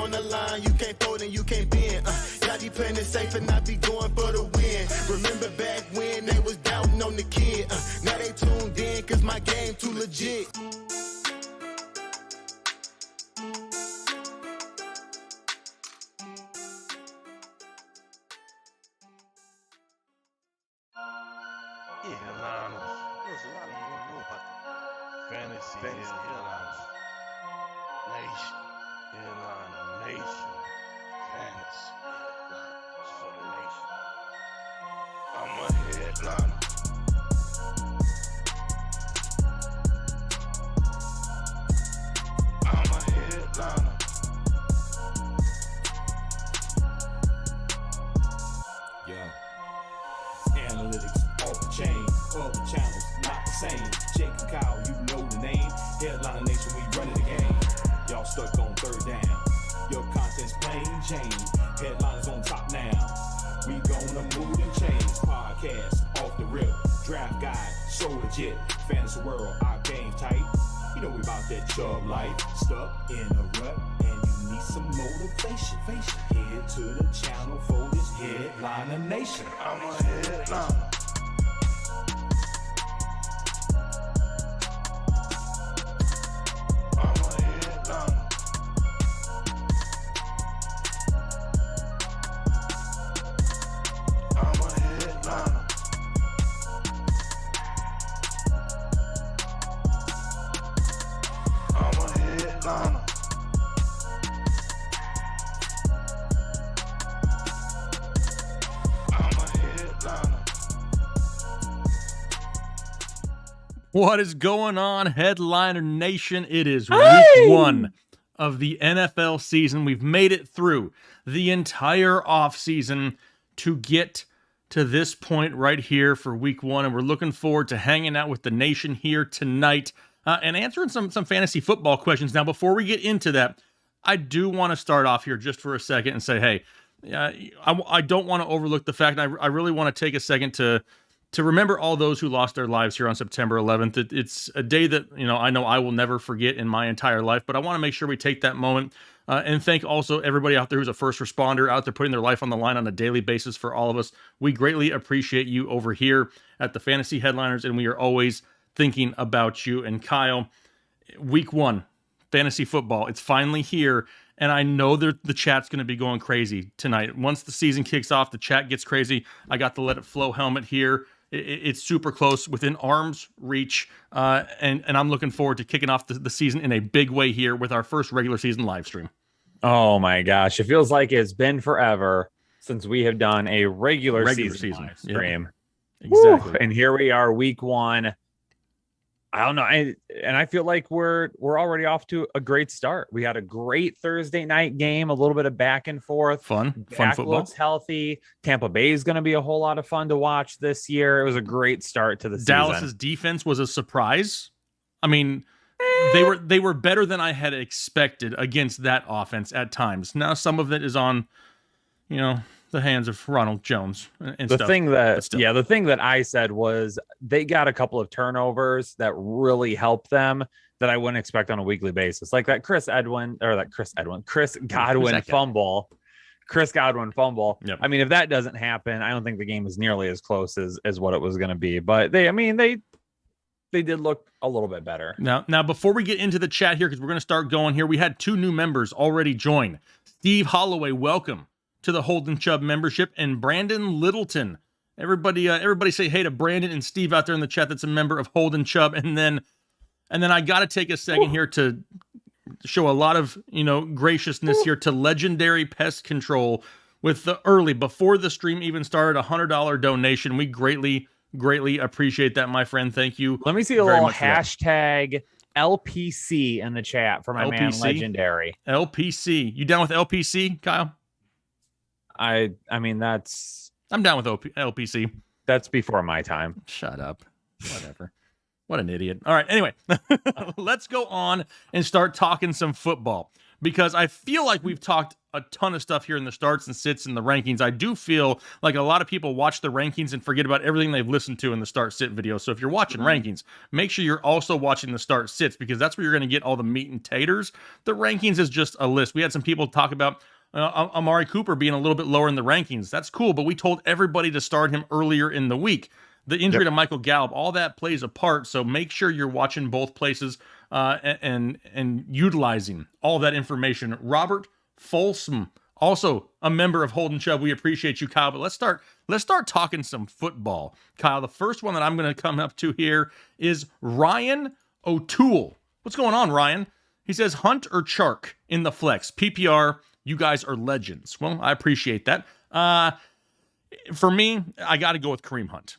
on the line, you can't fold and you can't bend. Y'all be playing it safe and I be going for the win. Remember back when they was doubting on the kid. Now they tuned in cause my game too legit. Fantasy Headliners Nation. Headliner Nation. Fantasy Headliners for the nation. I'm a headliner. I'm a headliner. Yeah. Analytics off the chain, other channels not the same. Jake and Kyle, you know the name. Headliner Nation, we running the game. Y'all stuck on third down. Your content's plain Jane. Headliners on top now. We gonna move and change. Podcast off the rip. Draft guide, so legit. Fantasy world, our game tight. You know we about that Chubb life. Stuck in a rut and you need some motivation. Head to the channel for this Headliner Nation. I'm a headliner. What is going on, Headliner Nation? It is week one of the NFL season. We've made it through the entire offseason to get to this point right here for week one, and we're looking forward to hanging out with the nation here tonight and answering some fantasy football questions. Now, before we get into that, I do want to start off here just for a second and say, hey, I don't want to overlook the fact, and I really want to take a second to remember all those who lost their lives here on September 11th. It's a day that, I know I will never forget in my entire life, but I want to make sure we take that moment and thank also everybody out there who's a first responder out there putting their life on the line on a daily basis for all of us. We greatly appreciate you over here at the Fantasy Headliners, and we are always thinking about you. And Kyle, week one, fantasy football, it's finally here. And I know the chat's going to be going crazy tonight. Once the season kicks off, the chat gets crazy. I got the Let It Flow helmet here. It's super close, within arm's reach, and I'm looking forward to kicking off the season in a big way here with our first regular season live stream. Oh my gosh, it feels like it's been forever since we have done a regular season live stream. Yep. Exactly. Woo! And here we are, week one. I don't know, I feel like we're already off to a great start. We had a great Thursday night game, a little bit of back and forth. Fun football. Looks healthy. Tampa Bay is going to be a whole lot of fun to watch this year. It was a great start to the season. Dallas's defense was a surprise. I mean, they were better than I had expected against that offense at times. Now some of it is on, the hands of Ronald Jones and stuff. The thing that I said was they got a couple of turnovers that really helped them that I wouldn't expect on a weekly basis. Like that Chris Godwin fumble. Yep. I mean, if that doesn't happen, I don't think the game is nearly as close as what it was going to be. But they did look a little bit better. Now, before we get into the chat here, because we're going to start going here, we had two new members already join. Steve Holloway, welcome to the Holden Chubb membership, and Brandon Littleton. Everybody say hey to Brandon and Steve out there in the chat that's a member of Holden Chubb. And then I got to take a second here to show a lot of, graciousness here to Legendary Pest Control with the early, before the stream even started, $100 donation. We greatly appreciate that, my friend. Thank you. Let me see a little hashtag LPC in the chat for my man Legendary. LPC. You down with LPC, Kyle? I mean, I'm down with LPC. That's before my time. Shut up. Whatever. What an idiot. All right. Anyway, let's go on and start talking some football, because I feel like we've talked a ton of stuff here in the starts and sits and the rankings. I do feel like a lot of people watch the rankings and forget about everything they've listened to in the start sit video. So if you're watching rankings, make sure you're also watching the start sits, because that's where you're going to get all the meat and taters. The rankings is just a list. We had some people talk about Amari Cooper being a little bit lower in the rankings. That's cool, but we told everybody to start him earlier in the week. The injury to Michael Gallup, all that plays a part. So make sure you're watching both places and utilizing all that information. Robert Folsom, also a member of Holden Chubb. We appreciate you, Kyle. But let's start talking some football. Kyle, the first one that I'm going to come up to here is Ryan O'Toole. What's going on, Ryan? He says, Hunt or Chark in the flex. PPR, you guys are legends. Well, I appreciate that. For me, I got to go with Kareem Hunt.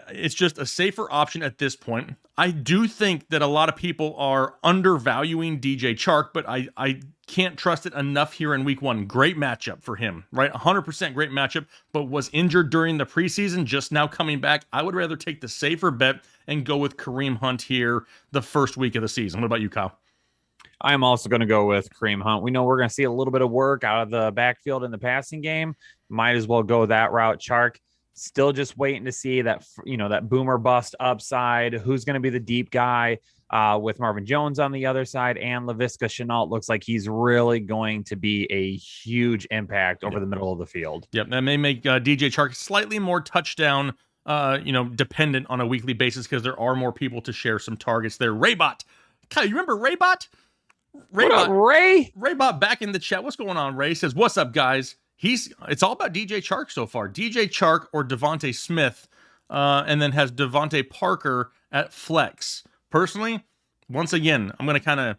It's just a safer option at this point. I do think that a lot of people are undervaluing DJ Chark, but I can't trust it enough here in week 1. Great matchup for him, right? 100% great matchup, but was injured during the preseason, just now coming back. I would rather take the safer bet and go with Kareem Hunt here the first week of the season. What about you, Kyle? I'm also going to go with Kareem Hunt. We know we're going to see a little bit of work out of the backfield in the passing game. Might as well go that route. Chark, still just waiting to see that, that boomer bust upside. Who's going to be the deep guy with Marvin Jones on the other side, and Laviska Shenault looks like he's really going to be a huge impact over the middle of the field. Yep, that may make DJ Chark slightly more touchdown dependent on a weekly basis, because there are more people to share some targets there. Raybot. Kyle, you remember Raybot? Raybot back in the chat. What's going on, Ray? Says, what's up, guys? It's all about DJ Chark so far. DJ Chark or Devontae Smith, and then has Devontae Parker at flex. Personally, once again, I'm going to kind of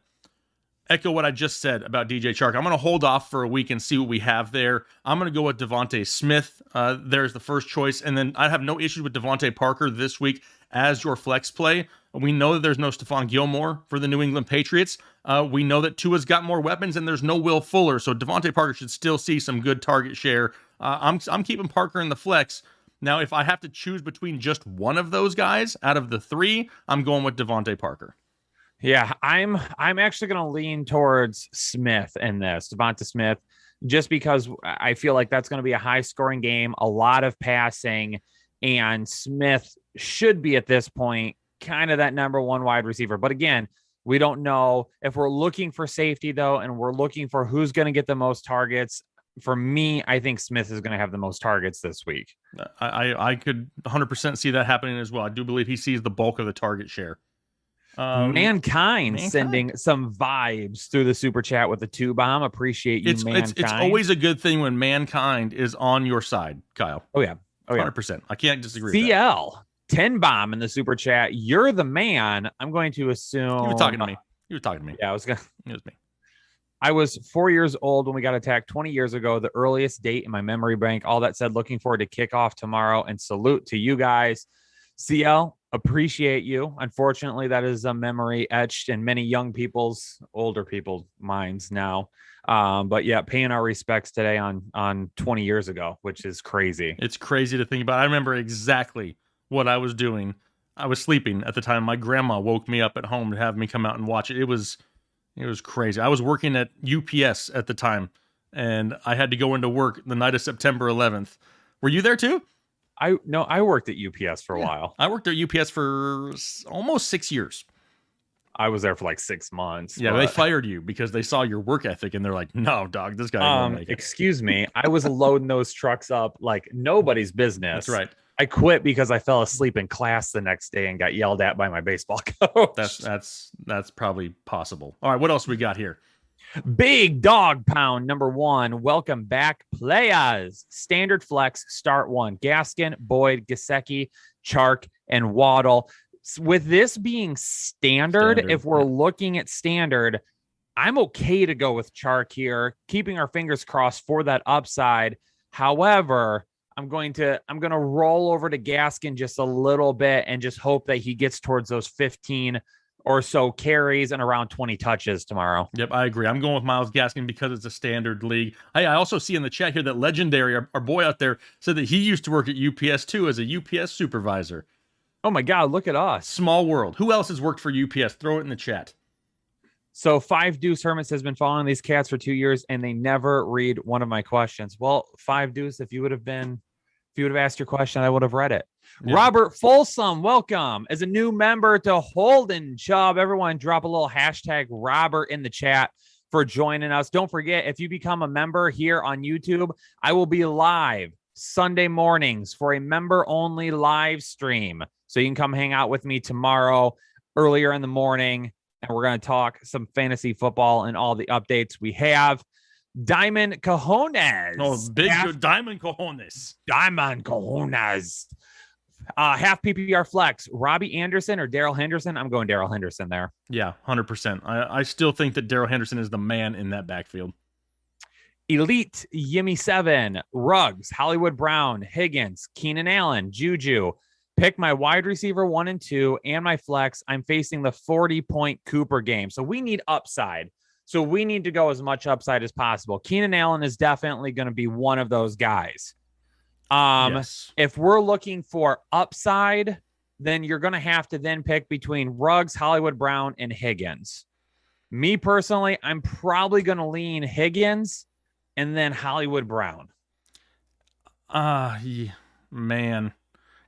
echo what I just said about DJ Chark. I'm going to hold off for a week and see what we have there. I'm going to go with Devontae Smith. There's the first choice. And then I have no issues with Devontae Parker this week as your flex play. We know that there's no Stephon Gilmore for the New England Patriots. We know that Tua's got more weapons, and there's no Will Fuller. So Devontae Parker should still see some good target share. I'm keeping Parker in the flex. Now, if I have to choose between just one of those guys out of the 3, I'm going with Devontae Parker. Yeah, I'm actually going to lean towards Smith in this, Devonta Smith, just because I feel like that's going to be a high-scoring game, a lot of passing, and Smith should be at this point kind of that number 1 wide receiver. But again, we don't know. If we're looking for safety, though, and we're looking for who's going to get the most targets, for me, I think Smith is going to have the most targets this week. I could 100% see that happening as well. I do believe he sees the bulk of the target share. Mankind sending some vibes through the super chat with the 2 bomb. Appreciate you, Mankind. It's always a good thing when Mankind is on your side, Kyle. Oh yeah. 100%. I can't disagree with that. CL 10 bomb in the super chat. You're the man. I'm going to assume you were talking to me. Yeah, It was me. I was 4 years old when we got attacked 20 years ago, the earliest date in my memory bank. All that said, looking forward to kickoff tomorrow, and salute to you guys. CL, appreciate you. Unfortunately, that is a memory etched in many older people's minds now. But yeah, paying our respects today on 20 years ago, which is crazy. It's crazy to think about. I remember exactly what I was doing. I was sleeping at the time. My grandma woke me up at home to have me come out and watch it. It was crazy. I was working at UPS at the time, and I had to go into work the night of September 11th. Were you there too? I worked at UPS for a while. I worked at UPS for almost 6 years. I was there for like 6 months. Yeah, they fired you because they saw your work ethic, and they're like, no, dog, this guy won't make it. Excuse me. I was loading those trucks up like nobody's business. That's right. I quit because I fell asleep in class the next day and got yelled at by my baseball coach. That's probably possible. All right, what else we got here? Big dog pound number 1. Welcome back, players. Standard flex, start 1. Gaskin, Boyd, Gesicki, Chark, and Waddle. With this being standard, if we're looking at standard, I'm okay to go with Chark here, keeping our fingers crossed for that upside. However, I'm going to roll over to Gaskin just a little bit and just hope that he gets towards those 15 or so carries and around 20 touches tomorrow. Yep, I agree. I'm going with Myles Gaskin because it's a standard league. I also see in the chat here that Legendary, our boy out there, said that he used to work at UPS too as a UPS supervisor. Oh my God, look at us. Small world. Who else has worked for UPS? Throw it in the chat. So Five Deuce Hermits has been following these cats for 2 years, and they never read one of my questions. Well, Five Deuce, if you would have asked your question, I would have read it. Yeah. Robert Folsom, welcome as a new member to Holden Chubb. Everyone drop a little hashtag Robert in the chat for joining us. Don't forget, if you become a member here on YouTube, I will be live Sunday mornings for a member-only live stream. So you can come hang out with me tomorrow earlier in the morning, and we're going to talk some fantasy football and all the updates we have. Diamond Cojones. Oh, big Diamond Cojones. Diamond Cojones. Half PPR flex. Robbie Anderson or Darrell Henderson? I'm going Darrell Henderson there. Yeah, 100%. I still think that Darrell Henderson is the man in that backfield. Elite Yimmy 7. Ruggs, Hollywood Brown, Higgins, Keenan Allen, Juju. Pick my wide receiver 1 and 2 and my flex. I'm facing the 40-point Cooper game. So we need upside. So we need to go as much upside as possible. Keenan Allen is definitely going to be one of those guys. Yes. If we're looking for upside, then you're going to have to then pick between Ruggs, Hollywood Brown, and Higgins. Me personally, I'm probably going to lean Higgins and then Hollywood Brown. Yeah, man.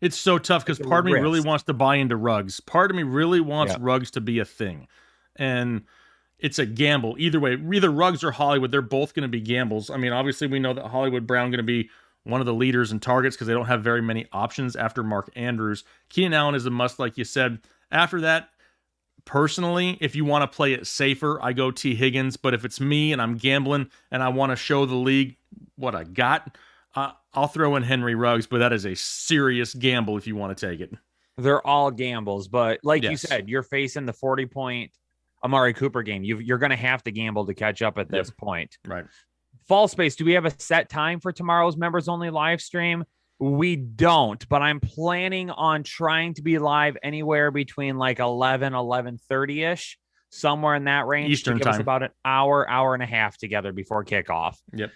It's so tough because part of me really wants to buy into Ruggs. Part of me really wants Ruggs to be a thing. And it's a gamble. Either way, either Ruggs or Hollywood, they're both going to be gambles. I mean, obviously we know that Hollywood Brown going to be one of the leaders in targets because they don't have very many options after Mark Andrews. Keenan Allen is a must, like you said. After that, personally, if you want to play it safer, I go T. Higgins. But if it's me and I'm gambling and I want to show the league what I got, I'll throw in Henry Ruggs, but that is a serious gamble if you want to take it. They're all gambles, but like you said, you're facing the 40-point Amari Cooper game. You're going to have to gamble to catch up at this point. Right. Fall Space, do we have a set time for tomorrow's members-only live stream? We don't, but I'm planning on trying to be live anywhere between like 11:30-ish. Somewhere in that range. Eastern to give time. Us about an hour and a half together before kickoff. Yep.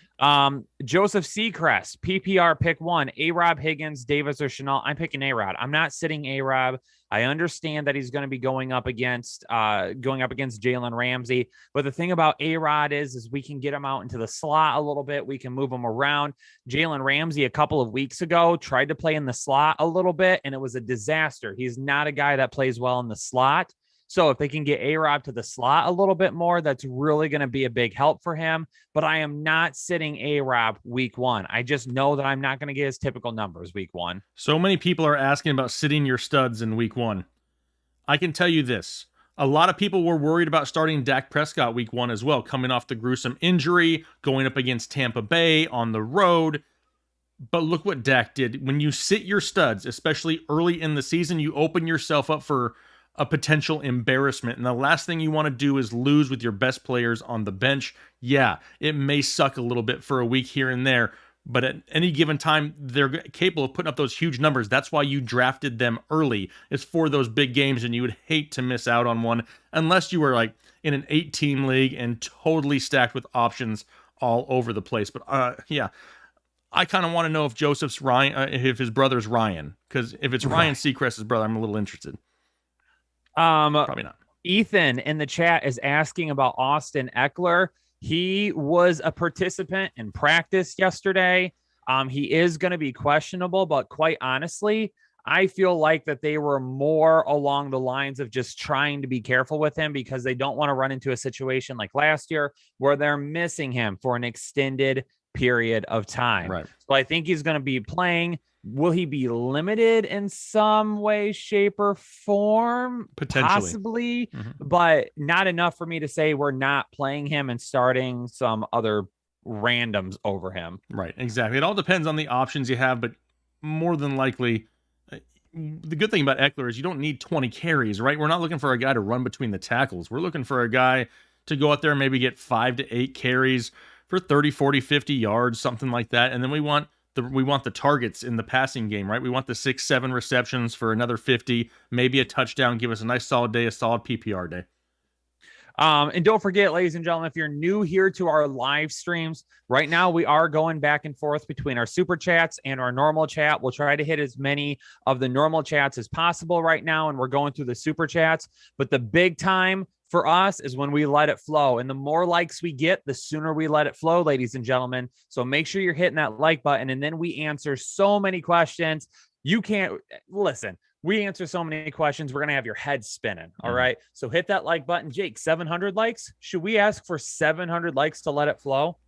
Joseph Seacrest, PPR pick 1, A-Rob, Higgins, Davis, or Chanel. I'm picking A-Rob. I'm not sitting A-Rob. I understand that he's going to be going up against Jalen Ramsey. But the thing about A-Rod is we can get him out into the slot a little bit. We can move him around. Jalen Ramsey a couple of weeks ago tried to play in the slot a little bit, and it was a disaster. He's not a guy that plays well in the slot. So if they can get A-Rob to the slot a little bit more, that's really going to be a big help for him. But I am not sitting A-Rob week 1. I just know that I'm not going to get his typical numbers week 1. So many people are asking about sitting your studs in week 1. I can tell you this. A lot of people were worried about starting Dak Prescott week 1 as well, coming off the gruesome injury, going up against Tampa Bay on the road. But look what Dak did. When you sit your studs, especially early in the season, you open yourself up for a potential embarrassment. And the last thing you want to do is lose with your best players on the bench. Yeah, it may suck a little bit for a week here and there, but at any given time, they're capable of putting up those huge numbers. That's why you drafted them early. It's for those big games, and you would hate to miss out on one unless you were like in an 8-team league and totally stacked with options all over the place. But yeah, I kind of want to know if Joseph's Ryan, if his brother's Ryan, because if it's Ryan Seacrest's brother, I'm a little interested. Probably not. Ethan in the chat is asking about Austin Eckler. He was a participant in practice yesterday. He is going to be questionable, but quite honestly, I feel like that they were more along the lines of just trying to be careful with him because they don't want to run into a situation like last year where they're missing him for an extended period of time. Right. So I think he's going to be playing. Will he be limited in some way, shape, or form? Potentially. Possibly, but not enough for me to say we're not playing him and starting some other randoms over him. Right, exactly. It all depends on the options you have, but more than likely, the good thing about Eckler is you don't need 20 carries, right? We're not looking for a guy to run between the tackles. We're looking for a guy to go out there and maybe get 5 to 8 carries for 30, 40, 50 yards, something like that. And then we want the targets in the passing game, right? We want the 6-7 receptions for another 50, maybe a touchdown, give us a nice solid day, a solid PPR day. And don't forget, ladies and gentlemen, if you're new here to our live streams, right now we are going back and forth between our super chats and our normal chat. We'll try to hit as many of the normal chats as possible right now, and we're going through the super chats. But the big time for us is when we let it flow. And the more likes we get, the sooner we let it flow, ladies and gentlemen. So make sure you're hitting that like button. And then we answer so many questions. You can't listen. We answer so many questions. We're going to have your head spinning. All right. So hit that like button. Jake, 700 likes. Should we ask for 700 likes to let it flow?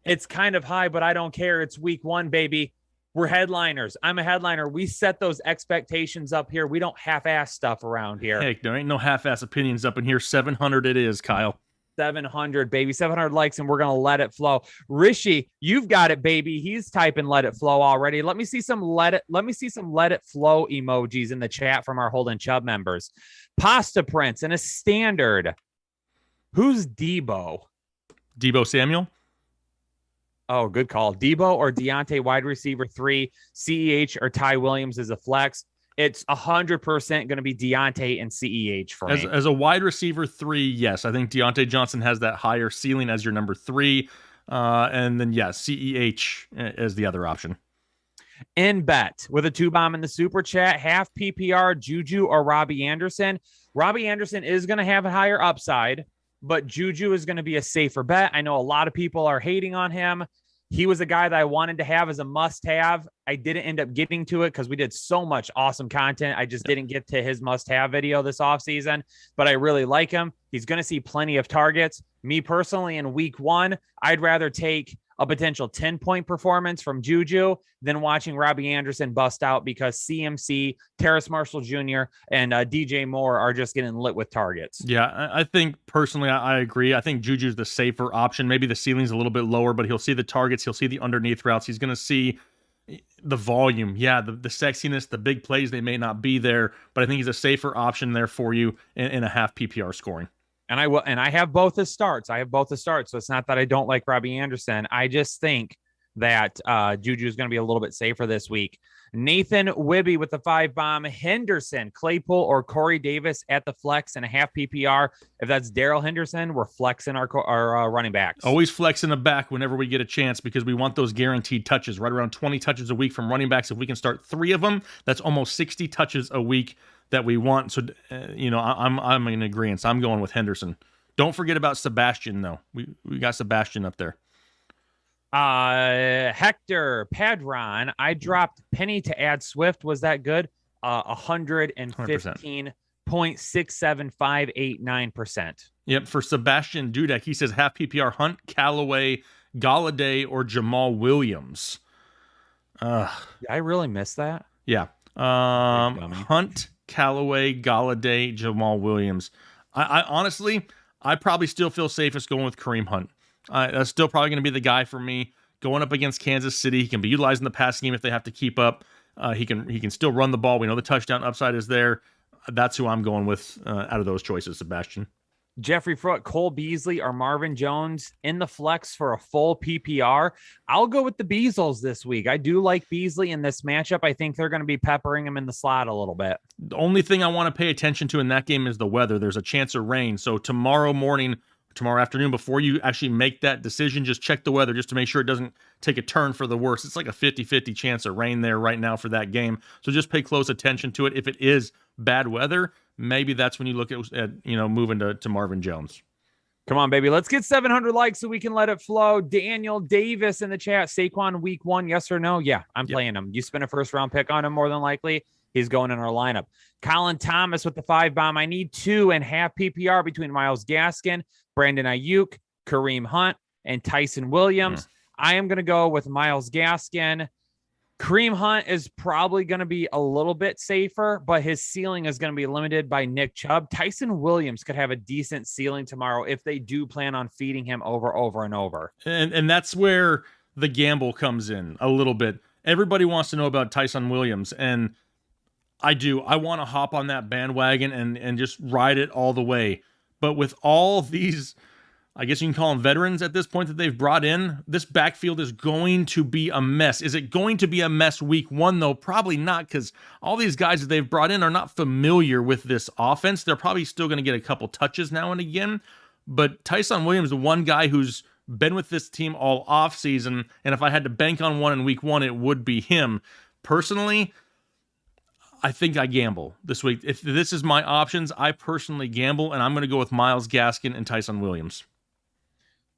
It's kind of high, but I don't care. It's week 1, baby. We're headliners. I'm a headliner. We set those expectations up here. We don't half-ass stuff around here. Heck, there ain't no half-ass opinions up in here. 700 it is, Kyle. 700, baby. 700 likes, and we're going to let it flow. Rishi, you've got it, baby. He's typing let it flow already. Let me see some let it flow emojis in the chat from our Holden Chubb members. Pasta Prince and a standard. Who's Debo? Debo Samuel? Oh, good call. Debo or Deontay, wide receiver 3, CEH or Ty Williams is a flex. It's 100% going to be Deontay and CEH for me. As a wide receiver 3, yes. I think Deontay Johnson has that higher ceiling as your number 3. And then, yeah, CEH as the other option. In bet with a 2-bomb in the super chat, half PPR, Juju or Robbie Anderson. Robbie Anderson is going to have a higher upside, but Juju is going to be a safer bet. I know a lot of people are hating on him. He was a guy that I wanted to have as a must-have. I didn't end up getting to it because we did so much awesome content. I just didn't get to his must-have video this offseason, but I really like him. He's going to see plenty of targets. Me personally, in week 1, I'd rather take a potential 10-point performance from Juju than watching Robbie Anderson bust out because CMC, Terrace Marshall Jr., and DJ Moore are just getting lit with targets. Yeah, I think personally, I agree. I think Juju's the safer option. Maybe the ceiling's a little bit lower, but he'll see the targets. He'll see the underneath routes. He's going to see the volume. Yeah, the sexiness, the big plays, they may not be there, but I think he's a safer option there for you in a half PPR scoring. And I have both the starts. So it's not that I don't like Robbie Anderson. I just think that Juju is going to be a little bit safer this week. Nathan Wibby with the 5-bomb. Henderson, Claypool, or Corey Davis at the flex and a half PPR. If that's Darrell Henderson, we're flexing our running backs. Always flexing the back whenever we get a chance because we want those guaranteed touches, right around 20 touches a week from running backs. If we can start 3 of them, that's almost 60 touches a week that we want. So, I'm in agreement. So I'm going with Henderson. Don't forget about Sebastian, though. We got Sebastian up there. Hector Padron, I dropped Penny to add Swift. Was that good? 115.67589%. Yep. For Sebastian Dudek, he says half PPR Hunt, Callaway, Galladay, or Jamal Williams. Did I really miss that? Yeah. Hunt, Callaway, Galladay, Jamal Williams. I honestly, I probably still feel safest going with Kareem Hunt. That's still probably going to be the guy for me going up against Kansas City. He can be utilized in the pass game if they have to keep up. He can still run the ball. We know the touchdown upside is there. That's who I'm going with out of those choices, Sebastian. Jeffrey Foote, Cole Beasley, or Marvin Jones in the flex for a full PPR. I'll go with the Beasles this week. I do like Beasley in this matchup. I think they're going to be peppering him in the slot a little bit. The only thing I want to pay attention to in that game is the weather. There's a chance of rain. So tomorrow afternoon, before you actually make that decision, just check the weather just to make sure it doesn't take a turn for the worse. It's like a 50-50 chance of rain there right now for that game. So just pay close attention to it. If it is bad weather, maybe that's when you look at moving to Marvin Jones. Come on, baby. Let's get 700 likes so we can let it flow. Daniel Davis in the chat. Saquon week 1, yes or no? Yeah, I'm playing him. You spend a first-round pick on him more than likely. He's going in our lineup. Colin Thomas with the 5-bomb. I need 2.5 PPR between Myles Gaskin, Brandon Ayuk, Kareem Hunt, and Tyson Williams. I am going to go with Myles Gaskin. Kareem Hunt is probably going to be a little bit safer, but his ceiling is going to be limited by Nick Chubb. Tyson Williams could have a decent ceiling tomorrow if they do plan on feeding him over and over. And that's where the gamble comes in a little bit. Everybody wants to know about Tyson Williams, and I do. I want to hop on that bandwagon and just ride it all the way. But with all these, I guess you can call them veterans at this point that they've brought in, this backfield is going to be a mess. Is it going to be a mess week 1, though? Probably not, because all these guys that they've brought in are not familiar with this offense. They're probably still going to get a couple touches now and again. But Tyson Williams, the one guy who's been with this team all offseason, and if I had to bank on one in week 1, it would be him. Personally, I think I gamble this week. If this is my options, I personally gamble, and I'm going to go with Myles Gaskin and Tyson Williams.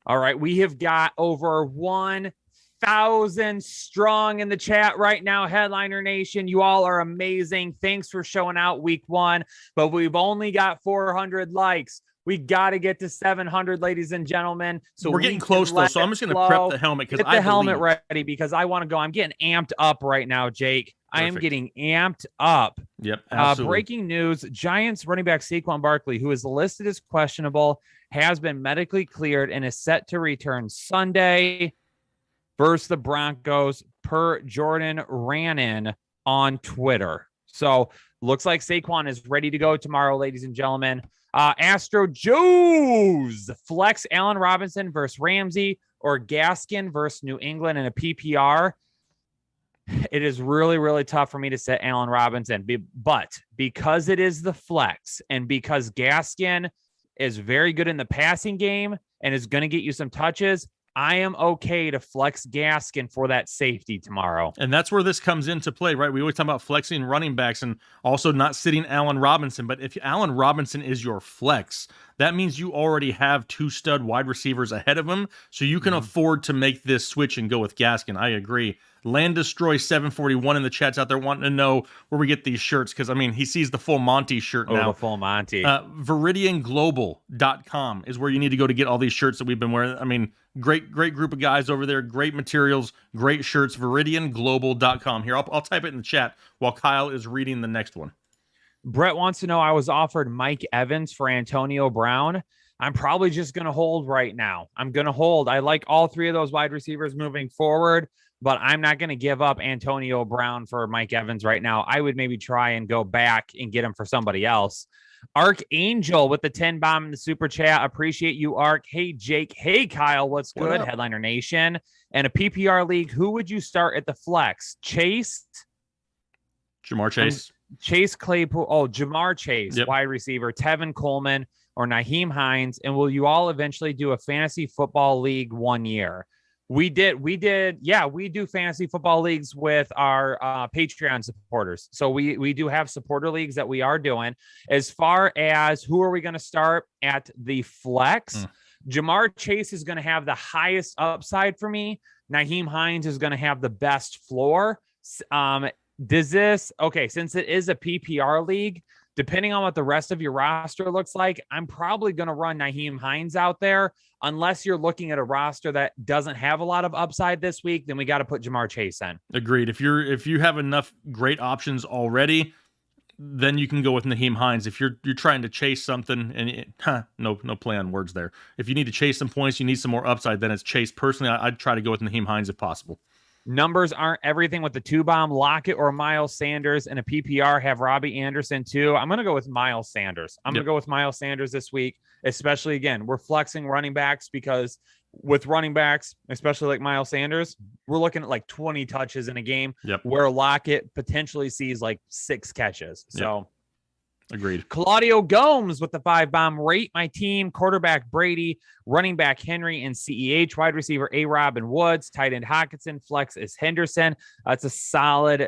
All right, we have got over 1,000 strong in the chat right now, Headliner Nation. You all are amazing. Thanks for showing out week 1, but we've only got 400 likes. We got to get to 700, ladies and gentlemen. So we're getting close, though, so I'm just going to prep the helmet because I helmet ready because I want to go. I'm getting amped up right now, Jake. Perfect. I am getting amped up. Yep, absolutely. Breaking news, Giants running back Saquon Barkley, who is listed as questionable, has been medically cleared and is set to return Sunday versus the Broncos per Jordan Rannon on Twitter. So looks like Saquon is ready to go tomorrow, ladies and gentlemen. Astro Joe's flex Allen Robinson versus Ramsey or Gaskin versus New England in a PPR. It is really, really tough for me to set Allen Robinson, but because it is the flex and because Gaskin is very good in the passing game and is going to get you some touches, I am okay to flex Gaskin for that safety tomorrow. And that's where this comes into play, right? We always talk about flexing running backs and also not sitting Allen Robinson. But if Allen Robinson is your flex, that means you already have 2 stud wide receivers ahead of him. So you can afford to make this switch and go with Gaskin. I agree. Land Destroy 741 in the chats out there wanting to know where we get these shirts because, I mean, he sees the full Monty shirt now. The full Monty. ViridianGlobal.com is where you need to go to get all these shirts that we've been wearing. I mean, great group of guys over there, great materials, great shirts, ViridianGlobal.com. Here, I'll type it in the chat while Kyle is reading the next one. Brett wants to know, I was offered Mike Evans for Antonio Brown. I'm probably just going to hold right now. I'm going to hold. I like all 3 of those wide receivers moving forward, but I'm not going to give up Antonio Brown for Mike Evans right now. I would maybe try and go back and get him for somebody else. Archangel with the 10 bomb in the super chat. Appreciate you, Ark. Hey, Jake. Hey, Kyle. What's good? Headliner Nation. And a PPR league, who would you start at the flex? Chase? Jamar Chase. Chase Claypool. Oh, Jamar Chase, wide receiver. Tevin Coleman or Nyheim Hines. And will you all eventually do a fantasy football league one year? We did. Yeah, we do fantasy football leagues with our Patreon supporters. So we do have supporter leagues that we are doing. As far as who are we going to start at the flex, Jamar Chase is going to have the highest upside for me. Nyheim Hines is going to have the best floor. Since it is a PPR league, depending on what the rest of your roster looks like, I'm probably going to run Nyheim Hines out there. Unless you're looking at a roster that doesn't have a lot of upside this week, then we got to put Jamar Chase in. Agreed. If you have enough great options already, then you can go with Nyheim Hines. If you're trying to chase something, and no play on words there. If you need to chase some points, you need some more upside, then it's Chase. Personally, I'd try to go with Nyheim Hines if possible. Numbers aren't everything with the 2-bomb. Lockett or Miles Sanders in a PPR have Robbie Anderson too. I'm going to go with Miles Sanders. I'm going to go with Miles Sanders this week, especially again, we're flexing running backs because with running backs, especially like Miles Sanders, we're looking at like 20 touches in a game where Lockett potentially sees like 6 catches. So agreed. Claudio Gomes with the 5-bomb. Rate my team: quarterback Brady, running back Henry and CEH, wide receiver A-Rob and Woods, tight end Hockenson, flex is Henderson. It's a solid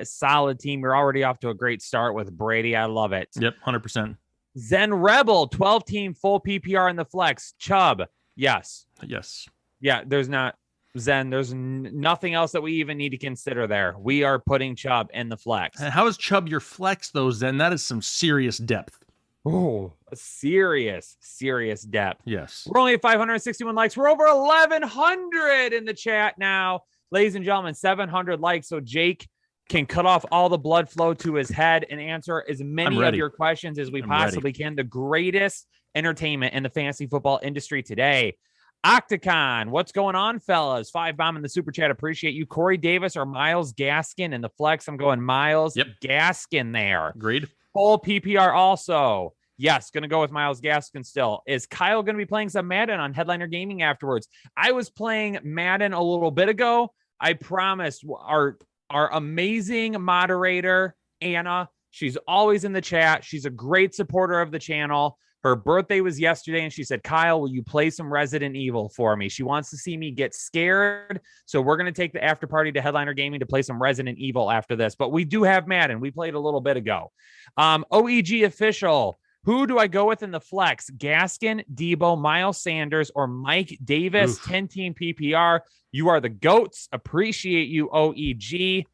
team. We're already off to a great start with Brady. I love it. Yep, 100%. Zen Rebel, 12-team full PPR in the flex. Chubb, yes. Yeah, there's not. Zen, there's nothing else that we even need to consider there. We are putting Chubb in the flex. How is Chubb your flex, though, Zen? That is some serious depth. Oh, serious depth. Yes. We're only at 561 likes. We're over 1,100 in the chat now. Ladies and gentlemen, 700 likes. So Jake can cut off all the blood flow to his head and answer as many of your questions as we possibly can. The greatest entertainment in the fantasy football industry today. Octacon, what's going on, fellas? 5-bomb in the super chat. Appreciate you. Corey Davis or Myles Gaskin in the flex. I'm going Myles Gaskin there. Agreed. Full PPR also. Yes, going to go with Myles Gaskin still. Is Kyle going to be playing some Madden on Headliner Gaming afterwards? I was playing Madden a little bit ago. I promised our amazing moderator, Anna, she's always in the chat. She's a great supporter of the channel. Her birthday was yesterday, and she said, Kyle, will you play some Resident Evil for me? She wants to see me get scared. So we're going to take the after party to Headliner Gaming to play some Resident Evil after this. But we do have Madden. We played a little bit ago. OEG official. Who do I go with in the flex? Gaskin, Debo, Miles Sanders, or Mike Davis? 10-team PPR. You are the GOATs. Appreciate you, OEG.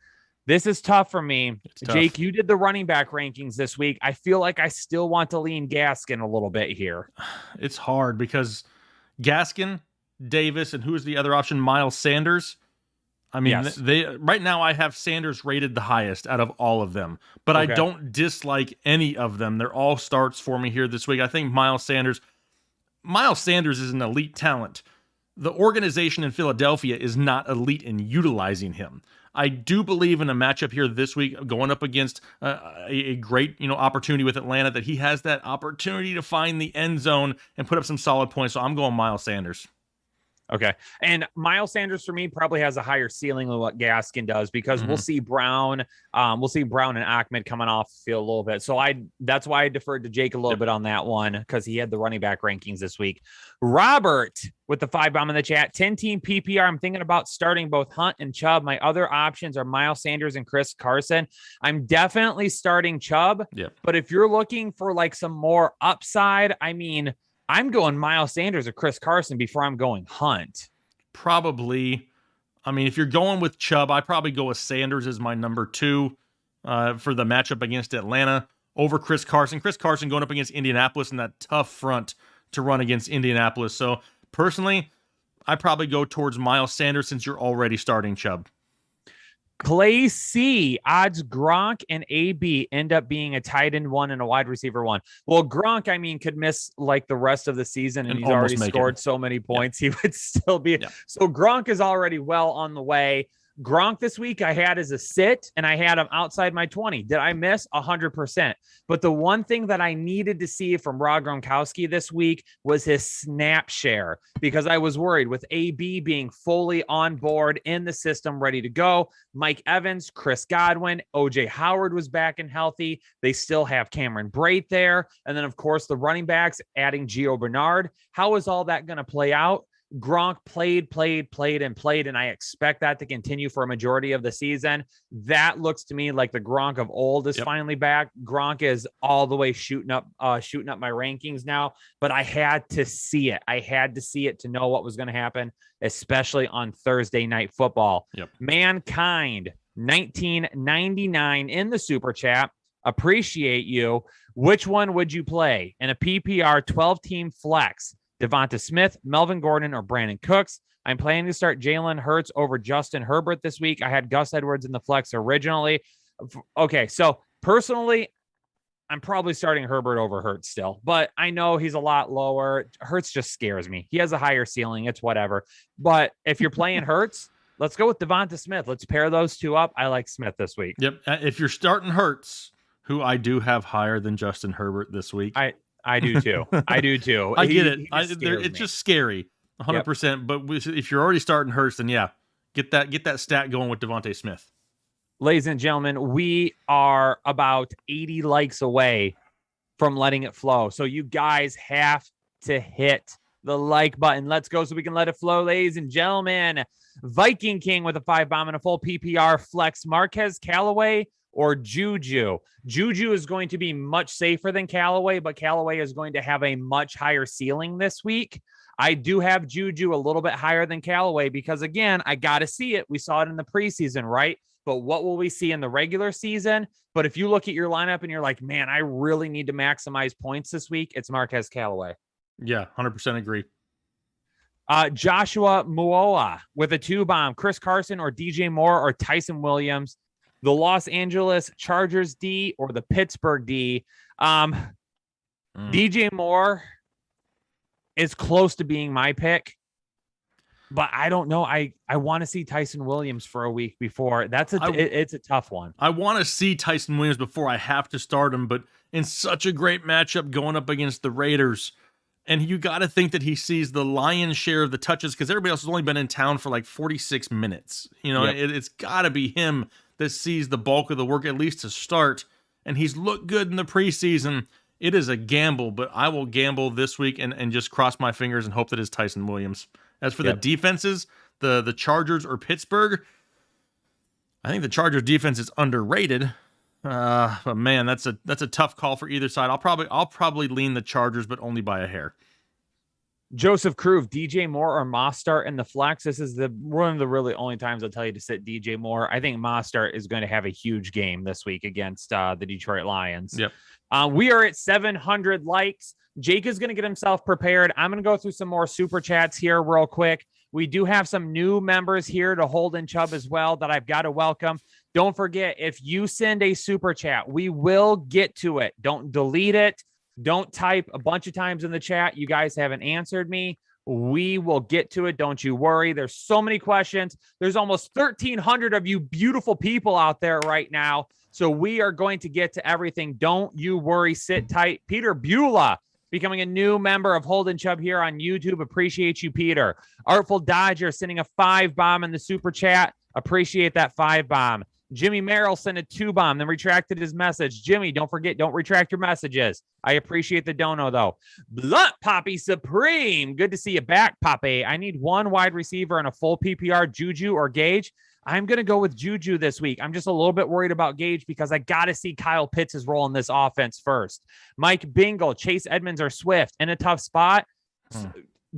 This is tough for me. Jake, you did the running back rankings this week. I feel like I still want to lean Gaskin a little bit here. It's hard because Gaskin, Davis, and who's the other option? Miles Sanders. I mean, Yes. they right now I have Sanders rated the highest out of all of them, but I don't dislike any of them. They're all starts for me here this week. I think Miles Sanders is an elite talent. The organization in Philadelphia is not elite in utilizing him. I do believe in a matchup here this week going up against a great, opportunity with Atlanta that he has that opportunity to find the end zone and put up some solid points. So I'm going Miles Sanders. Okay. And Miles Sanders for me probably has a higher ceiling than what Gaskin does because we'll see Brown. We'll see Brown and Ahmed coming off the field a little bit. So that's why I deferred to Jake a little bit on that one because he had the running back rankings this week. Robert with the 5-bomb in the chat. 10-team PPR. I'm thinking about starting both Hunt and Chubb. My other options are Miles Sanders and Chris Carson. I'm definitely starting Chubb. But if you're looking for like some more upside, I mean, I'm going Miles Sanders or Chris Carson before I'm going Hunt. Probably. I mean, if you're going with Chubb, I probably go with Sanders as my number 2 for the matchup against Atlanta over Chris Carson. Chris Carson going up against Indianapolis in that tough front to run against Indianapolis. So personally, I probably go towards Miles Sanders since you're already starting Chubb. Clay C, odds Gronk and AB end up being a tight end 1 and a wide receiver 1. Well, Gronk, I mean, could miss like the rest of the season and he's already scored so many points. He would still be. So Gronk is already well on the way. Gronk this week I had as a sit and I had him outside my 20. Did I miss? 100%. But the one thing that I needed to see from Rob Gronkowski this week was his snap share because I was worried with AB being fully on board in the system, ready to go. Mike Evans, Chris Godwin, OJ Howard was back and healthy. They still have Cameron Brate there. And then, of course, the running backs adding Gio Bernard. How is all that going to play out? Gronk played, and I expect that to continue for a majority of the season. That looks to me like the Gronk of old is finally back. Gronk is all the way shooting up my rankings now, but I had to see it. I had to see it to know what was going to happen, especially on Thursday Night Football. Mankind 1999 in the super chat. Appreciate you. Which one would you play in a PPR 12-team flex? Devonta Smith, Melvin Gordon, or Brandon Cooks. I'm planning to start Jalen Hurts over Justin Herbert this week. I had Gus Edwards in the flex originally. Okay, so personally, I'm probably starting Herbert over Hurts still, but I know he's a lot lower. Hurts just scares me. He has a higher ceiling. It's whatever. But if you're playing Hurts, let's go with Devonta Smith. Let's pair those two up. I like Smith this week. If you're starting Hurts, who I do have higher than Justin Herbert this week. I do too. I do too. I get it. It's just scary, 100%. But if you're already starting Hurts, then get that stat going with Devonta Smith. Ladies and gentlemen, we are about 80 likes away from letting it flow. So you guys have to hit the like button. Let's go so we can let it flow, ladies and gentlemen. Viking King with a 5-bomb and a full PPR flex. Marquez Callaway or Juju. Juju is going to be much safer than Callaway, but Callaway is going to have a much higher ceiling this week. I do have Juju a little bit higher than Callaway because, again, I got to see it. We saw it in the preseason, right? But what will we see in the regular season? But if you look at your lineup and you're like, man, I really need to maximize points this week, it's Marquez Callaway. Yeah, 100% agree. Joshua Muoa with a 2-bomb. Chris Carson or DJ Moore or Tyson Williams. The Los Angeles Chargers D or the Pittsburgh D. DJ Moore is close to being my pick, but I don't know. I want to see Tyson Williams for a week before. It's a tough one. I want to see Tyson Williams before I have to start him, but in such a great matchup going up against the Raiders, and you got to think that he sees the lion's share of the touches because everybody else has only been in town for like 46 minutes. It's got to be him that sees the bulk of the work, at least to start, and he's looked good in the preseason. It is a gamble, but I will gamble this week and just cross my fingers and hope that it's Tyson Williams. As for the defenses, the Chargers or Pittsburgh, I think the Chargers defense is underrated. But man, that's a tough call for either side. I'll probably lean the Chargers, but only by a hair. Joseph Kruve, DJ Moore or Mostert in the flex. This is one of the really only times I'll tell you to sit DJ Moore. I think Mostert is going to have a huge game this week against the Detroit Lions. Yep. We are at 700 likes. Jake is going to get himself prepared. I'm going to go through some more super chats here real quick. We do have some new members here to Holden Chubb as well that I've got to welcome. Don't forget, if you send a super chat, we will get to it. Don't delete it. Don't type a bunch of times in the chat. You guys haven't answered me. We will get to it. Don't you worry. There's so many questions. There's almost 1,300 of you beautiful people out there right now. So we are going to get to everything. Don't you worry. Sit tight. Peter Beulah, becoming a new member of Holden Chubb here on YouTube. Appreciate you, Peter. Artful Dodger sending a 5-bomb in the super chat. Appreciate that 5-bomb. Jimmy Merrill sent a 2-bomb, then retracted his message. Jimmy, don't forget, don't retract your messages. I appreciate the dono, though. Blunt Poppy Supreme. Good to see you back, Poppy. I need one wide receiver and a full PPR, Juju or Gage. I'm going to go with Juju this week. I'm just a little bit worried about Gage because I got to see Kyle Pitts' role in this offense first. Mike Bingle, Chase Edmonds, or Swift in a tough spot.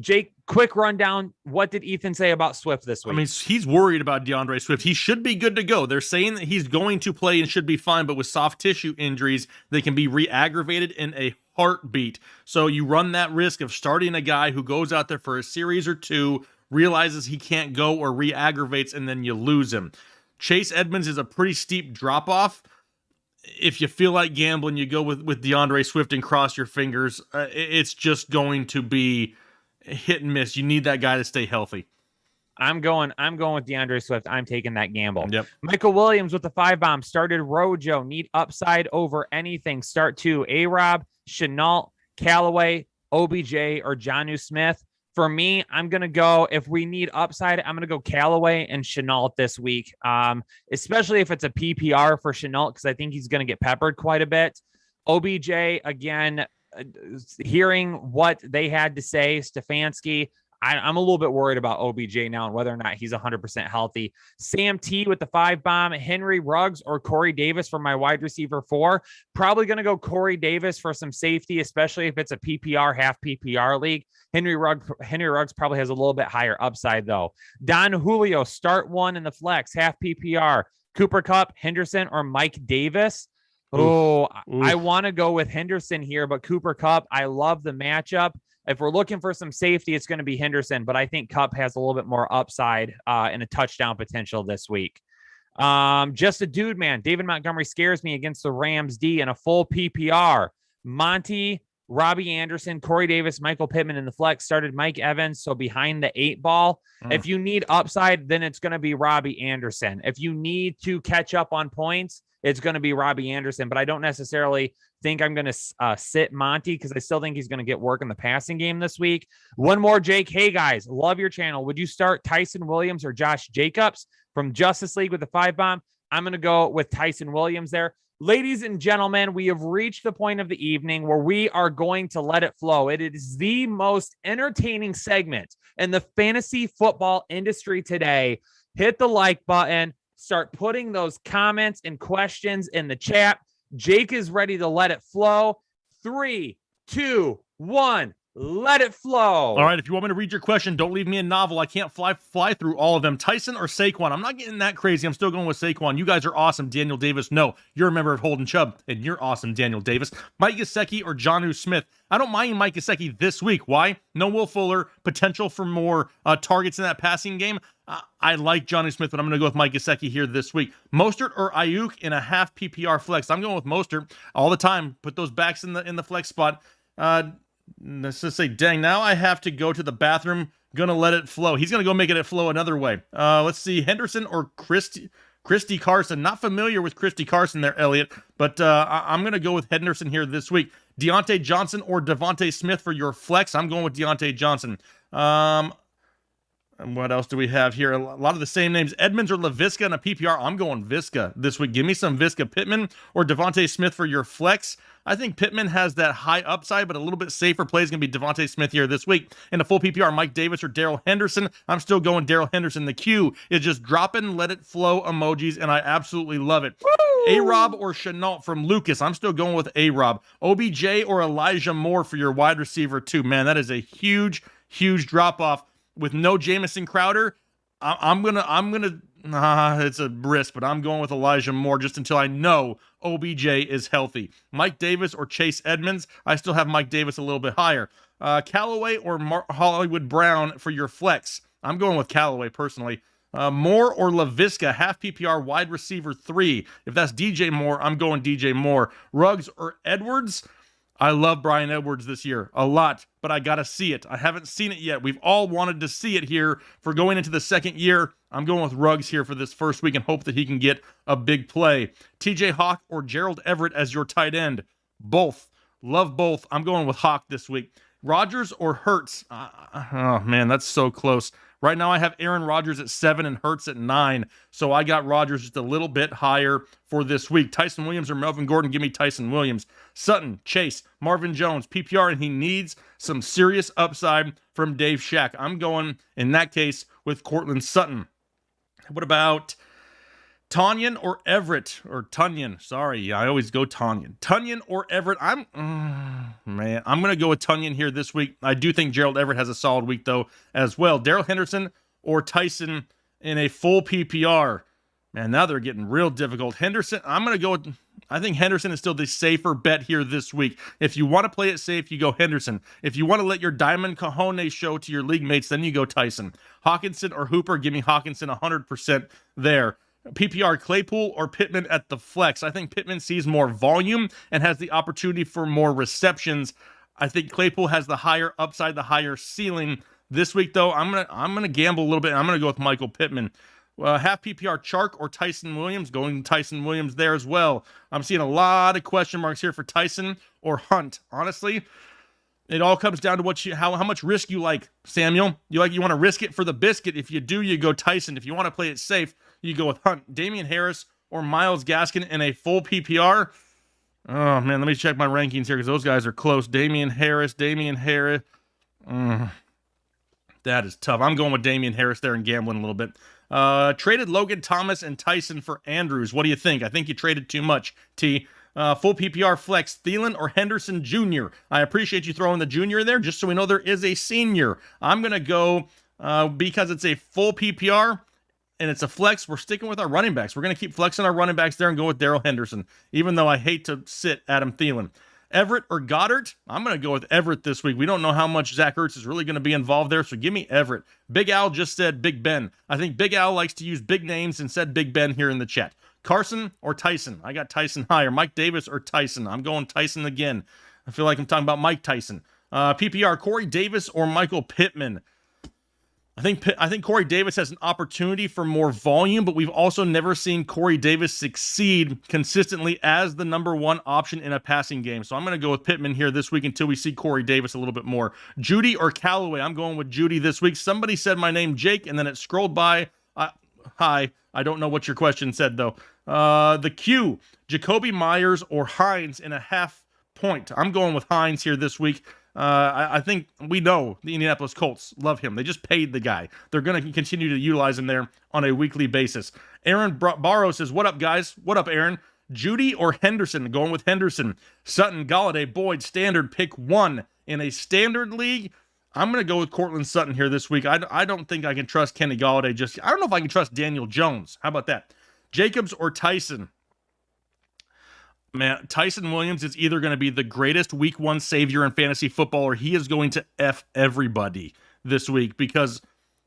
Jake, quick rundown. What did Ethan say about Swift this week? I mean, he's worried about DeAndre Swift. He should be good to go. They're saying that he's going to play and should be fine, but with soft tissue injuries, they can be re-aggravated in a heartbeat. So you run that risk of starting a guy who goes out there for a series or two, realizes he can't go or re-aggravates, and then you lose him. Chase Edmonds is a pretty steep drop-off. If you feel like gambling, you go with DeAndre Swift and cross your fingers. It's just going to be hit and miss. You need that guy to stay healthy. I'm going with DeAndre Swift. I'm taking that gamble. Yep. Michael Williams with the 5-bomb started Rojo. Need upside over anything. Start 2. A-Rob, Chenault, Callaway, OBJ, or Jonnu Smith. For me, I'm going to go, if we need upside, I'm going to go Callaway and Chenault this week, especially if it's a PPR for Chenault, because I think he's going to get peppered quite a bit. OBJ, again, hearing what they had to say, Stefanski, I'm a little bit worried about OBJ now and whether or not he's 100% healthy. Sam T with the 5-bomb, Henry Ruggs or Corey Davis for my wide receiver 4. Probably going to go Corey Davis for some safety, especially if it's a PPR, half PPR league. Henry Ruggs probably has a little bit higher upside, though. Don Julio, start 1 in the flex, half PPR. Cooper Kupp, Henderson, or Mike Davis. Oh, I want to go with Henderson here, but Cooper Kupp, I love the matchup. If we're looking for some safety, it's going to be Henderson, but I think Kupp has a little bit more upside and a touchdown potential this week. Just a dude, man. David Montgomery scares me against the Rams D in a full PPR. Monty, Robbie Anderson, Corey Davis, Michael Pittman in the flex, started Mike Evans, so behind the 8 ball. If you need upside, then it's going to be Robbie Anderson. If you need to catch up on points, it's going to be Robbie Anderson, but I don't necessarily think I'm going to sit Monty because I still think he's going to get work in the passing game this week. One more, Jake. Hey, guys, love your channel. Would you start Tyson Williams or Josh Jacobs from Justice League with the 5-bomb? I'm going to go with Tyson Williams there. Ladies and gentlemen, we have reached the point of the evening where we are going to let it flow. It is the most entertaining segment in the fantasy football industry today. Hit the like button. Start putting those comments and questions in the chat. Jake is ready to let it flow. 3, 2, 1. Let it flow. All right, if you want me to read your question, don't leave me a novel. I can't fly through all of them. Tyson or Saquon? I'm not getting that crazy. I'm still going with Saquon. You guys are awesome. Daniel Davis, no. You're a member of Holden Chubb, and you're awesome, Daniel Davis. Mike Gesicki or Jonnu Smith? I don't mind Mike Gesicki this week. Why? No Will Fuller, potential for more targets in that passing game. I like Jonnu Smith, but I'm going to go with Mike Gesicki here this week. Mostert or Ayuk in a half PPR flex? I'm going with Mostert all the time. Put those backs in the flex spot. Let's just say, dang, now I have to go to the bathroom. Gonna let it flow. He's gonna go make it flow another way. Let's see, Henderson or Christy Carson. Not familiar with Christy Carson there, Elliot, but I'm gonna go with Henderson here this week. Deontay Johnson or Devontae Smith for your flex? I'm going with Deontay Johnson. And what else do we have here? A lot of the same names. Edmonds or LaVisca in a PPR. I'm going Visca this week. Give me some Visca. Pittman or Devontae Smith for your flex. I think Pittman has that high upside, but a little bit safer play is going to be Devontae Smith here this week. In a full PPR, Mike Davis or Darrell Henderson. I'm still going Darrell Henderson. The Q is just dropping, let it flow emojis, and I absolutely love it. A-Rob or Chenault from Lucas. I'm still going with A-Rob. OBJ or Elijah Moore for your wide receiver too. Man, that is a huge drop-off. With no Jamison Crowder, it's a risk, but I'm going with Elijah Moore just until I know OBJ is healthy. Mike Davis or Chase Edmonds. I still have Mike Davis a little bit higher. Callaway or Hollywood Brown for your flex. I'm going with Callaway personally. Moore or LaVisca, half PPR wide receiver 3. If that's DJ Moore, I'm going DJ Moore. Ruggs or Edwards. I love Brian Edwards this year a lot, but I got to see it. I haven't seen it yet. We've all wanted to see it here for going into the second year. I'm going with Ruggs here for this first week and hope that he can get a big play. TJ Hawk or Gerald Everett as your tight end. Both. Love both. I'm going with Hawk this week. Rodgers or Hurts. Oh, man, that's so close. Right now I have Aaron Rodgers at 7 and Hurts at 9, so I got Rodgers just a little bit higher for this week. Tyson Williams or Melvin Gordon, give me Tyson Williams. Sutton, Chase, Marvin Jones, PPR, and he needs some serious upside from Dave Shack. I'm going, in that case, with Cortland Sutton. What about Tonyan or Everett? Or Tunyon, sorry, I always go Tonyan. Tunyon or Everett? I'm going to go with Tunyon here this week. I do think Gerald Everett has a solid week, though, as well. Darrell Henderson or Tyson in a full PPR. Man, now they're getting real difficult. Henderson, I'm going to go with, I think Henderson is still the safer bet here this week. If you want to play it safe, you go Henderson. If you want to let your diamond cojones show to your league mates, then you go Tyson. Hawkinson or Hooper, give me Hawkinson 100% there. PPR, Claypool or Pittman at the flex. I think Pittman sees more volume and has the opportunity for more receptions. I think Claypool has the higher upside, the higher ceiling. This week, though, I'm gonna gamble a little bit. I'm gonna go with Michael Pittman. Half PPR, Chark or Tyson Williams. Going Tyson Williams there as well. I'm seeing a lot of question marks here for Tyson or Hunt. Honestly, it all comes down to how much risk you like, Samuel. You want to risk it for the biscuit. If you do, you go Tyson. If you want to play it safe, you go with Hunt. Damian Harris or Myles Gaskin in a full PPR. Oh, man, let me check my rankings here because those guys are close. Damian Harris. That is tough. I'm going with Damian Harris there and gambling a little bit. Traded Logan Thomas and Tyson for Andrews. What do you think? I think you traded too much, T. Full PPR flex, Thielen or Henderson Jr. I appreciate you throwing the junior in there just so we know there is a senior. I'm going to go, because it's a full PPR and it's a flex, we're sticking with our running backs. We're going to keep flexing our running backs there and go with Darrell Henderson, even though I hate to sit Adam Thielen. Everett or Goddard? I'm going to go with Everett this week. We don't know how much Zach Ertz is really going to be involved there, so give me Everett. Big Al just said Big Ben. I think Big Al likes to use big names and said Big Ben here in the chat. Carson or Tyson? I got Tyson higher. Mike Davis or Tyson? I'm going Tyson again. I feel like I'm talking about Mike Tyson. PPR, Corey Davis or Michael Pittman? I think Corey Davis has an opportunity for more volume, but we've also never seen Corey Davis succeed consistently as the number one option in a passing game. So I'm going to go with Pittman here this week until we see Corey Davis a little bit more. Judy or Callaway? I'm going with Judy this week. Somebody said my name, Jake, and then it scrolled by. Hi. I don't know what your question said, though. The Q, Jacoby Myers or Hines in a half point. I'm going with Hines here this week. I think we know the Indianapolis Colts love him. They just paid the guy. They're going to continue to utilize him there on a weekly basis. Aaron Barrow says, what up, guys? What up, Aaron? Judy or Henderson? Going with Henderson. Sutton, Galladay, Boyd, standard, pick one. In a standard league, I'm going to go with Cortland Sutton here this week. I don't think I can trust Kenny Galladay. I don't know if I can trust Daniel Jones. How about that? Jacobs or Tyson? Man, Tyson Williams is either going to be the greatest week one savior in fantasy football or he is going to F everybody this week because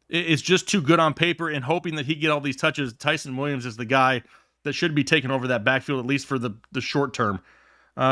it's just too good on paper and hoping that he get all these touches. Tyson Williams is the guy that should be taking over that backfield, at least for the short term.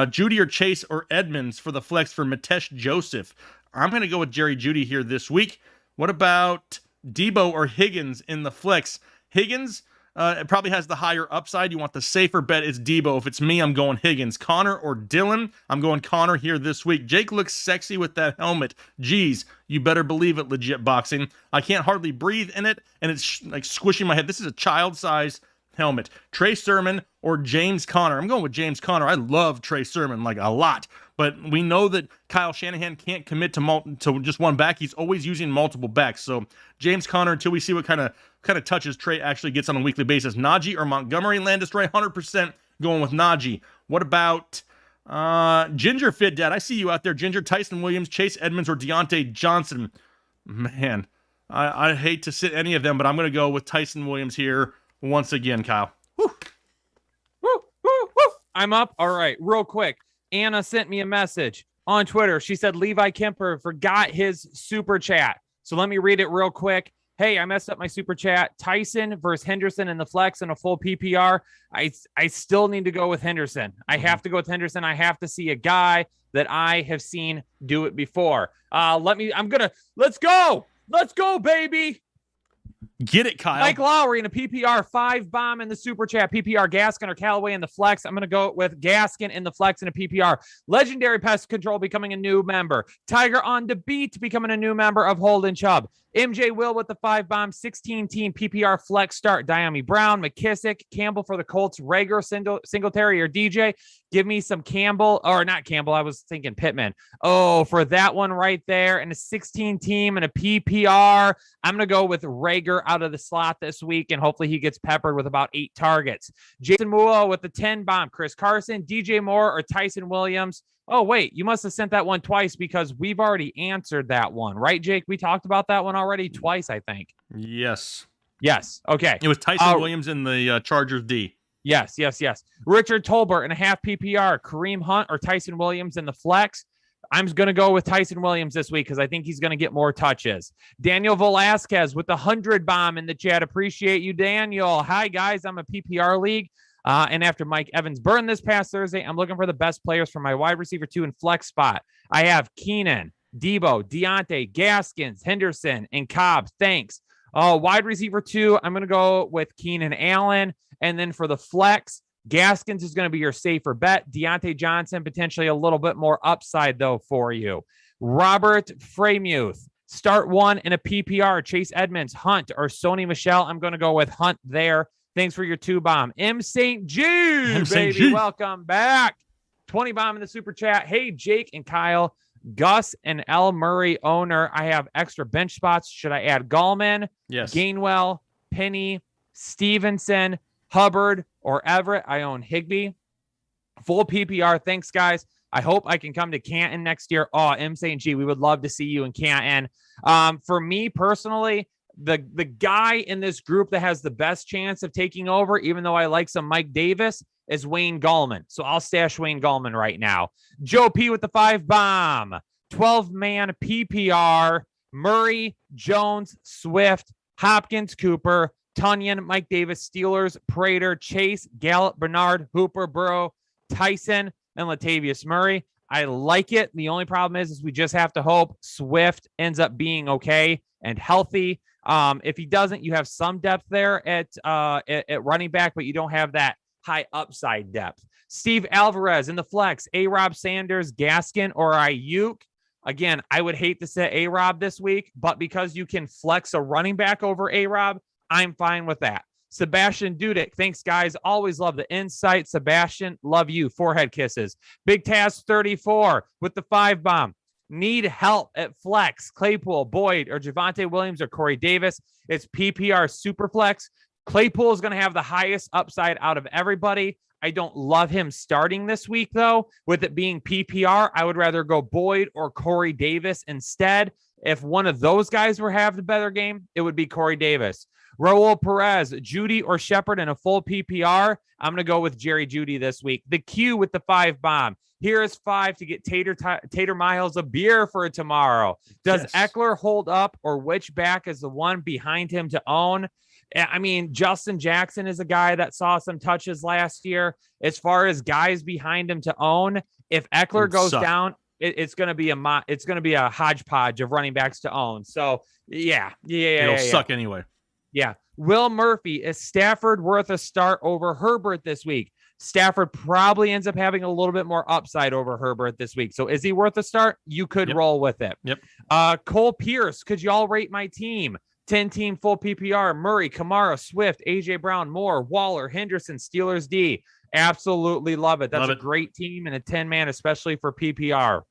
Judy or Chase or Edmonds for the flex for Mitesh Joseph. I'm going to go with Jerry Judy here this week. What about Debo or Higgins in the flex? Higgins, it probably has the higher upside. You want the safer bet. It's Debo. If it's me, I'm going Higgins. Connor or Dylan? I'm going Connor here this week. Jake looks sexy with that helmet. Geez, you better believe it, legit boxing. I can't hardly breathe in it, and it's like squishing my head. This is a child-sized helmet. Trey Sermon or James Conner? I'm going with James Conner. I love Trey Sermon like a lot, but we know that Kyle Shanahan can't commit to just one back. He's always using multiple backs. So James Conner until we see what kind of touches Trey actually gets on a weekly basis. Najee or Montgomery? Landestray, 100% going with Najee. What about Ginger Fit Dad? I see you out there, Ginger. Tyson Williams, Chase Edmonds, or Deontay Johnson? Man, I hate to sit any of them, but I'm going to go with Tyson Williams here once again, Kyle. Woo, woo, woo. I'm up. All right, real quick. Anna sent me a message on Twitter. She said Levi Kemper forgot his super chat. So let me read it real quick. Hey, I messed up my super chat. Tyson versus Henderson in the flex in a full PPR. I still need to go with Henderson. I have to go with Henderson. I have to see a guy that I have seen do it before. Let's go. Let's go, baby. Get it, Kyle. Mike Lowry in a PPR, 5 bomb in the super chat. PPR, Gaskin or Callaway in the flex. I'm going to go with Gaskin in the flex in a PPR. Legendary Pest Control becoming a new member. Tiger on the Beat becoming a new member of Holden Chubb. MJ Will with the 5 bomb, 16-team PPR flex start. Diami Brown, McKissick, Campbell for the Colts, Rager, Singletary, or DJ. Give me some Campbell, or not Campbell. I was thinking Pittman. Oh, for that one right there, and a 16-team and a PPR. I'm going to go with Rager out of the slot this week, and hopefully he gets peppered with about 8 targets. Jason Muo with the 10 bomb. Chris Carson, DJ Moore, or Tyson Williams. Oh, wait, you must have sent that one twice because we've already answered that one, right, Jake? We talked about that one already twice, I think. Yes. Yes. Okay. It was Tyson Williams in the Chargers D. Yes. Richard Tolbert in a half PPR. Kareem Hunt or Tyson Williams in the flex. I'm going to go with Tyson Williams this week because I think he's going to get more touches. Daniel Velasquez with the 100 bomb in the chat. Appreciate you, Daniel. Hi, guys. I'm a PPR league. And after Mike Evans burned this past Thursday, I'm looking for the best players for my wide receiver 2 and flex spot. I have Keenan, Debo, Deontay, Gaskins, Henderson, and Cobb. Thanks. Wide receiver 2, I'm going to go with Keenan Allen. And then for the flex, Gaskins is going to be your safer bet. Deontay Johnson, potentially a little bit more upside, though, for you. Robert Fremuth, start 1 in a PPR. Chase Edmonds, Hunt, or Sony Michel. I'm going to go with Hunt there. Thanks for your 2 bomb. M. St. Jude, baby. Welcome back. 20 bomb in the super chat. Hey, Jake and Kyle. Gus and L. Murray owner. I have extra bench spots. Should I add Gallman? Yes. Gainwell, Penny, Stevenson, Hubbard, or Everett? I own Higbee. Full PPR. Thanks, guys. I hope I can come to Canton next year. Oh, M. St. G, we would love to see you in Canton. For me personally, the guy in this group that has the best chance of taking over, even though I like some Mike Davis, is Wayne Gallman. So I'll stash Wayne Gallman right now. Joe P with the 5 bomb. 12-man PPR. Murray, Jones, Swift, Hopkins, Cooper, Tunyon, Mike Davis, Steelers, Prater, Chase, Gallup, Bernard, Hooper, Burrow, Tyson, and Latavius Murray. I like it. The only problem is we just have to hope Swift ends up being okay and healthy. If he doesn't, you have some depth there at running back, but you don't have that high upside depth. Steve Alvarez in the flex. A-Rob, Sanders, Gaskin, or Ayuk. Again, I would hate to set A-Rob this week, but because you can flex a running back over A-Rob, I'm fine with that. Sebastian Dudek. Thanks, guys. Always love the insight. Sebastian, love you. Forehead kisses. Big Taz 34 with the 5 bomb. Need help at flex. Claypool, Boyd, or Javonte Williams, or Corey Davis. It's PPR Superflex. Claypool is going to have the highest upside out of everybody. I don't love him starting this week, though. With it being PPR, I would rather go Boyd or Corey Davis instead. If one of those guys were having a better game, it would be Corey Davis. Raul Perez, Judy, or Shepard in a full PPR. I'm going to go with Jerry Judy this week. The Q with the 5 bomb. Here is 5 to get Tater Miles a beer for tomorrow. Does Eckler hold up, or which back is the one behind him to own? I mean, Justin Jackson is a guy that saw some touches last year. As far as guys behind him to own, if Eckler goes down, it's going to be a hodgepodge of running backs to own. So it'll suck anyway. Yeah. Will Murphy, is Stafford worth a start over Herbert this week? Stafford probably ends up having a little bit more upside over Herbert this week. So is he worth a start? You could roll with it. Yep. Cole Pierce, could you all rate my team? 10-team full PPR, Murray, Kamara, Swift, AJ Brown, Moore, Waller, Henderson, Steelers D. Absolutely love it. That's a great team and a 10-man, especially for PPR.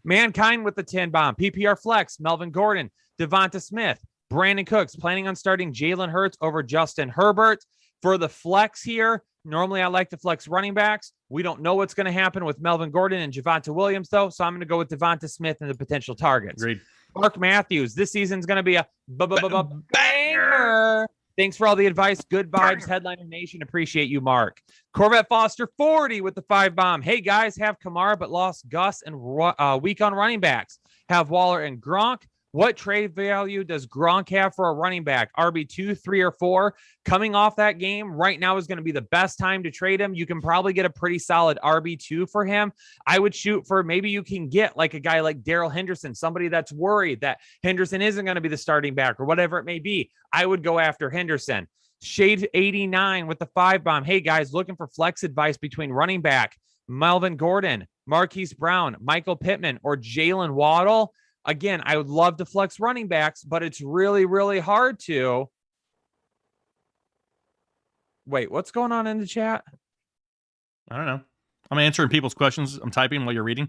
Mankind with the 10 bomb. PPR flex, Melvin Gordon, Devonta Smith, Brandon Cooks, planning on starting Jalen Hurts over Justin Herbert. For the flex here, normally I like to flex running backs. We don't know what's going to happen with Melvin Gordon and Javonte Williams, though, so I'm going to go with Devonta Smith and the potential targets. Agreed. Mark Matthews, this season's going to be a banger. Thanks for all the advice. Good vibes, Headliner Nation. Appreciate you, Mark. Corvette Foster 40 with the 5 bomb. Hey, guys, have Kamara but lost Gus and weak on running backs. Have Waller and Gronk. What trade value does Gronk have for a running back? RB2, 3, or 4? Coming off that game, right now is going to be the best time to trade him. You can probably get a pretty solid RB2 for him. I would shoot for, maybe you can get like a guy like Darrell Henderson, somebody that's worried that Henderson isn't going to be the starting back or whatever it may be. I would go after Henderson. Shade 89 with the 5 bomb. Hey, guys, looking for flex advice between running back Melvin Gordon, Marquise Brown, Michael Pittman, or Jalen Waddle. Again, I would love to flex running backs, but it's really, really hard to. Wait, what's going on in the chat? I don't know. I'm answering people's questions. I'm typing while you're reading.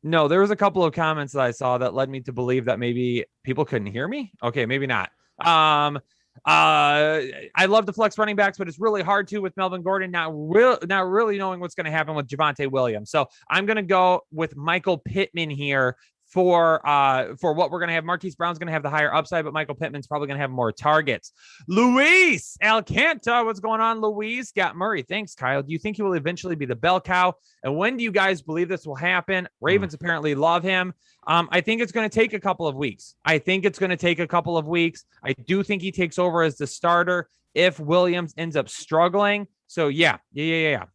No, there was a couple of comments that I saw that led me to believe that maybe people couldn't hear me. Okay, maybe not. I love to flex running backs, but it's really hard to with Melvin Gordon not really knowing what's going to happen with Javonte Williams. So I'm going to go with Michael Pittman here for what we're going to have. Marquise Brown's going to have the higher upside, but Michael Pittman's probably going to have more targets. Luis Alcantara, what's going on, Luis? Got Murray. Thanks, Kyle. Do you think he will eventually be the bell cow? And when do you guys believe this will happen? Ravens apparently love him. I think it's going to take a couple of weeks. I do think he takes over as the starter if Williams ends up struggling. So yeah. Yeah,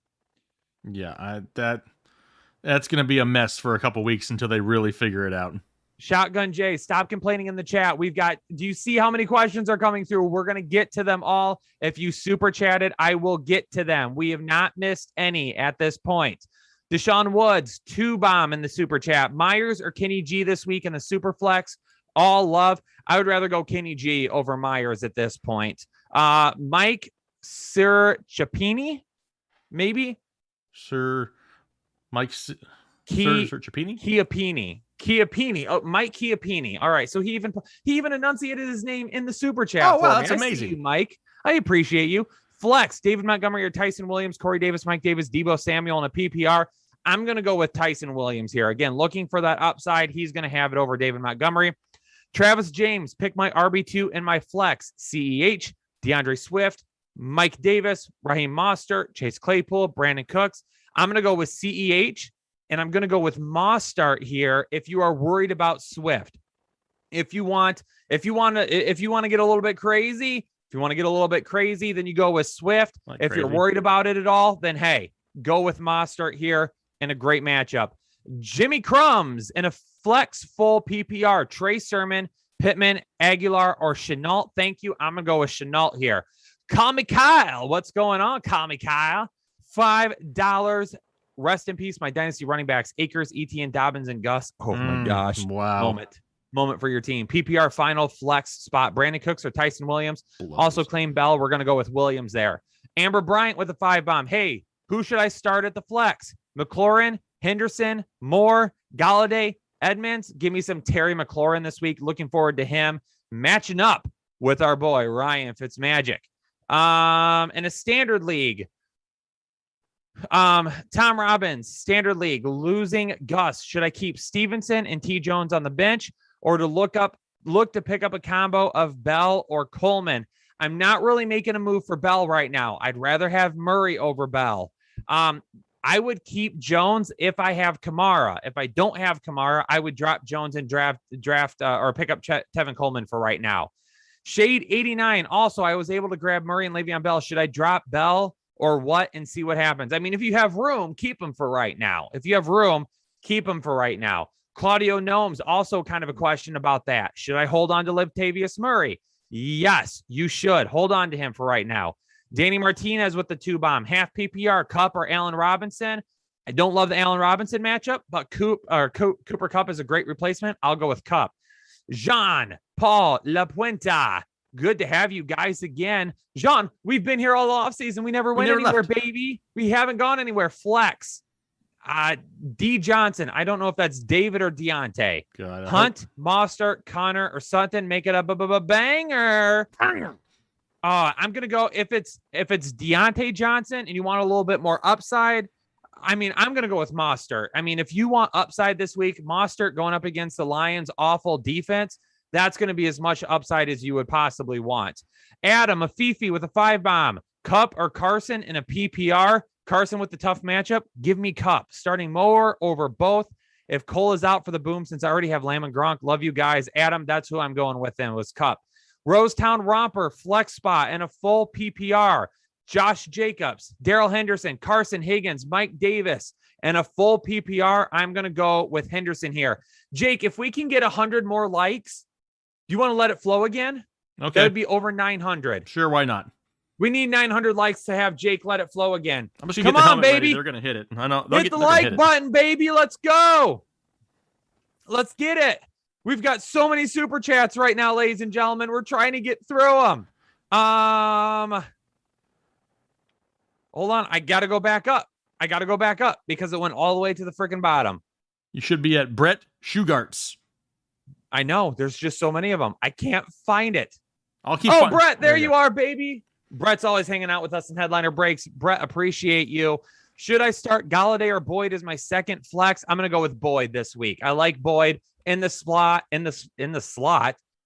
that's going to be a mess for a couple weeks until they really figure it out. Shotgun Jay, stop complaining in the chat. Do you see how many questions are coming through? We're going to get to them all. If you super chatted, I will get to them. We have not missed any at this point. Deshaun Woods, 2 bomb in the super chat. Myers or Kenny G this week in the super flex? All love. I would rather go Kenny G over Myers at this point. Mike Sir Chapini, maybe? Sir Mike Chiappini. Oh, Mike Chiappini. All right. So he even enunciated his name in the super chat. Oh, wow, that's amazing. You, Mike. I appreciate you. Flex, David Montgomery or Tyson Williams, Corey Davis, Mike Davis, Debo Samuel, and a PPR. I'm going to go with Tyson Williams here. Again, looking for that upside. He's going to have it over David Montgomery. Travis James, pick my RB2 and my flex. CEH, DeAndre Swift, Mike Davis, Raheem Mostert, Chase Claypool, Brandon Cooks. I'm going to go with CEH, and I'm going to go with Mostert here if you are worried about Swift. If you want to get a little bit crazy, then you go with Swift. If you're worried about it at all, then hey, go with Mostert here in a great matchup. Jimmy Crumbs in a flex full PPR. Trey Sermon, Pittman, Aguilar, or Chenault. Thank you. I'm going to go with Chenault here. Call me Kyle. What's going on? Call me Kyle. $5. Rest in peace, my dynasty running backs, Akers, Etienne, Dobbins, and Gus. Oh my gosh. Wow. Moment for your team. PPR final flex spot. Brandon Cooks or Tyson Williams. Also claim Bell. We're going to go with Williams there. Amber Bryant with a 5 bomb. Hey, who should I start at the flex? McLaurin, Henderson, Moore, Galladay, Edmonds. Give me some Terry McLaurin this week. Looking forward to him matching up with our boy Ryan Fitzmagic. In a standard league, Tom Robbins, standard league, losing Gus. Should I keep Stevenson and T. Jones on the bench, or to look to pick up a combo of Bell or Coleman? I'm not really making a move for Bell right now. I'd rather have Murray over Bell. I would keep Jones if I have Kamara. If I don't have Kamara, I would drop Jones and draft or pick up Tevin Coleman for right now. Shade 89. Also, I was able to grab Murray and Le'Veon Bell. Should I drop Bell or what and see what happens? I mean, if you have room, keep him for right now. Claudio Gnomes, also kind of a question about that. Should I hold on to Latavius Murray? Yes, you should. Hold on to him for right now. Danny Martinez with the 2-bomb. Half PPR, Cup or Allen Robinson. I don't love the Allen Robinson matchup, but Cooper Cup is a great replacement. I'll go with Cup. Jean Paul Lapuenta. Good to have you guys again. Jean, we've been here all offseason. We never went anywhere, baby. We haven't gone anywhere. Flex. D Johnson. I don't know if that's David or Deontay. God, Hunt, Mostert, Connor, or something. Make it a banger. I'm gonna go if it's Deontay Johnson and you want a little bit more upside. I mean, I'm gonna go with Mostert. I mean, if you want upside this week, Mostert going up against the Lions' awful defense, that's going to be as much upside as you would possibly want. Adam, a Fifi with a 5-bomb. Cup or Carson in a PPR. Carson with the tough matchup. Give me Cup. Starting Mower over both. If Cole is out for the boom, since I already have Lamb and Gronk, love you guys. Adam, that's who I'm going with then was Cup. Rosetown Romper, flex spot, and a full PPR. Josh Jacobs, Darrell Henderson, Carson Higgins, Mike Davis, and a full PPR. I'm going to go with Henderson here. Jake, if we can get 100 more likes, do you want to let it flow again? Okay. That would be over 900. Sure, why not? We need 900 likes to have Jake let it flow again. I'm just Come get the on, helmet baby. Ready. They're going to hit it. I know. Hit the like button, baby. Let's go. Let's get it. We've got so many super chats right now, ladies and gentlemen. We're trying to get through them. Hold on. I got to go back up. Because it went all the way to the freaking bottom. You should be at Brett Shugarts. I know. There's just so many of them. I can't find it. I'll keep. Oh, Brett, there you are, baby. Brett's always hanging out with us in Headliner Breaks. Brett, appreciate you. Should I start Galladay or Boyd as my second flex? I'm going to go with Boyd this week. I like Boyd in the slot,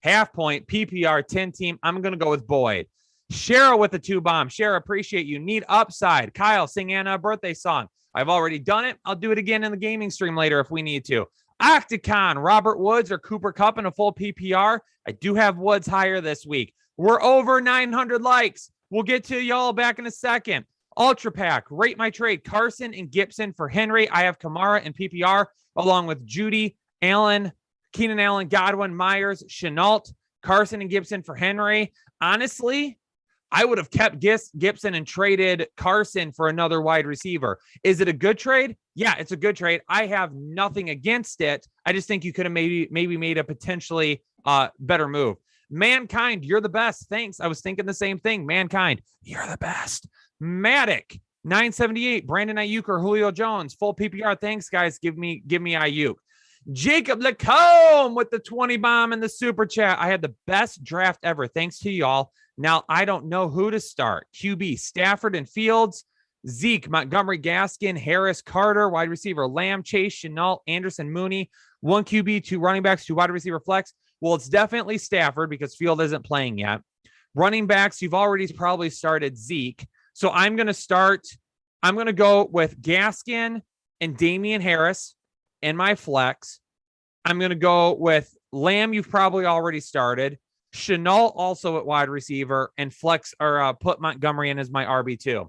half point, PPR, 10 team. I'm going to go with Boyd. Cheryl with the 2-bomb. Cheryl, appreciate you. Need upside. Kyle, sing Anna a birthday song. I've already done it. I'll do it again in the gaming stream later if we need to. Octacon, Robert Woods or Cooper Kupp in a full PPR. I do have Woods higher this week. We're over 900 likes. We'll get to y'all back in a second. Ultra Pack, rate my trade. Carson and Gibson for Henry. I have Kamara and PPR along with Judy, Allen, Keenan Allen, Godwin, Myers, Chenault, Carson and Gibson for Henry. Honestly, I would have kept Gibson and traded Carson for another wide receiver. Is it a good trade? Yeah, it's a good trade. I have nothing against it. I just think you could have maybe made a potentially better move. Mankind, you're the best. Thanks. I was thinking the same thing. Mankind, you're the best. Matic, 978. Brandon Ayuk or Julio Jones, full PPR. Thanks, guys. Give me Ayuk. Jacob Lacombe with the 20-bomb in the super chat. I had the best draft ever. Thanks to y'all. Now, I don't know who to start. QB, Stafford and Fields, Zeke, Montgomery, Gaskin, Harris, Carter, wide receiver, Lamb, Chase, Chenault, Anderson, Mooney, 1 QB, 2 running backs, 2 wide receiver flex. Well, it's definitely Stafford because Field isn't playing yet. Running backs, you've already probably started Zeke. So I'm going to go with Gaskin and Damian Harris in my flex. I'm going to go with Lamb, you've probably already started. Chenault also at wide receiver, and flex or put Montgomery in as my RB2.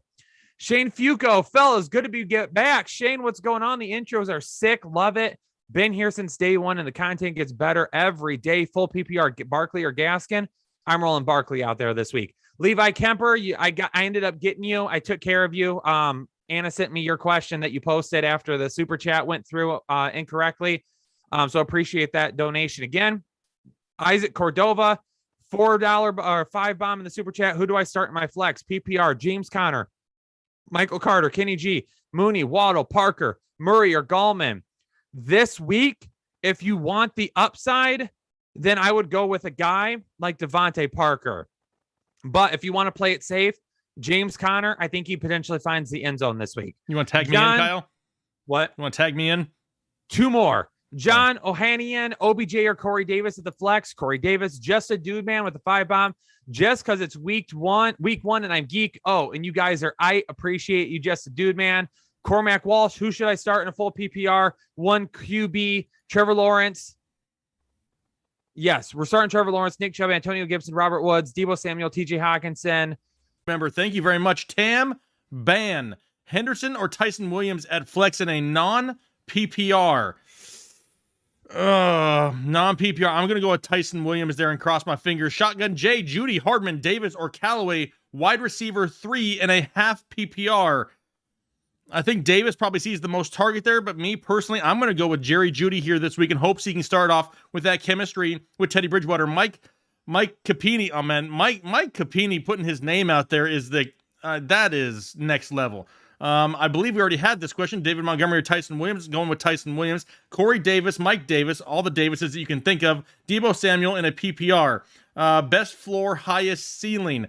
Shane Fuco, fellas, good to get back. Shane, what's going on? The intros are sick. Love it. Been here since day one, and the content gets better every day. Full PPR, Barkley or Gaskin. I'm rolling Barkley out there this week. Levi Kemper, I ended up getting you. I took care of you. Anna sent me your question that you posted after the super chat went through incorrectly. So appreciate that donation again. Isaac Cordova, $4 or 5-bomb in the super chat. Who do I start in my flex? PPR, James Conner, Michael Carter, Kenny G, Mooney, Waddle, Parker, Murray, or Gallman. This week, if you want the upside, then I would go with a guy like Devontae Parker. But if you want to play it safe, James Conner, I think he potentially finds the end zone this week. You want to tag me in, Kyle? What? You want to tag me in? 2 more. John Ohanian, OBJ or Corey Davis at the flex. Corey Davis, just a dude, man, with the 5-bomb. Just because it's week one, and I'm geek. Oh, and you guys I appreciate you, just a dude, man. Cormac Walsh, who should I start in a full PPR? 1 QB, Trevor Lawrence. Yes, we're starting Trevor Lawrence, Nick Chubb, Antonio Gibson, Robert Woods, Deebo Samuel, TJ Hawkinson. Remember, thank you very much, Tam Ban. Henderson or Tyson Williams at flex in a non-PPR. Non-PPR. I'm going to go with Tyson Williams there and cross my fingers. Shotgun J, Judy, Hardman, Davis, or Callaway. Wide receiver 3.5 PPR. I think Davis probably sees the most target there, but me personally, I'm going to go with Jerry Judy here this week in hopes he can start off with that chemistry with Teddy Bridgewater. Mike Capini, oh man, Mike Capini putting his name out there is that is next level. I believe we already had this question. David Montgomery or Tyson Williams? Going with Tyson Williams. Corey Davis, Mike Davis, all the Davises that you can think of. Debo Samuel in a PPR. Best floor, highest ceiling.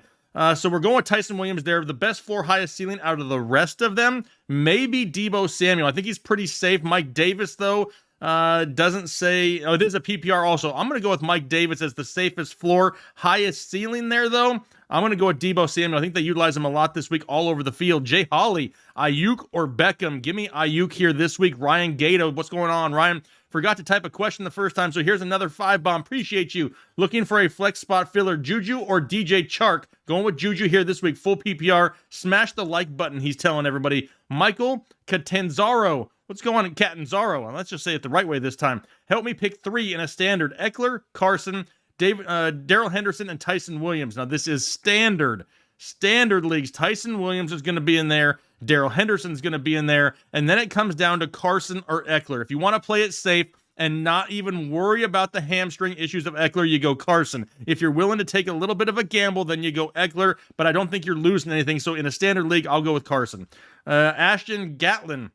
So we're going with Tyson Williams there. The best floor, highest ceiling out of the rest of them, maybe Debo Samuel. I think he's pretty safe. Mike Davis, though, doesn't say. Oh, it is a PPR also. I'm going to go with Mike Davis as the safest floor, highest ceiling there, though. I'm going to go with Debo Samuel. I think they utilize him a lot this week all over the field. Jay Hawley, Ayuk or Beckham? Give me Ayuk here this week. Ryan Gato, what's going on, Ryan? Forgot to type a question the first time, so here's another 5-bomb. Appreciate you. Looking for a flex spot filler, Juju or DJ Chark? Going with Juju here this week, full PPR. Smash the like button, he's telling everybody. Michael Catanzaro. What's going on, Catanzaro? Well, let's just say it the right way this time. Help me pick 3 in a standard. Eckler, Carson, Darrell Henderson, and Tyson Williams. Now, this is standard leagues. Tyson Williams is going to be in there. Darrell Henderson's going to be in there. And then it comes down to Carson or Eckler. If you want to play it safe and not even worry about the hamstring issues of Eckler, you go Carson. If you're willing to take a little bit of a gamble, then you go Eckler. But I don't think you're losing anything. So in a standard league, I'll go with Carson. Ashton Gatlin.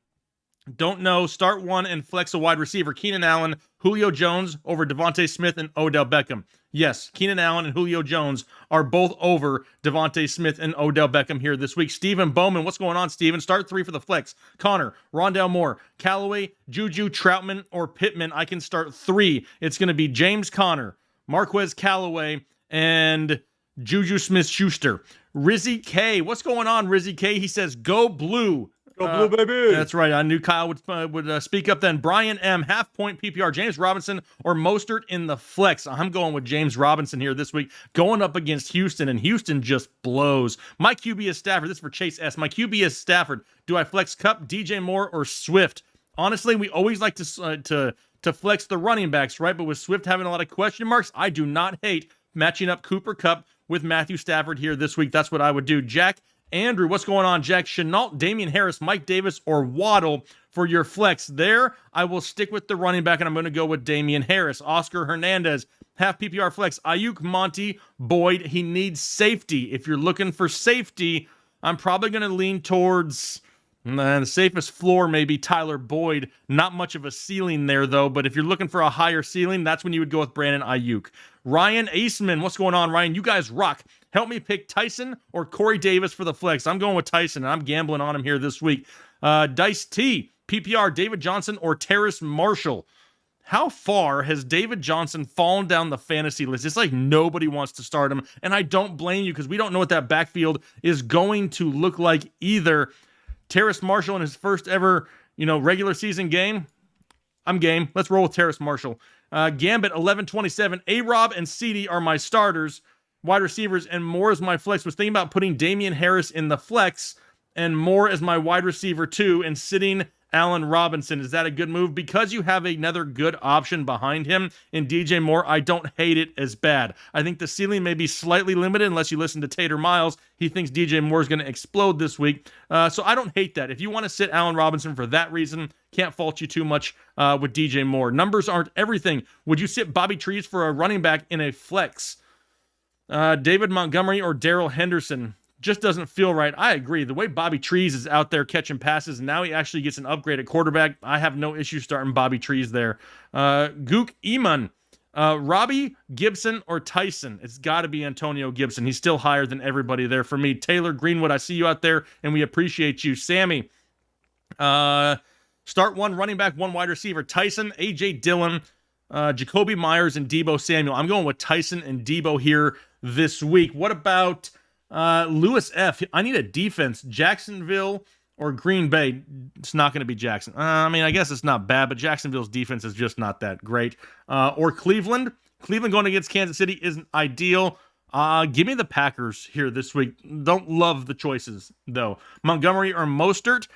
Don't know. Start 1 and flex a wide receiver. Keenan Allen, Julio Jones over Devontae Smith and Odell Beckham. Yes, Keenan Allen and Julio Jones are both over Devontae Smith and Odell Beckham here this week. Stephen Bowman, what's going on, Stephen? Start 3 for the flex. Connor, Rondale Moore, Callaway, Juju, Troutman, or Pittman. I can start 3. It's going to be James Conner, Marquez Callaway, and Juju Smith-Schuster. Rizzy K, what's going on, Rizzy K? He says, go blue. Go blue, baby. That's right. I knew Kyle would speak up then. Brian M, half-point PPR. James Robinson or Mostert in the flex. I'm going with James Robinson here this week, going up against Houston, and Houston just blows. My QB is Stafford. This is for Chase S. My QB is Stafford. Do I flex Kupp, DJ Moore, or Swift? Honestly, we always like to flex the running backs, right? But with Swift having a lot of question marks, I do not hate matching up Cooper Kupp with Matthew Stafford here this week. That's what I would do. Jack Andrew, what's going on, Jack? Chenault, Damian Harris, Mike Davis, or Waddle for your flex there? I will stick with the running back, and I'm going to go with Damian Harris. Oscar Hernandez, half PPR flex. Ayuk, Monty, Boyd. He needs safety. If you're looking for safety, I'm probably going to lean towards the safest floor, maybe Tyler Boyd. Not much of a ceiling there, though. But if you're looking for a higher ceiling, that's when you would go with Brandon Ayuk. Ryan Aceman, what's going on, Ryan? You guys rock. Help me pick Tyson or Corey Davis for the flex. I'm going with Tyson, and I'm gambling on him here this week. Dice T, PPR, David Johnson or Terrace Marshall. How far has David Johnson fallen down the fantasy list? It's like nobody wants to start him, and I don't blame you because we don't know what that backfield is going to look like either. Terrace Marshall in his first ever, regular season game. I'm game. Let's roll with Terrace Marshall. Gambit 1127. A-Rob and CD are my starters. Wide receivers, and Moore is my flex. Was thinking about putting Damian Harris in the flex and Moore as my wide receiver 2 and sitting Allen Robinson. Is that a good move? Because you have another good option behind him in DJ Moore, I don't hate it as bad. I think the ceiling may be slightly limited unless you listen to Tater Miles. He thinks DJ Moore is going to explode this week. So I don't hate that. If you want to sit Allen Robinson for that reason, can't fault you too much with DJ Moore. Numbers aren't everything. Would you sit Bobby Trees for a running back in a flex? David Montgomery or Darrell Henderson just doesn't feel right. I agree. The way Bobby Trees is out there catching passes, and now he actually gets an upgrade at quarterback, I have no issue starting Bobby Trees there. Gook Eman, Robbie Gibson or Tyson? It's got to be Antonio Gibson. He's still higher than everybody there for me. Taylor Greenwood, I see you out there, and we appreciate you. Sammy, start 1 running back, 1 wide receiver. Tyson, A.J. Dillon, Jacoby Myers, and Debo Samuel. I'm going with Tyson and Debo here this week. What about Lewis F? I need a defense. Jacksonville or Green Bay? It's not going to be Jackson. I guess it's not bad, but Jacksonville's defense is just not that great. Or Cleveland. Cleveland going against Kansas City isn't ideal. Give me the Packers here this week. Don't love the choices, though. Montgomery or Mostert?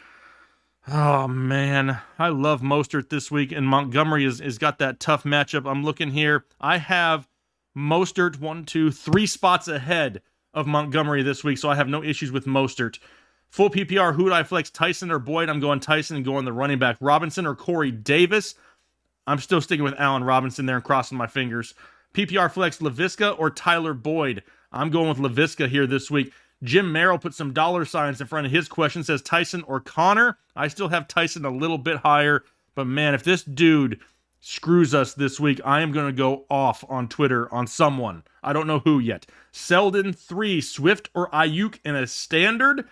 Oh, man. I love Mostert this week, and Montgomery is got that tough matchup. I'm looking here. I have Mostert 1, 2, 3 spots ahead of Montgomery this week, so I have no issues with Mostert. Full PPR, who would I flex, Tyson or Boyd? I'm going Tyson and going the running back. Robinson or Corey Davis? I'm still sticking with Allen Robinson there and crossing my fingers. PPR flex, LaVisca or Tyler Boyd? I'm going with LaVisca here this week. Jim Merrill put some dollar signs in front of his question, says Tyson or Connor. I still have Tyson a little bit higher, but man, if this dude screws us this week, I am going to go off on Twitter on someone. I don't know who yet. Selden 3, Swift or Ayuk in a standard?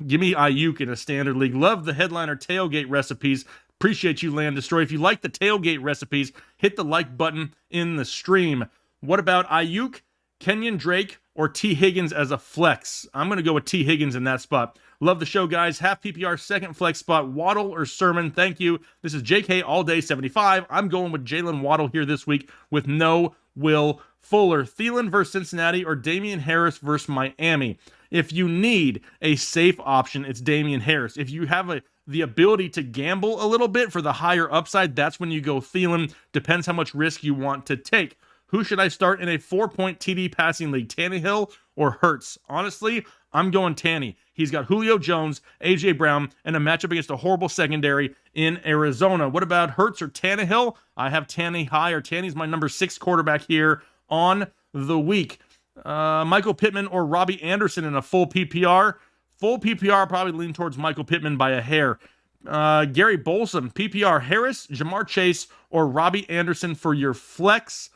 Give me Ayuk in a standard league. Love the headliner tailgate recipes. Appreciate you, Land Destroy. If you like the tailgate recipes, hit the like button in the stream. What about Ayuk, Kenyon Drake, or T. Higgins as a flex? I'm going to go with T. Higgins in that spot. Love the show, guys. Half PPR, second flex spot, Waddle or Sermon. Thank you. This is JK All Day 75. I'm going with Jalen Waddle here this week with no Will Fuller. Thielen versus Cincinnati or Damian Harris versus Miami. If you need a safe option, it's Damian Harris. If you have the ability to gamble a little bit for the higher upside, that's when you go Thielen. Depends how much risk you want to take. Who should I start in a 4-point TD passing league, Tannehill or Hurts? Honestly, I'm going Tanny. He's got Julio Jones, A.J. Brown, and a matchup against a horrible secondary in Arizona. What about Hurts or Tannehill? I have Tanny high, or Tanny's my number 6 quarterback here on the week. Michael Pittman or Robbie Anderson in a full PPR? Full PPR, probably lean towards Michael Pittman by a hair. Gary Bolsom, PPR, Harris, Jamar Chase, or Robbie Anderson for your flex?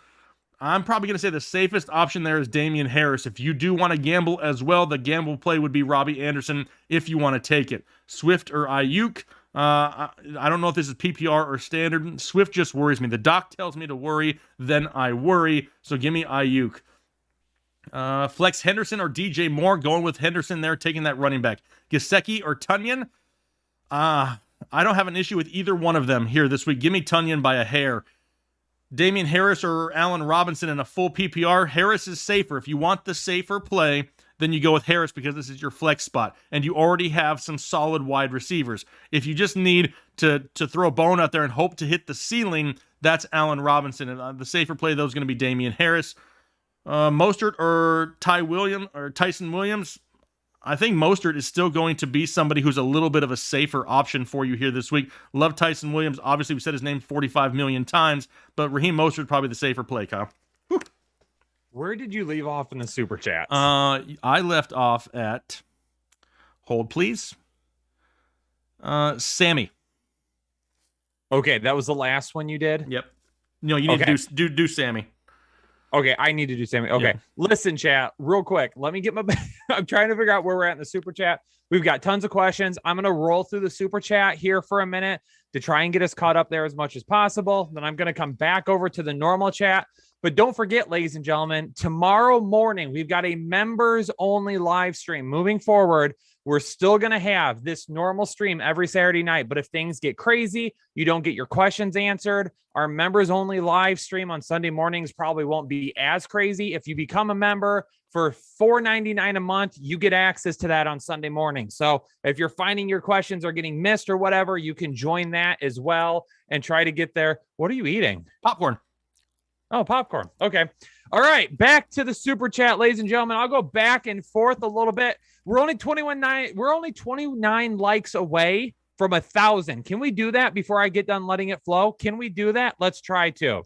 I'm probably going to say the safest option there is Damian Harris. If you do want to gamble as well, the gamble play would be Robbie Anderson if you want to take it. Swift or Ayuk? I don't know if this is PPR or standard. Swift just worries me. The doc tells me to worry, then I worry. So give me Ayuk. Flex Henderson or DJ Moore? Going with Henderson there, taking that running back. Gesicki or Tunyon? I don't have an issue with either one of them here this week. Give me Tunyon by a hair. Damian Harris or Allen Robinson in a full PPR? Harris is safer. If you want the safer play, then you go with Harris because this is your flex spot, and you already have some solid wide receivers. If you just need to throw a bone out there and hope to hit the ceiling, that's Allen Robinson. And the safer play, though, is going to be Damian Harris. Mostert or Tyson Williams? I think Mostert is still going to be somebody who's a little bit of a safer option for you here this week. Love Tyson Williams. Obviously, we said his name 45 million times, but Raheem Mostert probably the safer play, Kyle. Whew. Where did you leave off in the super chats? I left off at, hold please, Sammy. Okay, that was the last one you did? Yep. No, you need to do Sammy. Okay, I need to do Sammy. Okay, yeah. Listen, chat, real quick. Let me get my... I'm trying to figure out where we're at in the super chat. We've got tons of questions. I'm going to roll through the super chat here for a minute to try and get us caught up there as much as possible. Then I'm going to come back over to the normal chat. But don't forget, ladies and gentlemen, tomorrow morning, we've got a members-only live stream. Moving forward, we're still going to have this normal stream every Saturday night. But if things get crazy, you don't get your questions answered, our members-only live stream on Sunday mornings probably won't be as crazy. If you become a member for $4.99 a month, you get access to that on Sunday morning. So if you're finding your questions are getting missed or whatever, you can join that as well and try to get there. What are you eating? Popcorn. Oh, popcorn. Okay. All right. Back to the super chat, ladies and gentlemen. I'll go back and forth a little bit. We're only 29 likes away from 1,000. Can we do that before I get done letting it flow? Can we do that? Let's try to.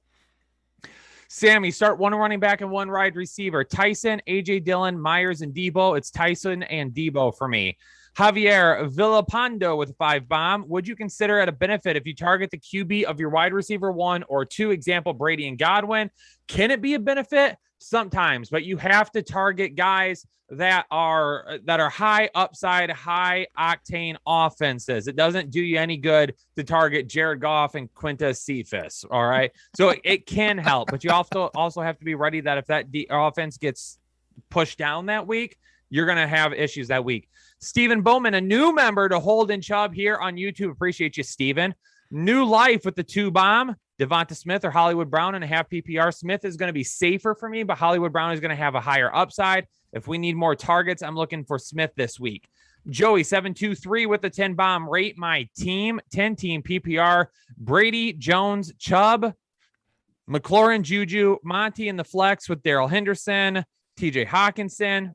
Sammy, start one running back and one wide receiver. Tyson, AJ Dillon, Myers, and Debo. It's Tyson and Debo for me. Javier Villapando with a 5-bomb. Would you consider it a benefit if you target the QB of your wide receiver 1 or 2, example, Brady and Godwin? Can it be a benefit? Sometimes, but you have to target guys that are high upside, high octane offenses. It doesn't do you any good to target Jared Goff and Quintus Cephas. All right. So it can help, but you also have to be ready that if that offense gets pushed down that week, you're going to have issues that week. Stephen Bowman, a new member to Holden Chubb here on YouTube. Appreciate you, Stephen. New life with the 2-bomb. Devonta Smith or Hollywood Brown in a half PPR. Smith is going to be safer for me, but Hollywood Brown is going to have a higher upside. If we need more targets, I'm looking for Smith this week. Joey 723 with the 10 bomb. Rate my team, 10 team PPR. Brady, Jones, Chubb, McLaurin, Juju, Monty in the flex with Daryl Henderson, TJ Hawkinson,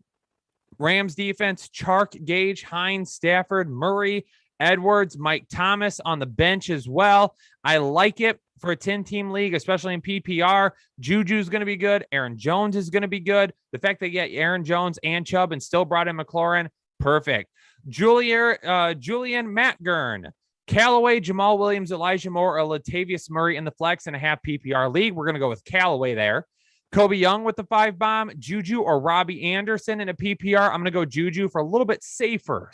Rams defense, Chark, Gage, Hines, Stafford, Murray, Edwards, Mike Thomas on the bench as well. I like it for a 10-team league, especially in PPR. Juju's going to be good. Aaron Jones is going to be good. The fact that you get Aaron Jones and Chubb and still brought in McLaurin, perfect. Julian Matgern, Callaway, Jamal Williams, Elijah Moore, or Latavius Murray in the flex and a half PPR league. We're going to go with Callaway there. Kobe Young with the 5 bomb, Juju or Robbie Anderson in a PPR. I'm going to go Juju for a little bit safer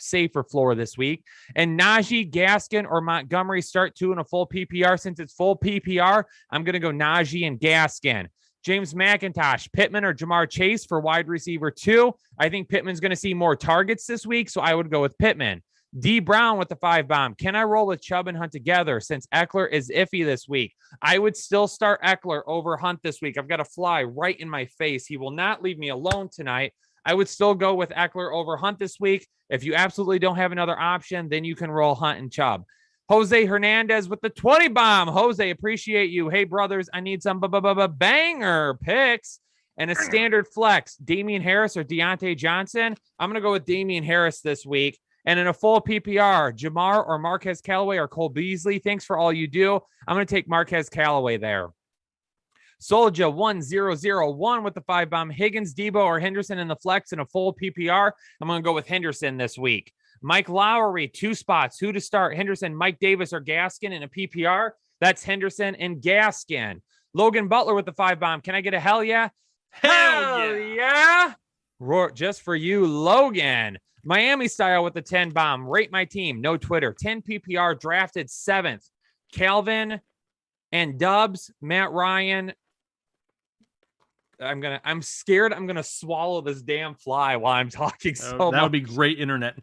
floor this week. And Najee, Gaskin, or Montgomery start 2 in a full PPR. Since it's full PPR, I'm going to go Najee and Gaskin. James McIntosh, Pittman, or Jamar Chase for wide receiver 2. I think Pittman's going to see more targets this week, so I would go with Pittman. D Brown with the 5 bomb. Can I roll with Chubb and Hunt together since Eckler is iffy this week? I would still start Eckler over Hunt this week. I've got a fly right in my face. He will not leave me alone tonight. I would still go with Eckler over Hunt this week. If you absolutely don't have another option, then you can roll Hunt and Chubb. Jose Hernandez with the 20 bomb. Jose, appreciate you. Hey, brothers, I need some banger picks and a standard flex. Damian Harris or Deontay Johnson. I'm going to go with Damian Harris this week. And in a full PPR, Jamar or Marquez Callaway or Cole Beasley. Thanks for all you do. I'm going to take Marquez Callaway there. Soldier 1001 with the 5 bomb. Higgins, Debo, or Henderson in the flex in a full PPR. I'm going to go with Henderson this week. Mike Lowry, 2 spots. Who to start? Henderson, Mike Davis, or Gaskin in a PPR? That's Henderson and Gaskin. Logan Butler with the 5 bomb. Can I get a hell yeah? Hell yeah! Roar just for you, Logan. Miami style with the 10 bomb. Rate my team. No Twitter. 10 PPR drafted 7th. Calvin and Dubs, Matt Ryan. I'm scared I'm going to swallow this damn fly while I'm talking so much. That would be great internet.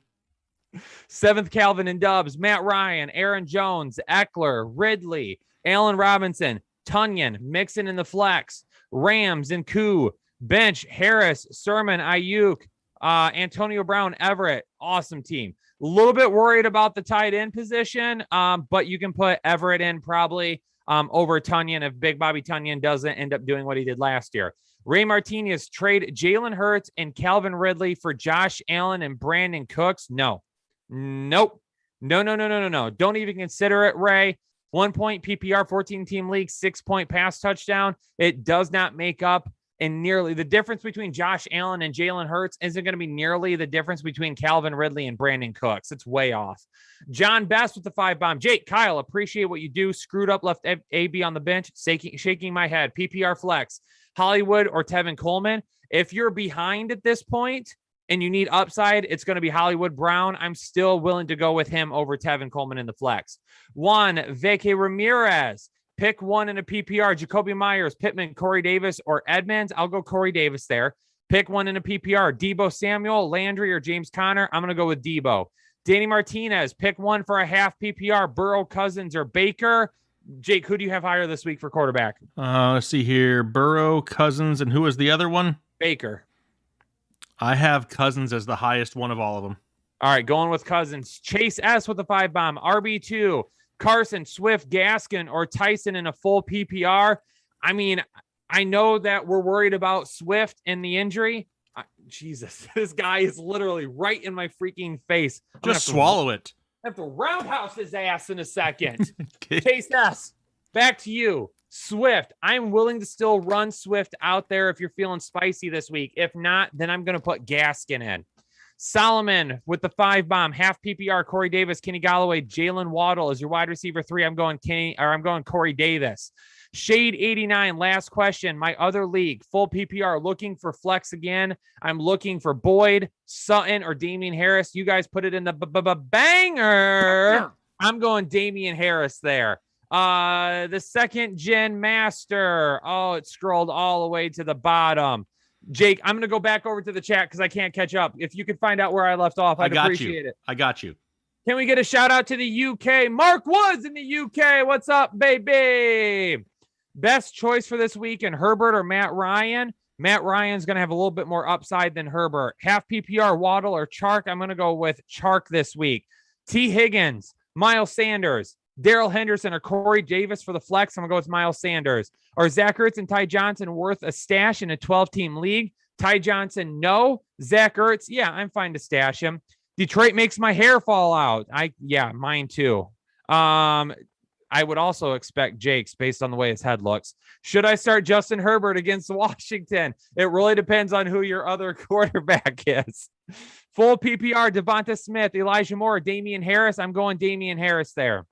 7th, Calvin and Dubs, Matt Ryan, Aaron Jones, Eckler, Ridley, Allen Robinson, Tunyon, Mixon in the flex, Rams and Koo, bench, Harris, Sermon, Ayuk, Antonio Brown, Everett. Awesome team. A little bit worried about the tight end position, but you can put Everett in probably over Tunyon if Big Bobby Tunyon doesn't end up doing what he did last year. Ray Martinez, trade Jalen Hurts and Calvin Ridley for Josh Allen and Brandon Cooks. No. Nope. No. Don't even consider it, Ray. 1 point PPR, 14-team league, 6-point pass touchdown. It does not make up. And nearly the difference between Josh Allen and Jalen Hurts isn't going to be nearly the difference between Calvin Ridley and Brandon Cooks. It's way off. John Best with the 5 bomb. Jake, Kyle, appreciate what you do. Screwed up, left AB on the bench, shaking my head. PPR flex, Hollywood or Tevin Coleman. If you're behind at this point and you need upside, it's going to be Hollywood Brown. I'm still willing to go with him over Tevin Coleman in the flex. Juan Veke Ramirez. Pick one in a PPR, Jacoby Myers, Pittman, Corey Davis, or Edmonds. I'll go Corey Davis there. Pick one in a PPR, Debo Samuel, Landry, or James Conner. I'm going to go with Debo. Danny Martinez, pick one for a half PPR, Burrow, Cousins, or Baker. Jake, who do you have higher this week for quarterback? Let's see here. Burrow, Cousins, and who was the other one? Baker. I have Cousins as the highest one of all of them. All right, going with Cousins. Chase S with the 5 bomb, RB2. Carson, Swift, Gaskin, or Tyson in a full PPR. I mean, I know that we're worried about Swift and the injury. Jesus, this guy is literally right in my freaking face. Just swallow it. I have to roundhouse his ass in a second. Chase S, back to you. Swift, I'm willing to still run Swift out there if you're feeling spicy this week. If not, then I'm going to put Gaskin in. Solomon with the 5 bomb, half PPR, Corey Davis, Kenny Golladay, Jalen Waddle is your wide receiver 3. I'm going Corey Davis. Shade 89, last question. My other league, full PPR, looking for flex again. I'm looking for Boyd, Sutton, or Damian Harris. You guys put it in the banger. I'm going Damian Harris there. The second gen master. Oh, it scrolled all the way to the bottom. Jake, I'm going to go back over to the chat because I can't catch up. If you could find out where I left off, I'd appreciate it. I got you. Can we get a shout out to the UK? Mark Woods in the UK. What's up, baby? Best choice for this week in Herbert or Matt Ryan? Matt Ryan's going to have a little bit more upside than Herbert. Half PPR, Waddle or Chark. I'm going to go with Chark this week. T. Higgins, Miles Sanders, Daryl Henderson, or Corey Davis for the flex. I'm going to go with Miles Sanders. Are Zach Ertz and Ty Johnson worth a stash in a 12-team league? Ty Johnson, no. Zach Ertz, yeah, I'm fine to stash him. Detroit makes my hair fall out. Yeah, mine too. I would also expect Jake's based on the way his head looks. Should I start Justin Herbert against Washington? It really depends on who your other quarterback is. Full PPR, Devonta Smith, Elijah Moore, Damian Harris. I'm going Damian Harris there.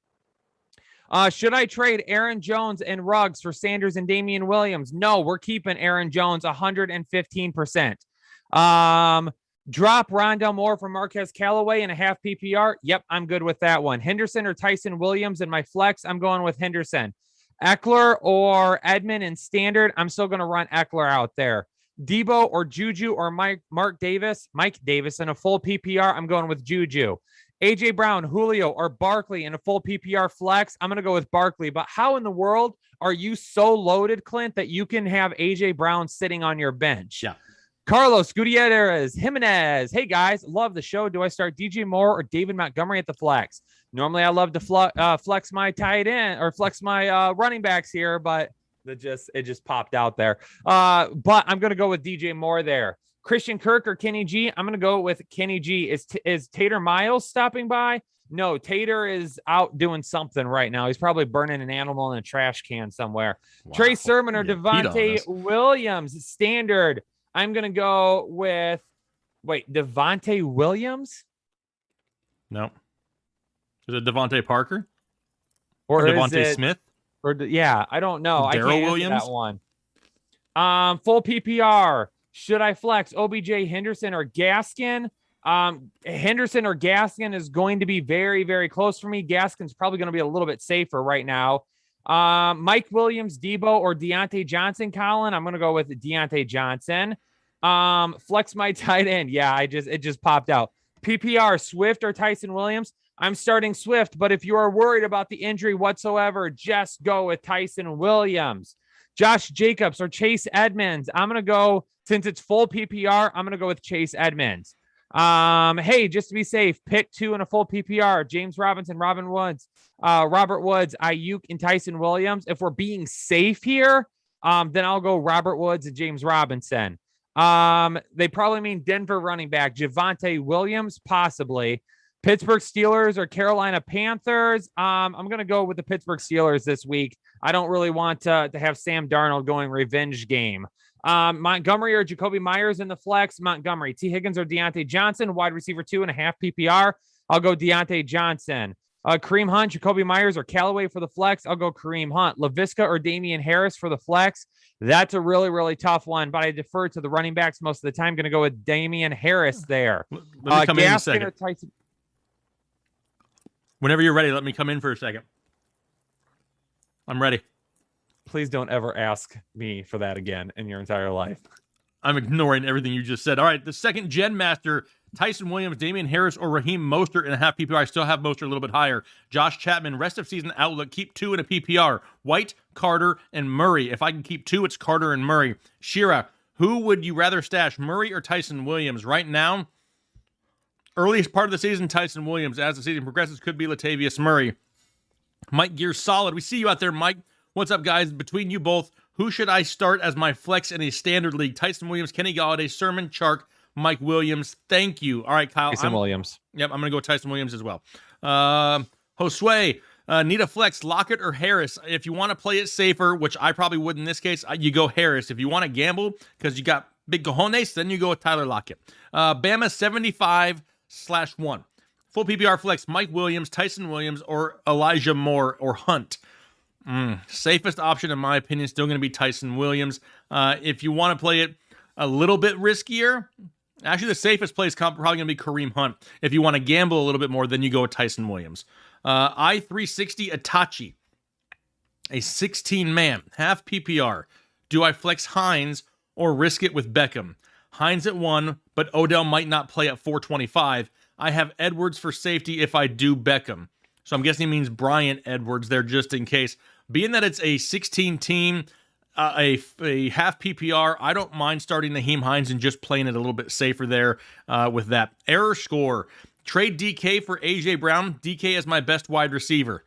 Should I trade Aaron Jones and Ruggs for Sanders and Damian Williams? No, we're keeping Aaron Jones 115%. Drop Rondell Moore for Marquez Callaway in a half PPR. Yep, I'm good with that one. Henderson or Tyson Williams in my flex. I'm going with Henderson. Eckler or Edmond in standard. I'm still going to run Eckler out there. Debo or Juju or Mike Davis in a full PPR. I'm going with Juju. AJ Brown, Julio, or Barkley in a full PPR flex. I'm going to go with Barkley. But how in the world are you so loaded, Clint, that you can have AJ Brown sitting on your bench? Yeah. Carlos Gutierrez, Jimenez. Hey, guys, love the show. Do I start DJ Moore or David Montgomery at the flex? Normally, I love to flex my tight end or flex my running backs here, but it just popped out there. But I'm going to go with DJ Moore there. Christian Kirk or Kenny G? I'm going to go with Kenny G. Is Tater Miles stopping by? No, Tater is out doing something right now. He's probably burning an animal in a trash can somewhere. Wow. Trey Sermon or Devontae Williams, standard. I'm going to go with, Devontae Williams? No. Is it Devontae Parker? Or Devontae Smith? I don't know. Darrell Williams? That one. Full PPR. Should I flex OBJ, Henderson, or Gaskin? Henderson or Gaskin is going to be very, very close for me. Gaskin's probably going to be a little bit safer right now. Mike Williams, Debo, or Deontay Johnson, Colin. I'm going to go with Deontay Johnson. Flex my tight end. Yeah, it just popped out. PPR, Swift or Tyson Williams. I'm starting Swift, but if you are worried about the injury whatsoever, just go with Tyson Williams. Josh Jacobs or Chase Edmonds. I'm going to go, since it's full PPR, I'm going to go with Chase Edmonds. Hey, just to be safe, pick 2 in a full PPR. James Robinson, Robert Woods, Ayuk, and Tyson Williams. If we're being safe here, then I'll go Robert Woods and James Robinson. They probably mean Denver running back, Javonte Williams, possibly. Pittsburgh Steelers or Carolina Panthers. I'm going to go with the Pittsburgh Steelers this week. I don't really want to have Sam Darnold going revenge game. Montgomery or Jacoby Myers in the flex. Montgomery. T. Higgins or Deontay Johnson, wide receiver 2.5 PPR. I'll go Deontay Johnson. Kareem Hunt, Jacoby Myers, or Callaway for the flex. I'll go Kareem Hunt. LaVisca or Damian Harris for the flex. That's a really, really tough one, but I defer to the running backs most of the time. Going to go with Damian Harris there. Let me come in a second. Whenever you're ready, let me come in for a second. I'm ready. Please don't ever ask me for that again in your entire life. I'm ignoring everything you just said. All right, the second Gen Master, Tyson Williams, Damian Harris, or Raheem Mostert in a half PPR. I still have Mostert a little bit higher. Josh Chapman, rest of season outlook, keep 2 in a PPR. White, Carter, and Murray. If I can keep 2, it's Carter and Murray. Shira, who would you rather stash, Murray or Tyson Williams? Right now, earliest part of the season, Tyson Williams. As the season progresses, could be Latavius Murray. Mike Gear Solid. We see you out there, Mike. What's up, guys? Between you both, who should I start as my flex in a standard league? Tyson Williams, Kenny Galladay, Sermon, Chark, Mike Williams. Thank you. All right, Kyle. Tyson Williams. Yep, I'm going to go with Tyson Williams as well. Josue, need a flex, Lockett or Harris? If you want to play it safer, which I probably would in this case, you go Harris. If you want to gamble because you got big cojones, then you go with Tyler Lockett. Bama 75/1. Full PPR flex, Mike Williams, Tyson Williams, or Elijah Moore or Hunt. Safest option, in my opinion, still going to be Tyson Williams. If you want to play it a little bit riskier, actually the safest play is probably going to be Kareem Hunt. If you want to gamble a little bit more, then you go with Tyson Williams. I-360 Itachi, a 16-man, half PPR. Do I flex Hines or risk it with Beckham? Hines at 1, but Odell might not play at 425. I have Edwards for safety if I do Beckham. So I'm guessing he means Bryant Edwards there just in case. Being that it's a 16 team, a half PPR, I don't mind starting Naheem Hines and just playing it a little bit safer there with that. Error score. Trade DK for AJ Brown. DK is my best wide receiver.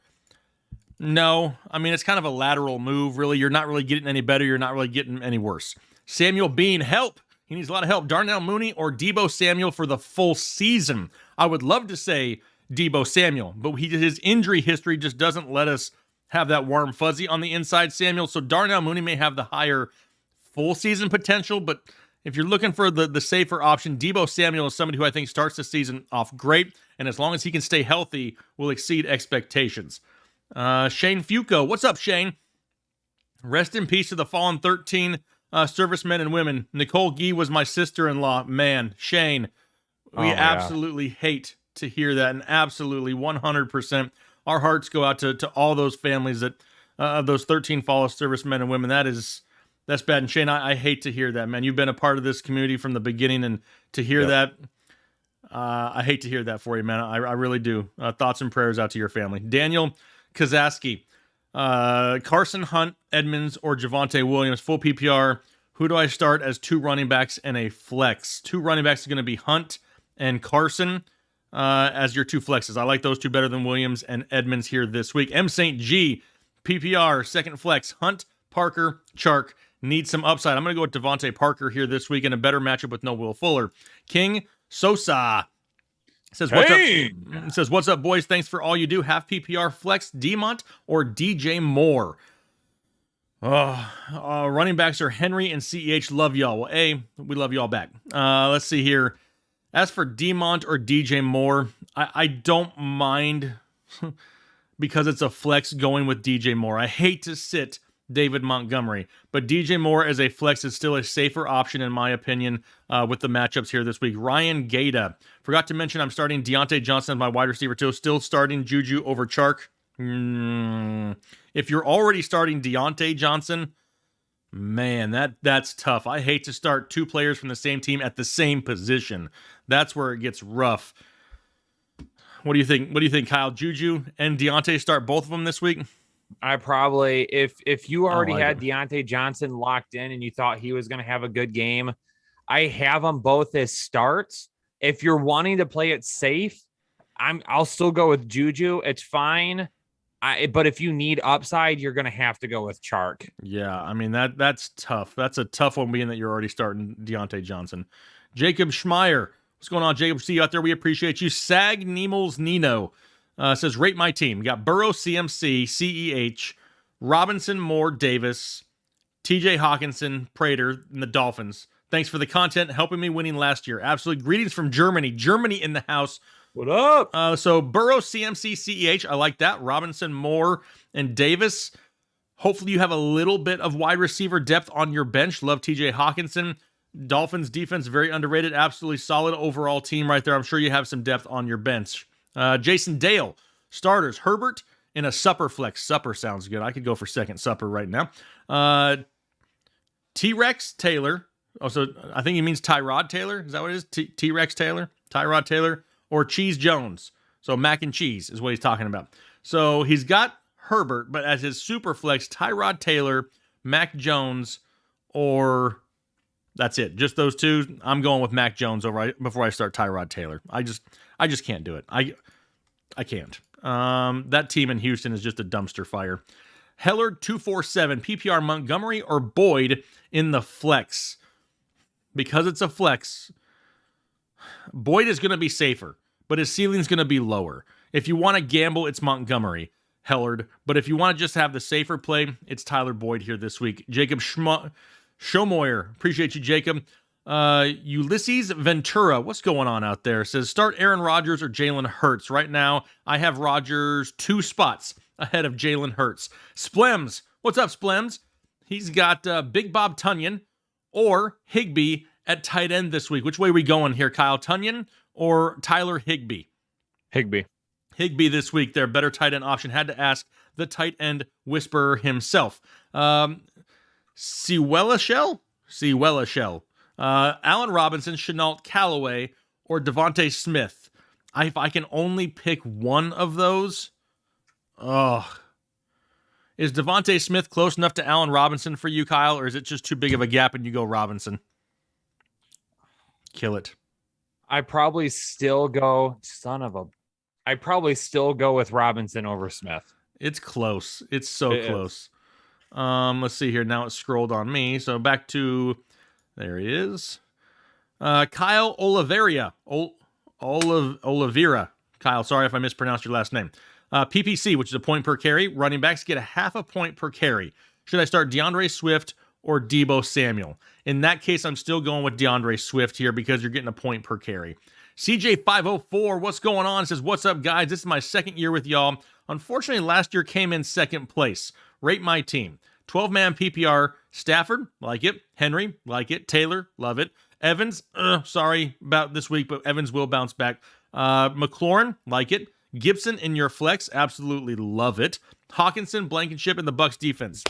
No, I mean, it's kind of a lateral move, really. You're not really getting any better. You're not really getting any worse. Samuel Bean, help. He needs a lot of help. Darnell Mooney or Deebo Samuel for the full season. I would love to say Deebo Samuel, but his injury history just doesn't let us have that warm fuzzy on the inside Samuel. So Darnell Mooney may have the higher full season potential, but if you're looking for the safer option, Deebo Samuel is somebody who I think starts the season off great, and as long as he can stay healthy, will exceed expectations. Shane Fuco. What's up, Shane? Rest in peace to the fallen 13 servicemen and women. Nicole Gee was my sister-in-law. Man, Shane, we absolutely hate to hear that, and absolutely 100%. Our hearts go out to all those families that of those 13 fallen servicemen and women. That's bad. And Shane, I hate to hear that, man. You've been a part of this community from the beginning, and to hear that, I hate to hear that for you, man. I really do. Thoughts and prayers out to your family. Daniel Kazaski, Carson Hunt, Edmonds, or Javonte Williams, full PPR. Who do I start as 2 running backs and a flex? 2 running backs are going to be Hunt and Carson as your 2 flexes. I like those 2 better than Williams and Edmonds here this week. M. St. G, PPR, second flex. Hunt, Parker, Chark. Need some upside. I'm going to go with Devontae Parker here this week in a better matchup with no Will Fuller. King Sosa says, what's up? Says, what's up, boys? Thanks for all you do. Half PPR flex, Demont or DJ Moore. Running backs are Henry and CEH. Love y'all. Well, we love y'all back. Let's see here. As for Demont or DJ Moore, I don't mind because it's a flex going with DJ Moore. I hate to sit David Montgomery, but DJ Moore as a flex is still a safer option in my opinion with the matchups here this week. Ryan Gata. Forgot to mention I'm starting Deontay Johnson as my wide receiver too. Still starting Juju over Chark. If you're already starting Deontay Johnson, man, that's tough. I hate to start 2 players from the same team at the same position. That's where it gets rough. What do you think? What do you think, Kyle? Juju and Deontay start both of them this week? I probably, if you already had Deontay Johnson locked in and you thought he was going to have a good game, I have them both as starts. If you're wanting to play it safe, I'll still go with Juju. It's fine. But if you need upside, you're going to have to go with Chark. Yeah, I mean, that's tough. That's a tough one being that you're already starting Deontay Johnson. Jacob Schmeier. What's going on, Jacob? See you out there. We appreciate you. Sag Nemels Nino says, rate my team. We got Burrow, CMC, CEH, Robinson, Moore, Davis, TJ Hawkinson, Prater, and the Dolphins. Thanks for the content, helping me winning last year. Absolutely. Greetings from Germany. Germany in the house. What up? So Burrow, CMC, CEH. I like that. Robinson, Moore, and Davis. Hopefully you have a little bit of wide receiver depth on your bench. Love TJ Hawkinson. Dolphins defense, very underrated. Absolutely solid overall team right there. I'm sure you have some depth on your bench. Jason Dale, starters. Herbert in a supper flex. Supper sounds good. I could go for second supper right now. T-Rex Taylor. Oh, so I think he means Tyrod Taylor. Is that what it is? T-Rex Taylor? Tyrod Taylor? Or Cheese Jones. So mac and cheese is what he's talking about. So he's got Herbert, but as his super flex, Tyrod Taylor, Mac Jones, or that's it. Just those 2. I'm going with Mac Jones before I start Tyrod Taylor. I just can't do it. I can't. That team in Houston is just a dumpster fire. Hellard 247, PPR Montgomery or Boyd in the flex. Because it's a flex, Boyd is going to be safer, but his ceiling is going to be lower. If you want to gamble, it's Montgomery, Hellard. But if you want to just have the safer play, it's Tyler Boyd here this week. Jacob Schomoyer, appreciate you, Jacob. Ulysses Ventura, what's going on out there? Says start Aaron Rodgers or Jalen Hurts. Right now, I have Rodgers 2 spots ahead of Jalen Hurts. Splems, what's up, Splems? He's got Big Bob Tunyon or Higbee at tight end this week. Which way are we going here, Kyle? Tunyon or Tyler Higbee? Higbee this week. Their better tight end option. Had to ask the tight end whisperer himself. Siwella Shell. Allen Robinson, Chenault Callaway, or Devontae Smith. If I can only pick one of those, Is Devontae Smith close enough to Allen Robinson for you, Kyle, or is it just too big of a gap and you go Robinson? Kill it. I probably still go with Robinson over Smith. It's close. It's so close. Let's see here. Now it's scrolled on me. So back to, there he is. Kyle Oliveira. Oliveira. Kyle, sorry if I mispronounced your last name. PPC, which is a point per carry. Running backs get a half a point per carry. Should I start DeAndre Swift or Deebo Samuel? In that case, I'm still going with DeAndre Swift here because you're getting a point per carry. CJ504, what's going on? Says, what's up, guys? This is my second year with y'all. Unfortunately, last year came in second place. Rate my team. 12-man PPR, Stafford, like it. Henry, like it. Taylor, love it. Evans, sorry about this week, but Evans will bounce back. McLaurin, like it. Gibson in your flex, absolutely love it. Hawkinson, Blankenship, and the Bucks defense.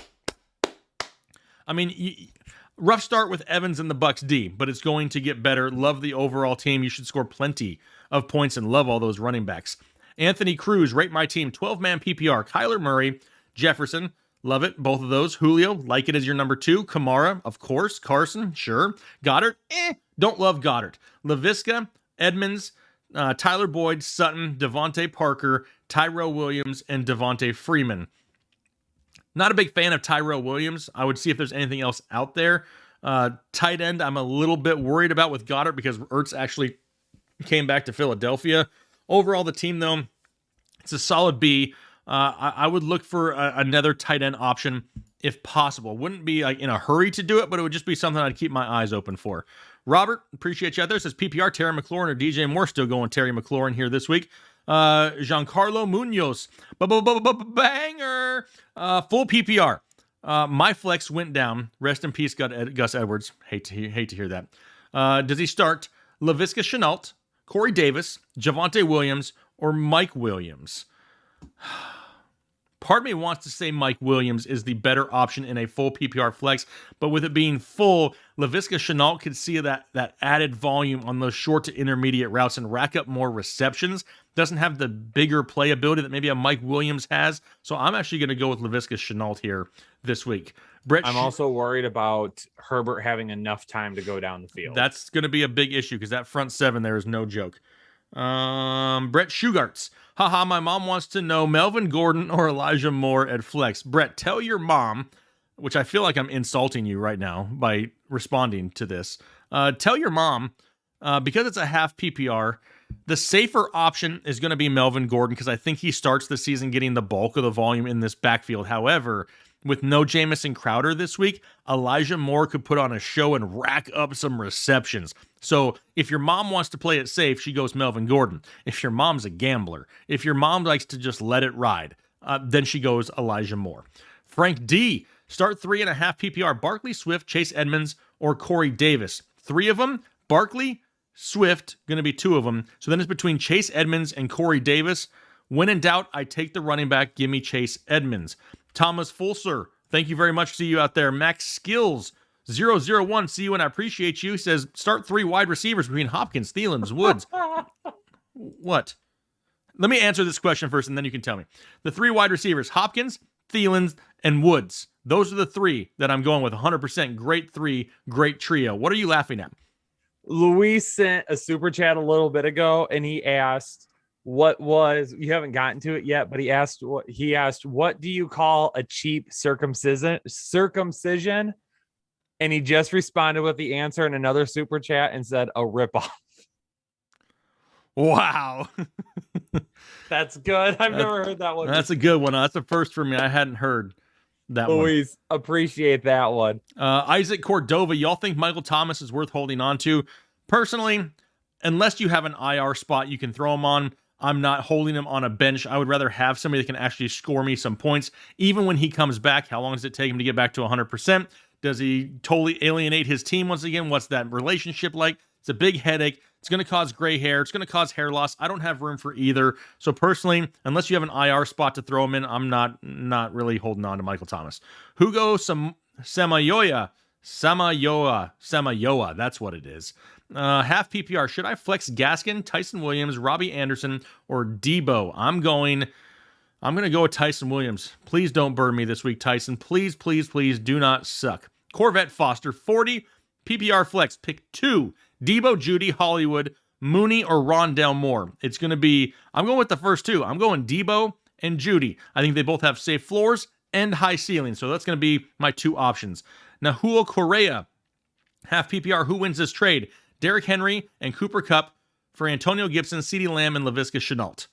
I mean, rough start with Evans and the Bucks D, but it's going to get better. Love the overall team. You should score plenty of points and love all those running backs. Anthony Cruz, rate my team. 12-man PPR. Kyler Murray, Jefferson, love it. Both of those. Julio, like it as your number 2. Kamara, of course. Carson, sure. Goddard, don't love Goddard. LaVisca, Edmonds, Tyler Boyd, Sutton, Devontae Parker, Tyrell Williams, and Devontae Freeman. Not a big fan of Tyrell Williams. I would see if there's anything else out there. Tight end, I'm a little bit worried about with Goddard because Ertz actually came back to Philadelphia. Overall, the team, though, it's a solid B. I would look for another tight end option if possible. Wouldn't be like in a hurry to do it, but it would just be something I'd keep my eyes open for. Robert, appreciate you out there. Says PPR, Terry McLaurin or DJ Moore. Still going Terry McLaurin here this week. Giancarlo Munoz. Banger. Full PPR. My flex went down. Rest in peace, Gus Edwards. Hate to hear that. Does he start Laviska Shenault, Corey Davis, Javonte Williams, or Mike Williams? Part of me wants to say Mike Williams is the better option in a full PPR flex, but with it being full, Laviska Shenault could see that added volume on those short to intermediate routes and rack up more receptions. Doesn't have the bigger playability that maybe a Mike Williams has, so I'm actually going to go with Laviska Shenault here this week. I'm also worried about Herbert having enough time to go down the field. That's going to be a big issue because that front seven there is no joke. Brett Shugarts. Haha, my mom wants to know Melvin Gordon or Elijah Moore at flex. Brett, tell your mom, which I feel like I'm insulting you right now by responding to this. Tell your mom, because it's a half PPR, the safer option is going to be Melvin Gordon because I think he starts the season getting the bulk of the volume in this backfield. However, with no Jamison Crowder this week, Elijah Moore could put on a show and rack up some receptions. So if your mom wants to play it safe, she goes Melvin Gordon. If your mom's a gambler, if your mom likes to just let it ride, then she goes Elijah Moore. Frank D, start 3.5 PPR. Barkley, Swift, Chase Edmonds, or Corey Davis. 3 of them, Barkley, Swift, going to be 2 of them. So then it's between Chase Edmonds and Corey Davis. When in doubt, I take the running back. Give me Chase Edmonds. Thomas Fulser, thank you very much. See you out there. Max Skills 001, see you and I appreciate you. Says start 3 wide receivers between Hopkins, Thielen, Woods. What? Let me answer this question first, and then you can tell me. The 3 wide receivers: Hopkins, Thielen, and Woods. Those are the 3 that I'm going with. 100% great 3, great trio. What are you laughing at? Luis sent a super chat a little bit ago, and he asked, you haven't gotten to it yet, but he asked, what do you call a cheap circumcision? And he just responded with the answer in another super chat and said a ripoff. Wow. That's good. I've never heard that one. That's a good one. That's a first for me. I hadn't heard that one. Luis, appreciate that one. Isaac Cordova, y'all think Michael Thomas is worth holding on to? Personally, unless you have an IR spot you can throw him on, I'm not holding him on a bench. I would rather have somebody that can actually score me some points. Even when he comes back, how long does it take him to get back to 100%? Does he totally alienate his team once again? What's that relationship like? It's a big headache. It's going to cause gray hair. It's going to cause hair loss. I don't have room for either. So personally, unless you have an IR spot to throw him in, I'm not really holding on to Michael Thomas. Hugo Samayoa. That's what it is. Half PPR. Should I flex Gaskin, Tyson Williams, Robbie Anderson, or Debo? I'm going I'm going to go with Tyson Williams. Please don't burn me this week, Tyson. Please, please, please do not suck. Corvette Foster, 40, PPR flex, pick 2. Debo, Judy, Hollywood, Mooney, or Rondell Moore. It's going to be, I'm going with the first 2. I'm going Debo and Judy. I think they both have safe floors and high ceilings, so that's going to be my 2 options. Nahuel Correa, half PPR, who wins this trade? Derrick Henry and Cooper Kupp for Antonio Gibson, CeeDee Lamb, and Laviska Shenault.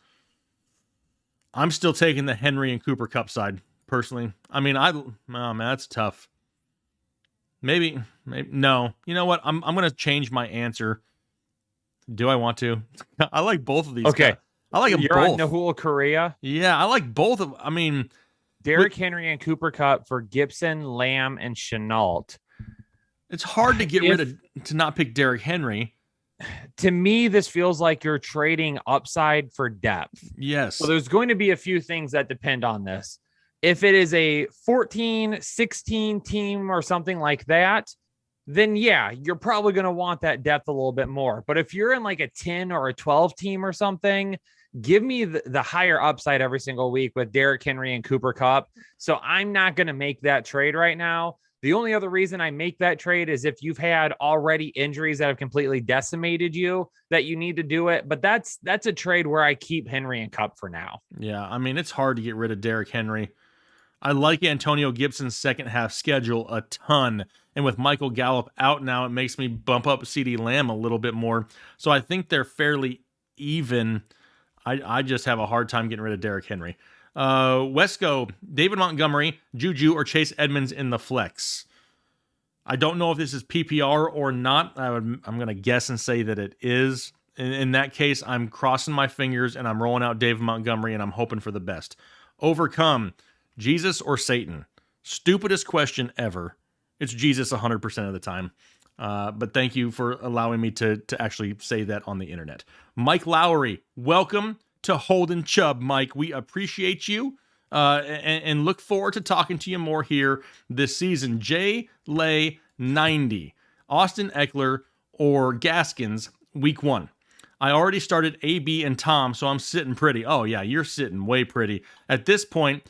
I'm still taking the Henry and Cooper Kupp side, personally. I mean, oh man, that's tough. Maybe, no. You know what? I'm going to change my answer. Do I want to? I like both of these. Okay. Guys. I like them You're both. on Nahuel Correa? Yeah, I like both of them. I mean, Derrick Henry and Cooper Kupp for Gibson, Lamb, and Shenault. it's hard to get rid of, to not pick Derrick Henry. To me, this feels like you're trading upside for depth. Yes. So there's going to be a few things that depend on this. If it is a 14, 16 team or something like that, then yeah, you're probably going to want that depth a little bit more. But if you're in like a 10 or a 12 team or something, give me the higher upside every single week with Derrick Henry and Cooper Kupp. So I'm not going to make that trade right now. The only other reason I make that trade is if you've had already injuries that have completely decimated you, that you need to do it. But that's a trade where I keep Henry and Kupp for now. Yeah, I mean, it's hard to get rid of Derrick Henry. I like Antonio Gibson's second half schedule a ton. And with Michael Gallup out now, it makes me bump up CeeDee Lamb a little bit more. So I think they're fairly even. I just have a hard time getting rid of Derrick Henry. Wesco, David Montgomery, Juju, or Chase Edmonds in the flex. I don't know if this is PPR or not. I'm going to guess and say that it is. In that case, I'm crossing my fingers and I'm rolling out David Montgomery and I'm hoping for the best. Overcome, Jesus or Satan? Stupidest question ever. It's Jesus 100% of the time. But thank you for allowing me to actually say that on the internet. Mike Lowry, welcome to Holden Chubb, Mike. We appreciate you and look forward to talking to you more here this season. J. Lay 90, Austin Eckler or Gaskins, week 1. I already started AB and Tom, so I'm sitting pretty. Oh, yeah, you're sitting way pretty. At this point,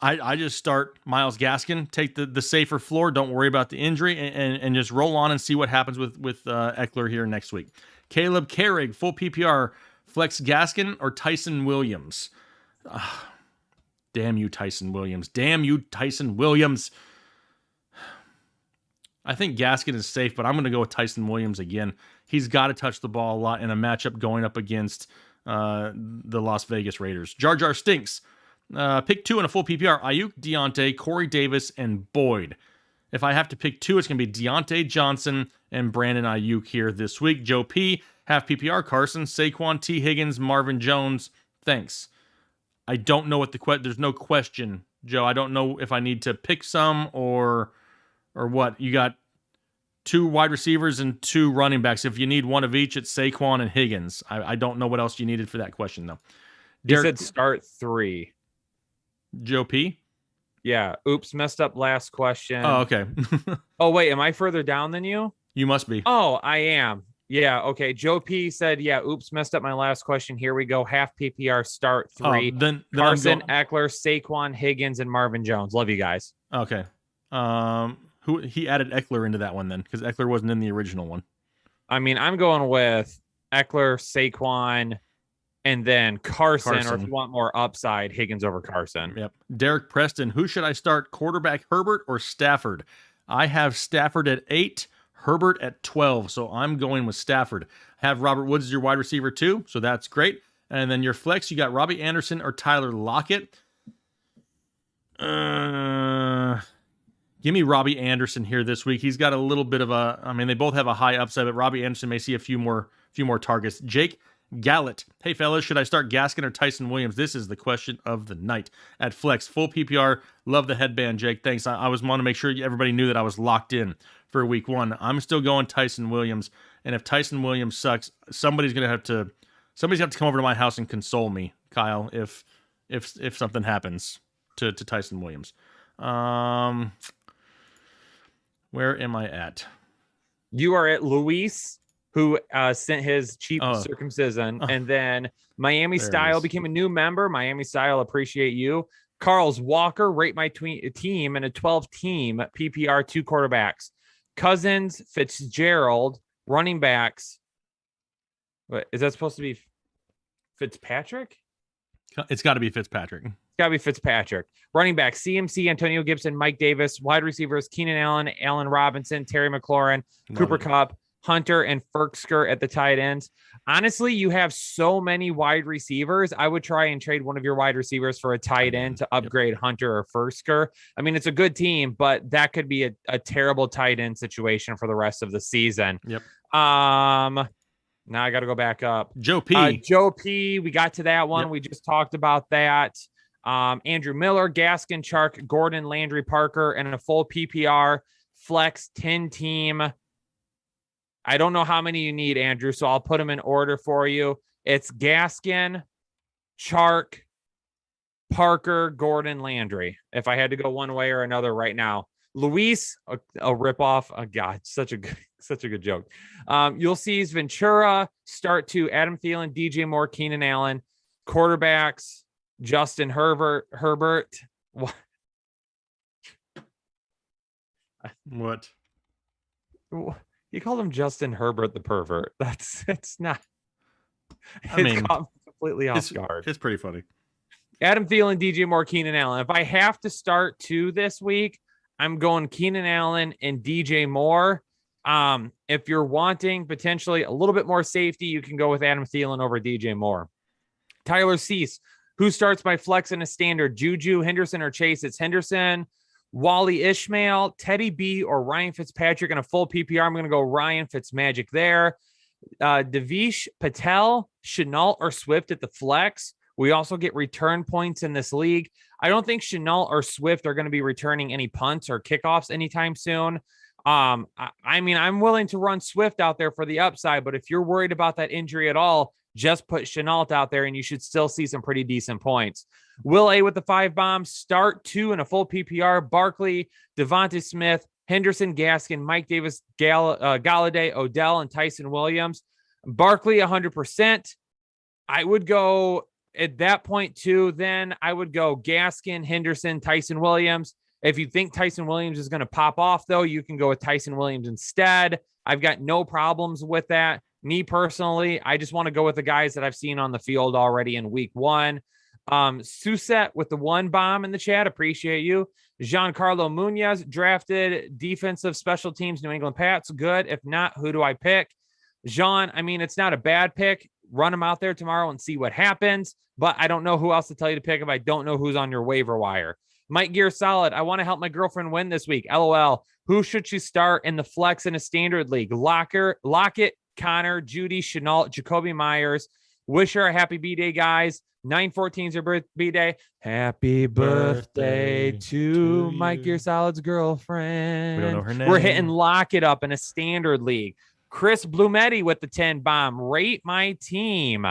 I just start Myles Gaskin, take the safer floor, don't worry about the injury, and just roll on and see what happens with Eckler here next week. Caleb Carrig, full PPR, flex Gaskin or Tyson Williams? Damn you, Tyson Williams. Damn you, Tyson Williams. I think Gaskin is safe, but I'm going to go with Tyson Williams again. He's got to touch the ball a lot in a matchup going up against the Las Vegas Raiders. Jar Jar Stinks. Pick 2 in a full PPR. Ayuk, Deontay, Corey Davis, and Boyd. If I have to pick 2, it's going to be Deontay Johnson and Brandon Ayuk here this week. Joe P, half PPR. Carson, Saquon, T. Higgins, Marvin Jones. Thanks. I don't know what there's no question, Joe. I don't know if I need to pick some or what. You got 2 wide receivers and 2 running backs. If you need one of each, it's Saquon and Higgins. I don't know what else you needed for that question, though. You said start 3. Joe P? Yeah. Oops, messed up last question. Oh, okay. Oh, wait, am I further down than you? You must be. Oh, I am. Yeah, okay. Joe P said, yeah, oops, messed up my last question. Here we go. Half PPR, start 3. Then Carson, Eckler, Saquon, Higgins, and Marvin Jones. Love you guys. Okay. Who he added Eckler into that one then, because Eckler wasn't in the original one. I mean, I'm going with Eckler, Saquon, and then Carson, or if you want more upside, Higgins over Carson. Yep. Derek Preston, who should I start? Quarterback Herbert or Stafford? I have Stafford at 8, Herbert at 12, so I'm going with Stafford. Have Robert Woods as your wide receiver too, so that's great. And then your flex, you got Robbie Anderson or Tyler Lockett. Give me Robbie Anderson here this week. He's got a little bit of a, I mean, they both have a high upside, but Robbie Anderson may see a few more targets. Jake Gallet. Hey, fellas, should I start Gaskin or Tyson Williams? This is the question of the night. At flex, full PPR. Love the headband, Jake. Thanks. I was wanting to make sure everybody knew that I was locked in for week 1. I'm still going Tyson Williams, and if Tyson Williams sucks, somebody's gonna have to come over to my house and console me, Kyle, if something happens to Tyson Williams. Where am I at? You are at Luis who sent his cheap Oh. circumcision. Oh. And then Miami There it Style is. became a new member. Miami Style, appreciate you. Carl's Walker, rate my team in a 12-team PPR, 2 quarterbacks. Cousins, Fitzgerald, running backs. What, is that supposed to be Fitzpatrick? It's got to be Fitzpatrick. It's got to be Fitzpatrick. Running back, CMC, Antonio Gibson, Mike Davis. Wide receivers, Keenan Allen, Allen Robinson, Terry McLaurin, Cooper Kupp, Hunter, and Ferksker at the tight ends. Honestly, you have so many wide receivers. I would try and trade one of your wide receivers for a tight end to upgrade Hunter or Ferksker. I mean, it's a good team, but that could be a terrible tight end situation for the rest of the season. Yep. Now I got to go back up. Joe P. Joe P. We got to that one. Yep. We just talked about that. Andrew Miller, Gaskin, Chark, Gordon, Landry, Parker, and a full PPR flex 10-team. I don't know how many you need, Andrew, so I'll put them in order for you. It's Gaskin, Chark, Parker, Gordon, Landry. If I had to go one way or another right now. Luis, a ripoff. Oh, God, such a good joke. You'll see Ventura start to Adam Thielen, DJ Moore, Keenan Allen, quarterbacks, Justin Herbert. What? You called him Justin Herbert the pervert. It's not. I mean, caught me completely off guard. It's pretty funny. Adam Thielen, DJ Moore, Keenan Allen. If I have to start 2 this week, I'm going Keenan Allen and DJ Moore. If you're wanting potentially a little bit more safety, you can go with Adam Thielen over DJ Moore. Tyler Cease, who starts my flex in a standard? Juju, Henderson, or Chase? It's Henderson. Wally Ishmael, Teddy B, or Ryan Fitzpatrick in a full PPR. I'm going to go Ryan Fitzmagic there. Devish Patel, Chenault, or Swift at the flex. We also get return points in this league. I don't think Chenault or Swift are going to be returning any punts or kickoffs anytime soon. I mean, I'm willing to run Swift out there for the upside, but if you're worried about that injury at all, just put Chenault out there and you should still see some pretty decent points. Will A with the 5 bombs, start 2 in a full PPR. Barkley, Devonta Smith, Henderson, Gaskin, Mike Davis, Galladay, Odell, and Tyson Williams. Barkley, 100%. I would go at that point too. Then I would go Gaskin, Henderson, Tyson Williams. If you think Tyson Williams is going to pop off, though, you can go with Tyson Williams instead. I've got no problems with that. Me personally, I just want to go with the guys that I've seen on the field already in week 1. Suset with the 1 bomb in the chat. Appreciate you. Giancarlo Munoz, drafted defensive special teams, New England Pats. Good. If not, who do I pick? Jean, I mean, it's not a bad pick. Run him out there tomorrow and see what happens. But I don't know who else to tell you to pick if I don't know who's on your waiver wire. Mike Gear Solid, I want to help my girlfriend win this week. LOL. Who should she start in the flex in a standard league? Lockett, Connor, Judy, Chenault, Jacoby Myers. Wish her a happy B-Day, guys. 9/14 is her B-Day. Happy birthday to Mike Gear Solid's girlfriend. We don't know her name. We're hitting Lockett up in a standard league. Chris Blumetti with the 10 bomb. Rate my team.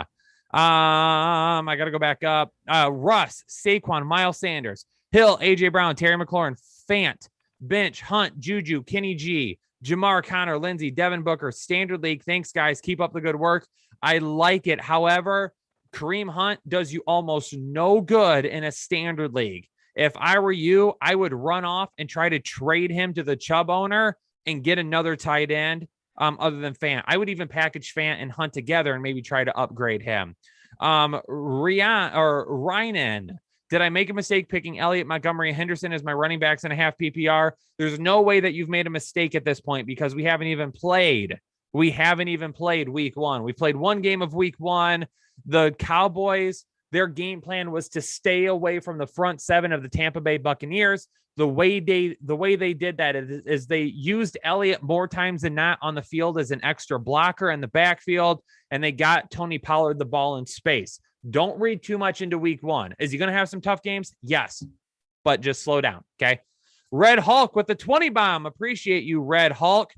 I got to go back up. Russ, Saquon, Miles Sanders, Hill, AJ Brown, Terry McLaurin, Fant, Bench, Hunt, Juju, Kenny G, Jamar, Connor, Lindsey, Devin Booker, standard league. Thanks, guys. Keep up the good work. I like it. However, Kareem Hunt does you almost no good in a standard league. If I were you, I would run off and try to trade him to the Chubb owner and get another tight end other than Fant. I would even package Fant and Hunt together and maybe try to upgrade him. Rynan, did I make a mistake picking Elliott, Montgomery, and Henderson as my running backs in a half PPR? There's no way that you've made a mistake at this point because we haven't even played. We haven't even played week 1. We played 1 game of week 1. The Cowboys, their game plan was to stay away from the front 7 of the Tampa Bay Buccaneers. The way they did that is they used Elliott more times than not on the field as an extra blocker in the backfield, and they got Tony Pollard the ball in space. Don't read too much into week 1. Is he going to have some tough games? Yes, but just slow down, okay? Red Hulk with the 20 bomb. Appreciate you, Red Hulk.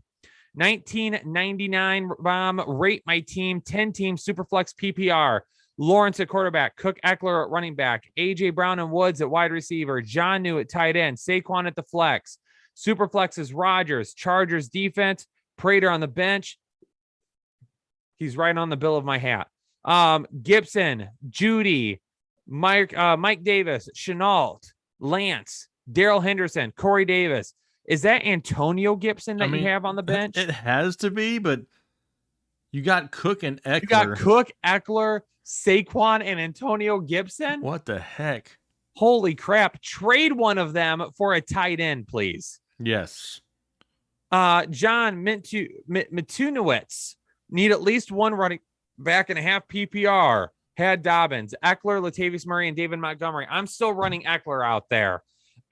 1999 bomb. Rate my team. 10-team Superflex PPR. Lawrence at quarterback, Cook, Eckler at running back, A.J. Brown and Woods at wide receiver, John New at tight end, Saquon at the flex. Superflex is Rodgers, Chargers defense, Prater on the bench, He's right on the bill of my hat. Gibson, Judy, Mike Davis, Chenault, Lance, Daryl Henderson, Corey Davis. Is that Antonio Gibson that you have on the bench? It has to be, but you got Cook and Eckler. You got Cook, Eckler, Saquon, and Antonio Gibson? What the heck? Holy crap. Trade one of them for a tight end, please. Yes. John Mitunowitz. Need at least one running back and a half PPR. Had Dobbins, Eckler, Latavius Murray, and David Montgomery. I'm still running Eckler out there.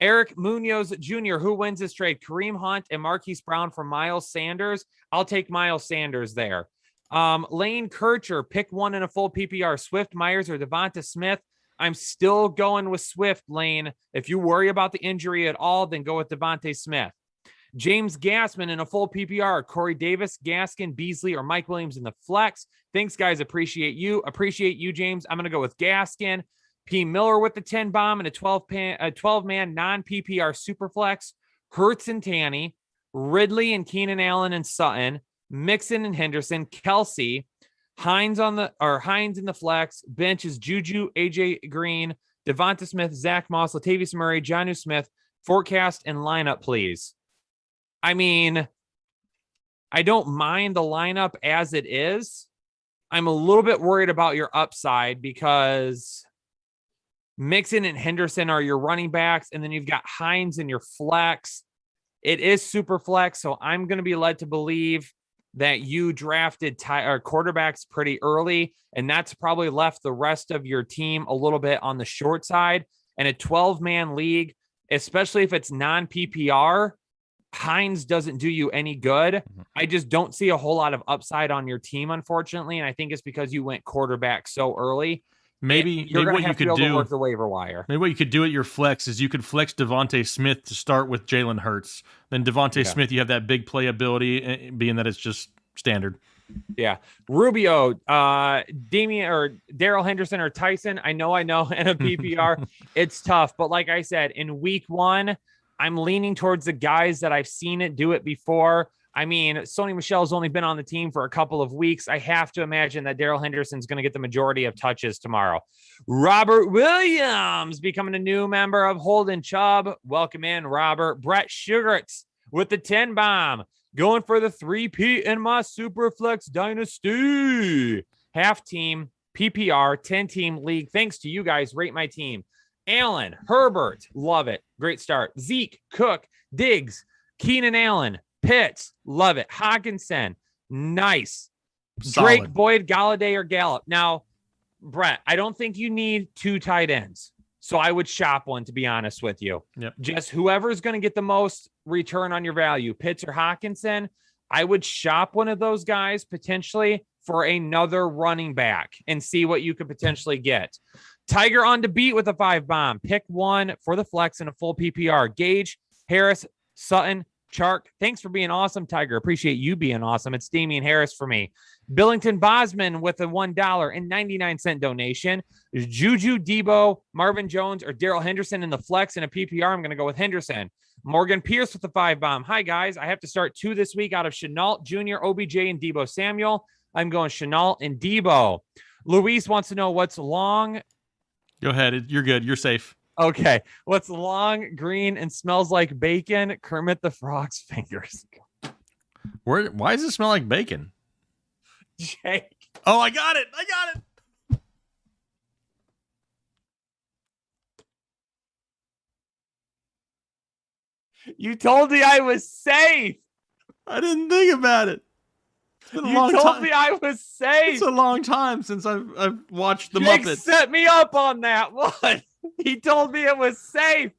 Eric Munoz Jr., who wins this trade? Kareem Hunt and Marquise Brown for Miles Sanders. I'll take Miles Sanders there. Lane Kircher, pick one in a full PPR. Swift, Myers, or Devonta Smith. I'm still going with Swift, Lane. If you worry about the injury at all, then go with Devonta Smith. James Gassman in a full PPR. Corey Davis, Gaskin, Beasley, or Mike Williams in the flex. Thanks, guys. Appreciate you. Appreciate you, James. I'm going to go with Gaskin. P. Miller with the 10 bomb and a 12-man non-PPR super flex. Hurts and Tanny. Ridley and Keenan Allen and Sutton. Mixon and Henderson. Kelsey. Hines in the flex. Bench is Juju, AJ Green, Devonta Smith, Zach Moss, Latavius Murray, Jonnu Smith. Forecast and lineup, please. I mean, I don't mind the lineup as it is. I'm a little bit worried about your upside because Mixon and Henderson are your running backs, and then you've got Hines in your flex. It is super flex, so I'm going to be led to believe that you drafted quarterbacks pretty early, and that's probably left the rest of your team a little bit on the short side. And a 12-man league, especially if it's non-PPR, Hines doesn't do you any good. I just don't see a whole lot of upside on your team, unfortunately, and I think it's because you went quarterback so early. Maybe what you could do, work the waiver wire. Maybe what you could do at your flex is you could flex Devonta Smith to start with Jalen Hurts. Then Devonta Smith, you have that big playability, being that it's just standard. Yeah. Rubio, Damian or Daryl Henderson or Tyson. I know in a PPR, it's tough. But like I said, in week one, I'm leaning towards the guys that I've seen it do it before. I mean, Sony Michel's only been on the team for a couple of weeks. I have to imagine that Daryl Henderson's going to get the majority of touches tomorrow. Robert Williams becoming a new member of Holden Chubb. Welcome in, Robert. Brett Sugarts with the 10 bomb. Going for the 3P in my Superflex Dynasty. Half team, PPR, 10-team league. Thanks to you guys. Rate my team. Allen, Herbert, love it. Great start. Zeke, Cook, Diggs, Keenan Allen, Pitts, love it. Hawkinson, nice. Solid. Drake, Boyd, Galladay, or Gallup. Now, Brett, I don't think you need two tight ends. So I would shop one, to be honest with you. Yep. Just whoever's going to get the most return on your value, Pitts or Hawkinson, I would shop one of those guys potentially for another running back and see what you could potentially get. Tiger on to beat with a 5 bomb. Pick one for the flex and a full PPR. Gage, Harris, Sutton, Chark. Thanks for being awesome, Tiger. Appreciate you being awesome. It's Damian Harris for me. Billington Bosman with a $1.99 donation. Juju, Debo, Marvin Jones, or Daryl Henderson in the flex and a PPR. I'm going to go with Henderson. Morgan Pierce with the 5 bomb. Hi, guys. I have to start 2 this week out of Chenault Jr., OBJ, and Debo Samuel. I'm going Chenault and Debo. Luis wants to know what's long. Go ahead. You're good. You're safe. Okay. What's long, green, and smells like bacon? Kermit the Frog's fingers. Why does it smell like bacon? Jake. Oh, I got it. You told me I was safe. I didn't think about it. It's been a You long told time. me I was safe. It's a long time since I've watched the Jake Muppets. set me up on that one. He told me it was safe.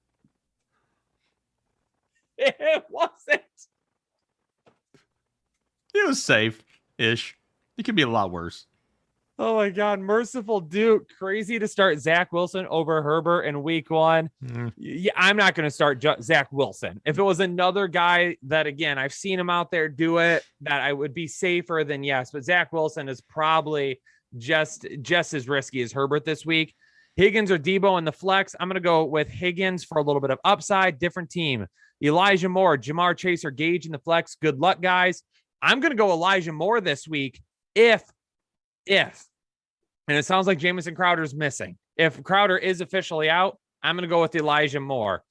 It wasn't. It was safe-ish. It could be a lot worse. Oh my God. Merciful Duke. Crazy to start Zach Wilson over Herbert in week one. Yeah, I'm not going to start Zach Wilson. If it was another guy that, again, I've seen him out there do it, that I would be safer, then yes. But Zach Wilson is probably just as risky as Herbert this week. Higgins or Debo in the flex. I'm going to go with Higgins for a little bit of upside. Different team. Elijah Moore, Jamar Chase, or Gage in the flex. Good luck, guys. I'm going to go Elijah Moore this week if if, and it sounds like Jamison Crowder's missing. If Crowder is officially out, I'm going to go with Elijah Moore.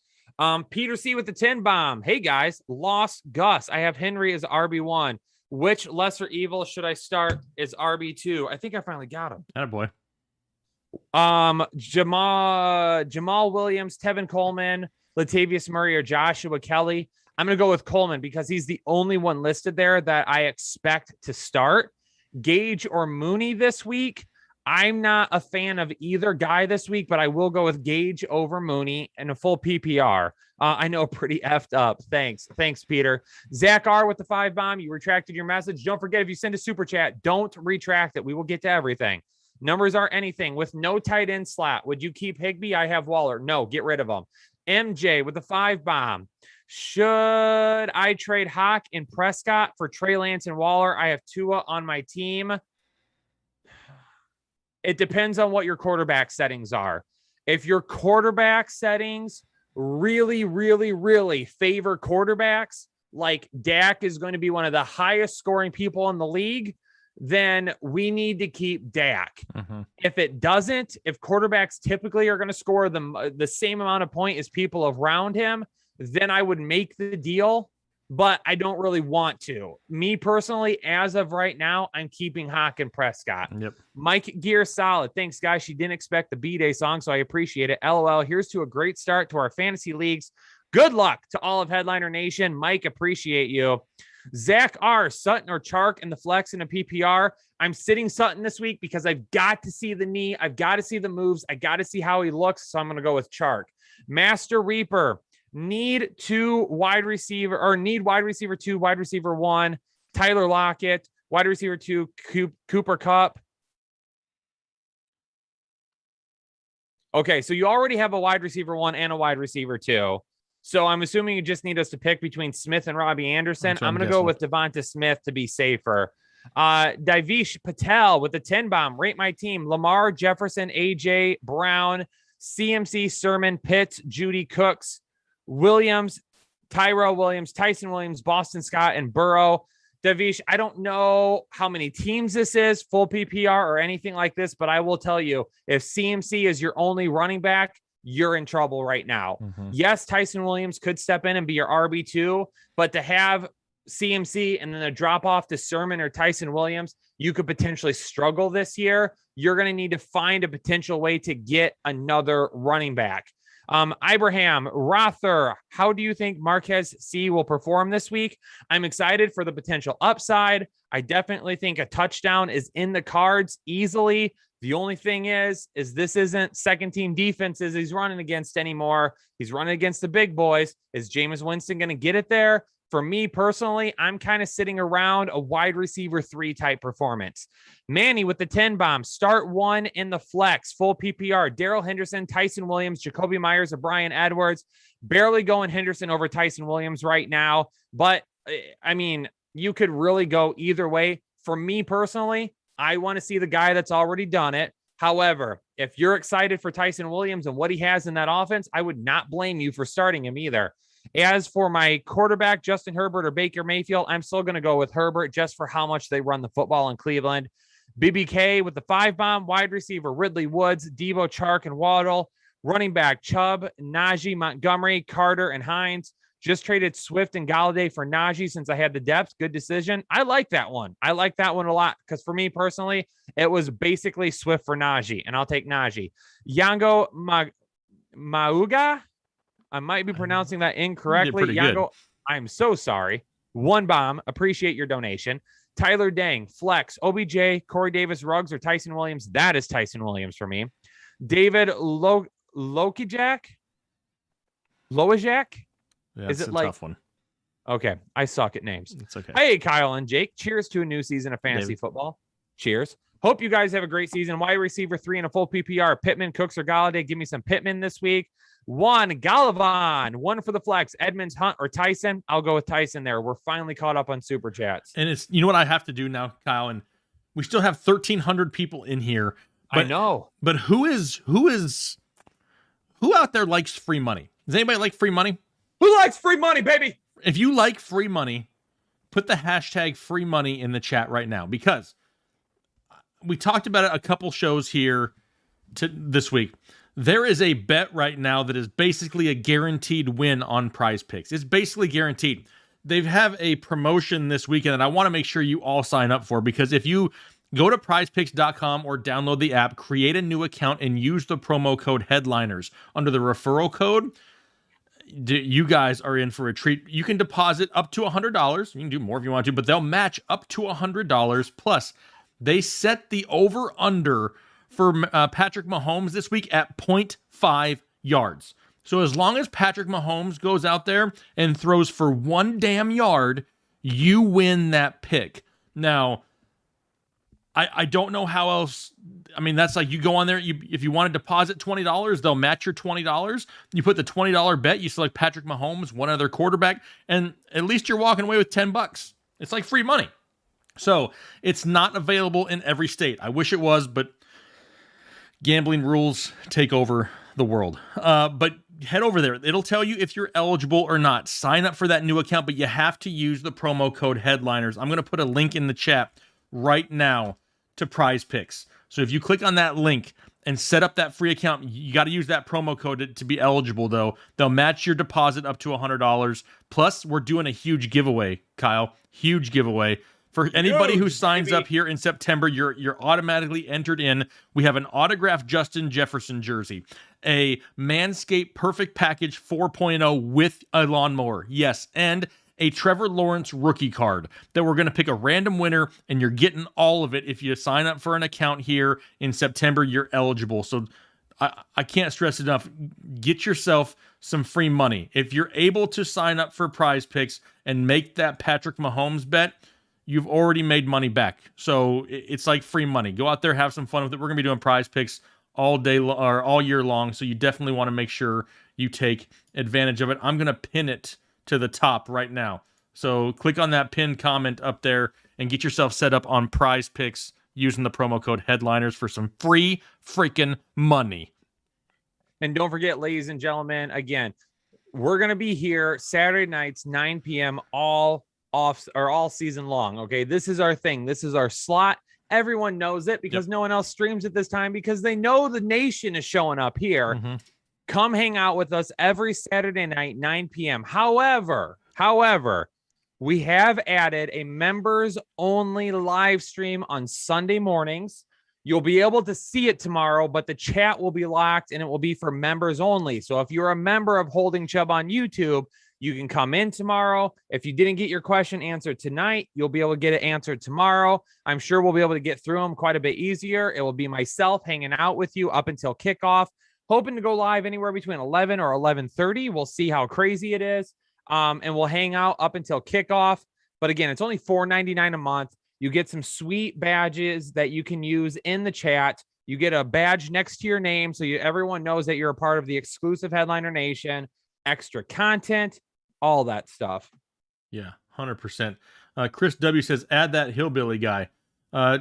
Peter C with the 10 bomb. Hey guys, lost Gus. I have Henry as RB1. Which lesser evil should I start as RB2? I think I finally got him. Attaboy. Jamal Williams, Tevin Coleman, Latavius Murray, or Joshua Kelly. I'm going to go with Coleman because he's the only one listed there that I expect to start. Gage or Mooney this week. I'm not a fan of either guy this week, but I will go with Gage over Mooney and a full PPR. I know, pretty effed up. Thanks, Peter. Zach R with the 5 bomb. You retracted your message. Don't forget, if you send a super chat, don't retract it. We will get to everything. Numbers are anything. With no tight end slot, would you keep Higbee? I have Waller. No, get rid of him. MJ with the 5 bomb. Should I trade Hawk and Prescott for Trey Lance and Waller? I have Tua on my team. It depends on what your quarterback settings are. If your quarterback settings really, really, really favor quarterbacks, like Dak is going to be one of the highest scoring people in the league, then we need to keep Dak. Mm-hmm. If it doesn't, if quarterbacks typically are going to score the same amount of point as people around him, then I would make the deal, but I don't really want to. Me personally, as of right now, I'm keeping Hawk and Prescott. Yep. Mike Gear solid. Thanks, guys. She didn't expect the B-Day song, so I appreciate it. LOL. Here's to a great start to our fantasy leagues. Good luck to all of Headliner Nation. Mike, appreciate you. Zach R, Sutton or Chark in the flex in a PPR. I'm sitting Sutton this week because I've got to see the knee. I've got to see the moves. I got to see how he looks. So I'm going to go with Chark. Master Reaper, need wide receiver 2, wide receiver 1, Tyler Lockett, wide receiver 2, Cooper Kupp. Okay, so you already have a wide receiver 1 and a wide receiver 2. So I'm assuming you just need us to pick between Smith and Robbie Anderson. I'm going to go with Devonta Smith to be safer. Divish Patel with the 10 bomb. Rate my team. Lamar, Jefferson, AJ, Brown, CMC, Sermon, Pitts, Judy, Cooks, Williams, Tyrell Williams, Tyson Williams, Boston Scott, and Burrow. Davish, I don't know how many teams this is, full PPR or anything like this, but I will tell you, if CMC is your only running back, you're in trouble right now. Mm-hmm. Yes, Tyson Williams could step in and be your RB2, but to have CMC and then a drop off to Sermon or Tyson Williams, you could potentially struggle this year. You're going to need to find a potential way to get another running back. Ibrahim Rother, how do you think Marquez C will perform this week? I'm excited for the potential upside. I definitely think a touchdown is in the cards easily. The only thing is this isn't second team defenses he's running against anymore. He's running against the big boys. Is Jameis Winston going to get it there? For me personally, I'm kind of sitting around a wide receiver 3 type performance. Manny with the 10 bomb, start 1 in the flex, full PPR. Darrell Henderson, Tyson Williams, Jacoby Myers, or Brian Edwards. Barely going Henderson over Tyson Williams right now. But I mean, you could really go either way. For me personally, I want to see the guy that's already done it. However, if you're excited for Tyson Williams and what he has in that offense, I would not blame you for starting him either. As for my quarterback, Justin Herbert or Baker Mayfield, I'm still going to go with Herbert just for how much they run the football in Cleveland. BBK with the 5 bomb, wide receiver Ridley Woods, Devo, Chark, and Waddle. Running back Chubb, Najee, Montgomery, Carter, and Hines. Just traded Swift and Galladay for Najee since I had the depth. Good decision. I like that one. I like that one a lot because for me personally, it was basically Swift for Najee, and I'll take Najee. Yango Mauga. I might be pronouncing that incorrectly. Yango, I'm so sorry. 1 bomb. Appreciate your donation. Tyler Dang, flex, OBJ, Corey Davis, Ruggs, or Tyson Williams. That is Tyson Williams for me. David Lokijak? Yeah, Is it a like tough one? Okay, I suck at names. It's okay. Hey, Kyle and Jake. Cheers to a new season of fantasy football. Cheers. Hope you guys have a great season. Wide receiver 3 in a full PPR. Pittman, Cooks, or Galladay. Give me some Pittman this week. 1, Gallivan. 1 for the flex. Edmonds, Hunt, or Tyson. I'll go with Tyson there. We're finally caught up on super chats. And it's, you know what I have to do now, Kyle, and we still have 1,300 people in here. I know. But who out there likes free money? Does anybody like free money? Who likes free money, baby? If you like free money, put the hashtag free money in the chat right now, because we talked about it a couple shows here this week. There is a bet right now that is basically a guaranteed win on Prize Picks. It's basically guaranteed. They have a promotion this weekend that I want to make sure you all sign up for, because if you go to prizepicks.com or download the app, create a new account, and use the promo code Headliners under the referral code, you guys are in for a treat. You can deposit up to $100. You can do more if you want to, but they'll match up to $100. Plus, they set the over-under for Patrick Mahomes this week at 0.5 yards. So as long as Patrick Mahomes goes out there and throws for 1 damn yard, you win that pick. Now, I don't know how else. I mean, that's like you go on there. If you want to deposit $20, they'll match your $20. You put the $20 bet. You select Patrick Mahomes, one other quarterback, and at least you're walking away with $10. It's like free money. So it's not available in every state. I wish it was, but gambling rules take over the world. But head over there. It'll tell you if you're eligible or not. Sign up for that new account, but you have to use the promo code Headliners. I'm going to put a link in the chat right now to Prize Picks. So if you click on that link and set up that free account, you got to use that promo code to be eligible, though. They'll match your deposit up to $100. Plus, we're doing a huge giveaway, Kyle. Huge giveaway. For anybody who signs up here in September, you're automatically entered in. We have an autographed Justin Jefferson jersey, a Manscaped Perfect Package 4.0 with a lawnmower. Yes, and a Trevor Lawrence rookie card that we're going to pick a random winner, and you're getting all of it. If you sign up for an account here in September, you're eligible. So I can't stress enough. Get yourself some free money. If you're able to sign up for Prize Picks and make that Patrick Mahomes bet, you've already made money back. So it's like free money. Go out there, have some fun with it. We're going to be doing Prize Picks all day or all year long. So you definitely want to make sure you take advantage of it. I'm going to pin it to the top right now. So click on that pinned comment up there and get yourself set up on Prize Picks using the promo code Headliners for some free freaking money. And don't forget, ladies and gentlemen, again, we're going to be here Saturday nights, 9 p.m. all season long. Okay. This is our thing. This is our slot. Everyone knows it because no one else streams at this time because they know the nation is showing up here. Mm-hmm. Come hang out with us every Saturday night, 9 p.m. However, we have added a members only live stream on Sunday mornings. You'll be able to see it tomorrow, but the chat will be locked and it will be for members only. So if you're a member of Holding Chubb on YouTube, you can come in tomorrow. If you didn't get your question answered tonight, you'll be able to get it answered tomorrow. I'm sure we'll be able to get through them quite a bit easier. It will be myself hanging out with you up until kickoff. Hoping to go live anywhere between 11 or 11:30. We'll see how crazy it is. And we'll hang out up until kickoff. But again, it's only $4.99 a month. You get some sweet badges that you can use in the chat. You get a badge next to your name so everyone knows that you're a part of the exclusive Headliner Nation, extra content, all that stuff. Yeah, 100%. Chris W. says, add that hillbilly guy.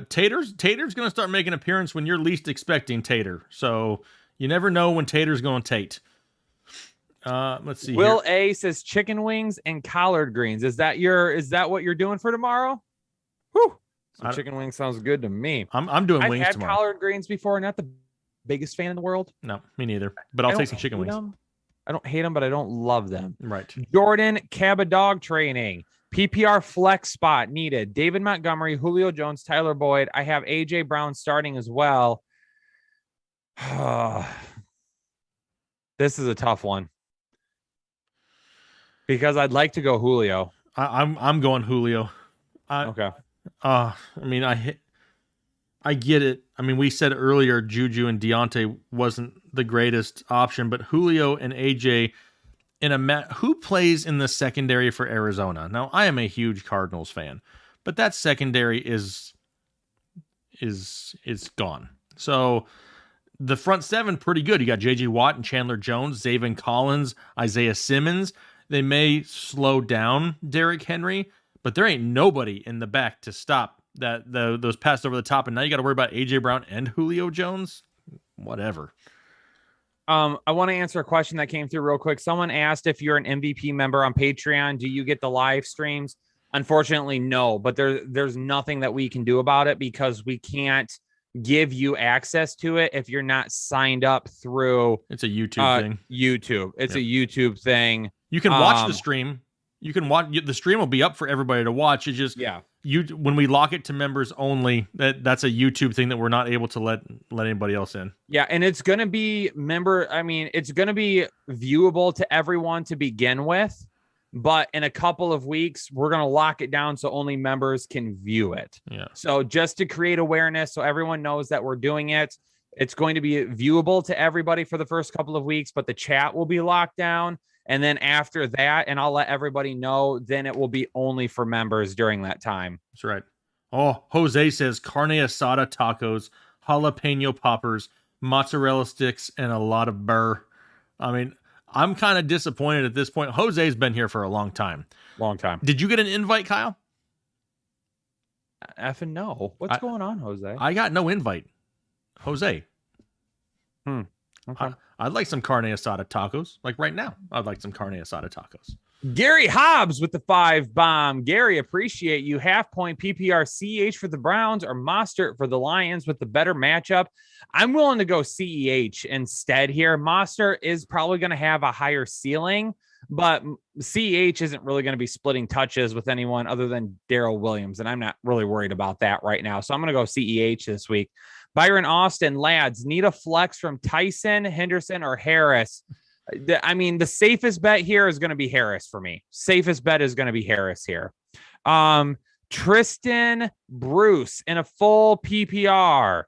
Tater's going to start making an appearance when you're least expecting Tater. So you never know when Tater's going to Tate. Let's see. Will here. A says chicken wings and collard greens. Is that what you're doing for tomorrow? Whew. Chicken wings sounds good to me. I'm doing wings I've had tomorrow. Collard greens before. Not the biggest fan in the world. No, me neither. But I'll take some chicken wings. I don't hate them, but I don't love them. Right. Jordan, Cabba dog training. PPR flex spot needed. David Montgomery, Julio Jones, Tyler Boyd. I have AJ Brown starting as well. This is a tough one because I'd like to go Julio. I'm going Julio. Okay. I mean, I get it. I mean, we said earlier Juju and Deontay wasn't the greatest option, but Julio and AJ who plays in the secondary for Arizona? Now, I am a huge Cardinals fan, but that secondary is gone. So the front seven pretty good. You got J.J. Watt and Chandler Jones, Zaven Collins, Isaiah Simmons. They may slow down Derrick Henry, but there ain't nobody in the back to stop those passes over the top. And now you got to worry about A.J. Brown and Julio Jones. Whatever. I want to answer a question that came through real quick. Someone asked if you're an MVP member on Patreon, do you get the live streams? Unfortunately, no, but there's nothing that we can do about it because we can't give you access to it if you're not signed up through It's a YouTube thing. YouTube. It's Yep. a YouTube thing. You can watch the stream. You can watch the stream will be up for everybody to watch. It's just when we lock it to members only, that's a YouTube thing that we're not able to let anybody else in. Yeah, and it's gonna be it's gonna be viewable to everyone to begin with, but in a couple of weeks we're gonna lock it down so only members can view it. Yeah. So just to create awareness so everyone knows that we're doing it, it's going to be viewable to everybody for the first couple of weeks, but the chat will be locked down. And then after that, and I'll let everybody know, then it will be only for members during that time. That's right. Oh, Jose says carne asada tacos, jalapeno poppers, mozzarella sticks, and a lot of burr. I mean, I'm kind of disappointed at this point. Jose's been here for a long time. Long time. Did you get an invite, Kyle? Effing no. What's going on, Jose? I got no invite. Jose. Okay. I'd like some carne asada tacos. Like right now, I'd like some carne asada tacos. Gary Hobbs with the 5 bomb. Gary, appreciate you. Half point PPR CEH for the Browns or Mostert for the Lions with the better matchup. I'm willing to go CEH instead here. Mostert is probably going to have a higher ceiling, but CEH isn't really going to be splitting touches with anyone other than Darrell Williams, and I'm not really worried about that right now. So I'm going to go CEH this week. Byron Austin, lads, need a flex from Tyson, Henderson, or Harris. I mean, the safest bet here is going to be Harris for me. Safest bet is going to be Harris here. Tristan Bruce in a full PPR.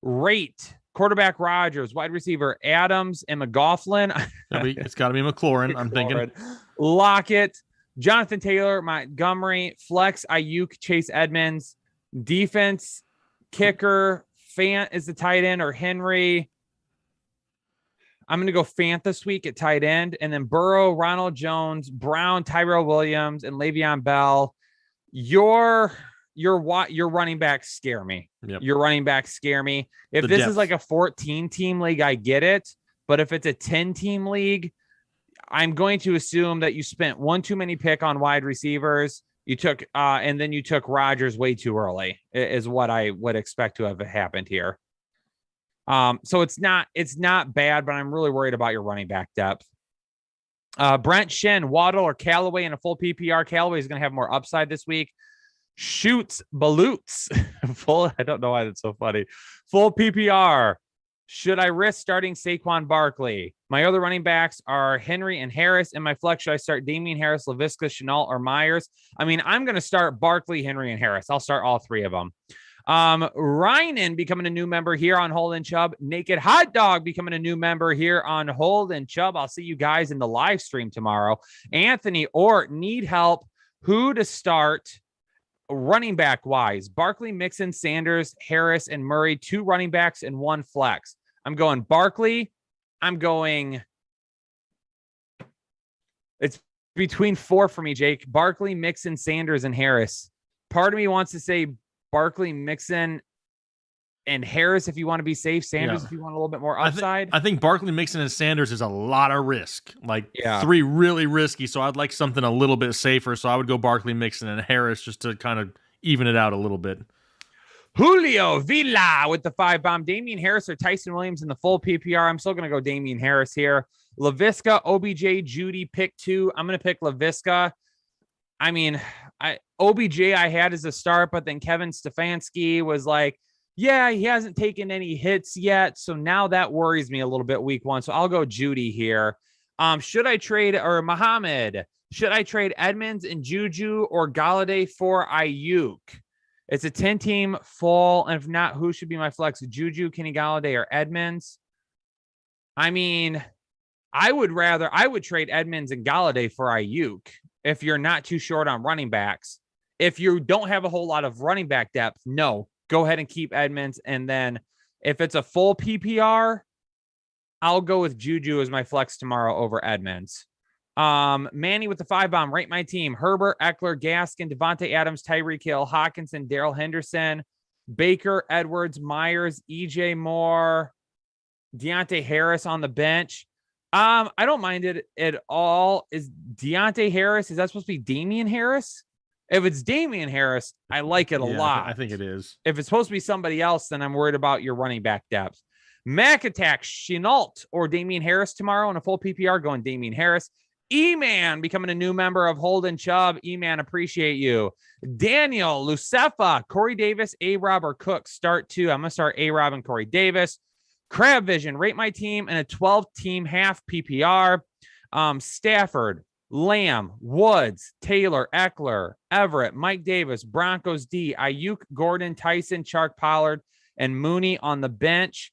Rate, quarterback Rodgers, wide receiver Adams and McLaughlin. It's got to be McLaurin, I'm thinking. Lockett, Jonathan Taylor, Montgomery, flex, Ayuk, Chase Edmonds, defense, kicker, Fant is the tight end, or Henry. I'm going to go Fant this week at tight end, and then Burrow, Ronald Jones, Brown, Tyrell Williams, and Le'Veon Bell. Your running backs scare me. Yep. Your running backs scare me. If this is like a 14-team league, I get it. But if it's a 10-team league, I'm going to assume that you spent one too many pick on wide receivers. You took and then you took Rodgers way too early is what I would expect to have happened here. So it's not bad, but I'm really worried about your running back depth. Brent Shin, Waddle, or Callaway in a full PPR. Callaway is going to have more upside this week. Shoots Baloots. Full. I don't know why that's so funny. Full PPR. Should I risk starting Saquon Barkley? My other running backs are Henry and Harris. In my flex, should I start Damian Harris, Laviska, Shenault, or Myers? I mean, I'm going to start Barkley, Henry, and Harris. I'll start all three of them. Rynan becoming a new member here on Hold and Chubb. Naked Hot Dog becoming a new member here on Hold and Chubb. I'll see you guys in the live stream tomorrow. Anthony Ort, need help. Who to start running back wise? Barkley, Mixon, Sanders, Harris, and Murray. 2 running backs and 1 flex. I'm going Barkley. It's between 4 for me, Jake. Barkley, Mixon, Sanders, and Harris. Part of me wants to say Barkley, Mixon, and Harris if you want to be safe. Sanders if you want a little bit more upside. I think Barkley, Mixon, and Sanders is a lot of risk. Like 3 really risky. So I'd like something a little bit safer. So I would go Barkley, Mixon, and Harris just to kind of even it out a little bit. Julio Villa with the 5 bomb. Damian Harris or Tyson Williams in the full PPR. I'm still going to go Damian Harris here. LaVisca, OBJ, Judy, pick 2. I'm going to pick LaVisca. I mean, OBJ I had as a start, but then Kevin Stefanski was like, yeah, he hasn't taken any hits yet. So now that worries me a little bit week 1. So I'll go Judy here. Should I trade, or Muhammad, should I trade Edmonds and Juju or Galladay for Ayuk? It's a 10-team full. And if not, who should be my flex? Juju, Kenny Galladay, or Edmonds? I mean, I would trade Edmonds and Galladay for Ayuk if you're not too short on running backs. If you don't have a whole lot of running back depth, no, go ahead and keep Edmonds. And then if it's a full PPR, I'll go with Juju as my flex tomorrow over Edmonds. Manny with the 5 bomb. Rate my team: Herbert, Eckler, Gaskin, Devontae Adams, Tyreek Hill, Hawkinson, Darrell Henderson, Baker, Edwards, Myers, EJ Moore, Deontay Harris on the bench. I don't mind it at all. Is Deontay Harris, is that supposed to be Damian Harris? If it's Damian Harris, I like it a lot. I think it is. If it's supposed to be somebody else, then I'm worried about your running back depth. Mac Attack, Chenault or Damian Harris tomorrow in a full PPR, going Damian Harris. E-Man becoming a new member of Holden Chubb. E-Man, appreciate you. Daniel, Lucefa, Corey Davis, A-Rob or Cook. Start 2. I'm going to start A-Rob and Corey Davis. Crab Vision, rate my team in a 12-team half PPR. Stafford, Lamb, Woods, Taylor, Eckler, Everett, Mike Davis, Broncos D, Ayuk, Gordon, Tyson, Chark, Pollard, and Mooney on the bench.